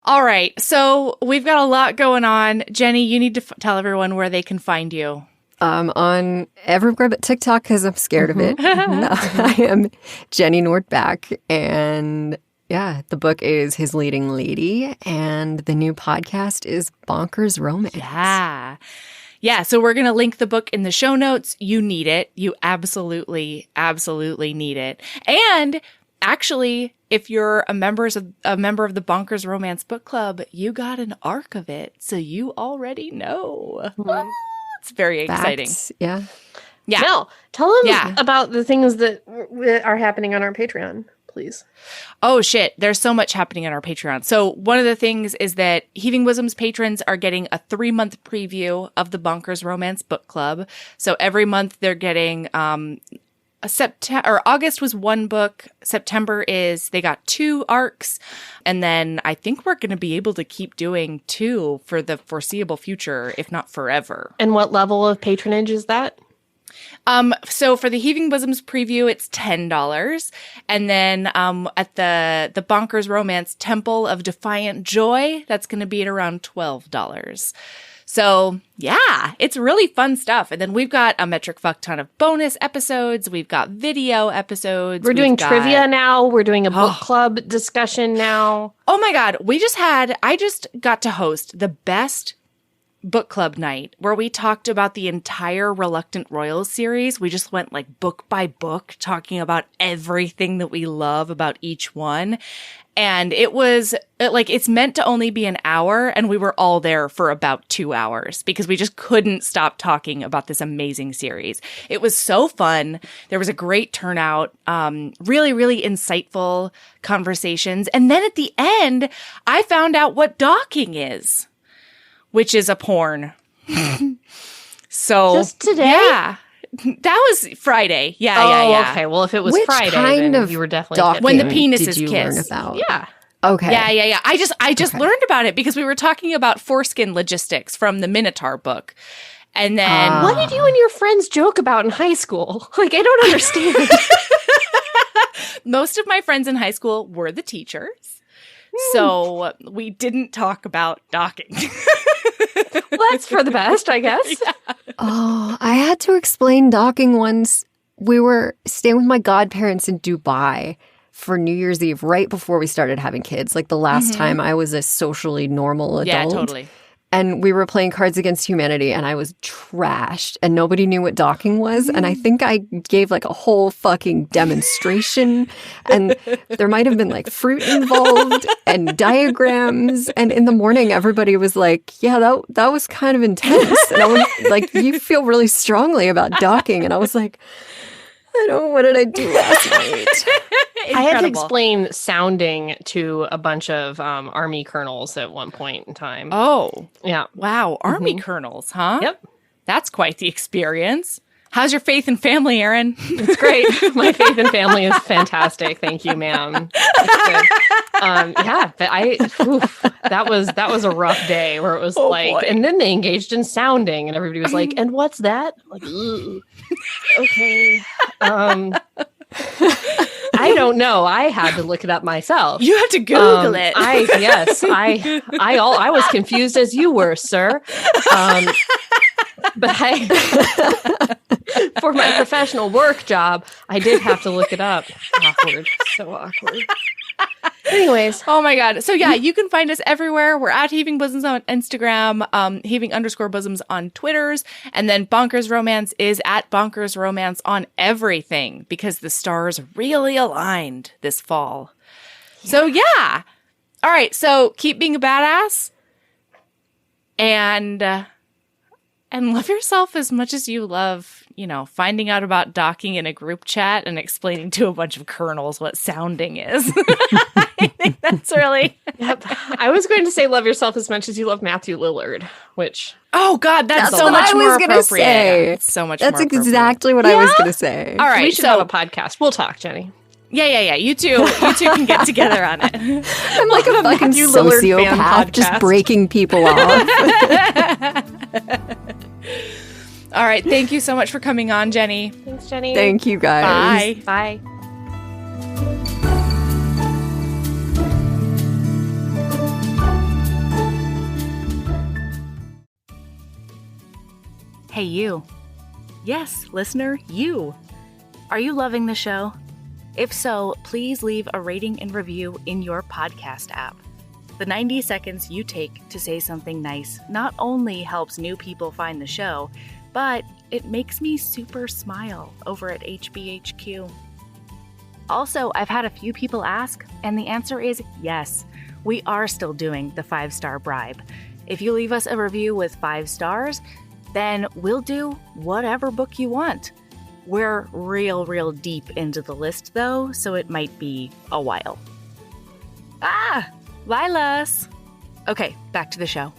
All right. So we've got a lot going on. Jenny, you need to tell everyone where they can find you. On everywhere but TikTok, because I'm scared of it. No, I am Jenny Nordbak, and yeah, the book is His Leading Lady, and the new podcast is Bonkers Romance. Yeah, so we're going to link the book in the show notes. You need it. You absolutely need it. And actually, if you're a member of the Bonkers Romance Book Club, you got an arc of it, so you already know. It's very exciting. Yeah. Mel, tell them about the things that are happening on our Patreon, please. Oh, shit. There's so much happening on our Patreon. So one of the things is that Heaving Bosoms patrons are getting a 3-month preview of the Bonkers Romance Book Club. So every month they're getting August was 1 book. September is they got 2 arcs. And then I think we're going to be able to keep doing 2 for the foreseeable future, if not forever. And what level of patronage is that? So for the Heaving Bosoms preview, it's $10. And then at the Bonkers Romance Temple of Defiant Joy, that's going to be at around $12. So yeah, it's really fun stuff. And then we've got a metric fuck ton of bonus episodes. We've got video episodes. We're doing trivia now. We're doing a book club discussion now. Oh my God. I just got to host the best book club night where we talked about the entire Reluctant Royals series. We just went like book by book, talking about everything that we love about each one. And it was like, it's meant to only be an hour, and we were all there for about 2 hours because we just couldn't stop talking about this amazing series. It was so fun. There was a great turnout, really, really insightful conversations. And then at the end, I found out what docking is, which is a porn. So just today? Yeah. That was Friday. Yeah. Okay. Well, if it was Which Friday, kind then of you were definitely docking when the penises did you kiss. learn about? Yeah. Okay. Yeah. I just learned about it because we were talking about foreskin logistics from the Minotaur book. And then What did you and your friends joke about in high school? Like, I don't understand. most of my friends in high school were the teachers. So we didn't talk about docking. Well, that's for the best, I guess. Yeah. Oh, I had to explain docking once. We were staying with my godparents in Dubai for New Year's Eve, right before we started having kids. Like the last time I was a socially normal adult. Yeah, totally. And we were playing Cards Against Humanity, and I was trashed, and nobody knew what docking was. And I think I gave like a whole fucking demonstration, and there might have been like fruit involved and diagrams. And in the morning, everybody was like, "Yeah, that was kind of intense." And I was like, "You feel really strongly about docking," and I was like, "I don't. What did I do last night?" I had to explain sounding to a bunch of Army colonels at one point in time. Oh. Yeah. Wow. Army colonels, huh? Yep. That's quite the experience. How's your faith and family, Erin? It's great. My faith and family is fantastic. Thank you, ma'am. That's good. Yeah, but that was a rough day where it was boy. And then they engaged in sounding, and everybody was like, "And what's that?" Like, ooh, okay. I don't know. I had to look it up myself. You have to Google it. I was confused as you were, sir. But for my professional work job, I did have to look it up. Awkward. So awkward. Anyways. Oh my God. So yeah, you can find us everywhere. We're at Heaving Bosoms on Instagram, Heaving_Bosoms on Twitters. And then Bonkers Romance is at Bonkers Romance on everything because the stars really aligned this fall. Yeah. So yeah. All right. So keep being a badass and love yourself as much as you love, finding out about docking in a group chat and explaining to a bunch of colonels what sounding is. I think that's really... Yep. I was going to say love yourself as much as you love Matthew Lillard, which... Oh, God, that's so much more appropriate. It's so much more appropriate. That's exactly what I was going to say. All right, we should have a podcast. We'll talk, Jenny. Yeah. You two can get together on it. I'm like a fucking sociopath just breaking people off. All right. Thank you so much for coming on, Jenny. Thanks, Jenny. Thank you, guys. Bye. Hey, you. Yes, listener, you. Are you loving the show? If so, please leave a rating and review in your podcast app. The 90 seconds you take to say something nice not only helps new people find the show, but it makes me super smile over at HBHQ. Also, I've had a few people ask, and the answer is yes. We are still doing the 5-star bribe. If you leave us a review with 5 stars, then we'll do whatever book you want. We're real deep into the list, though, so it might be a while. Ah! Lilas! Okay, back to the show.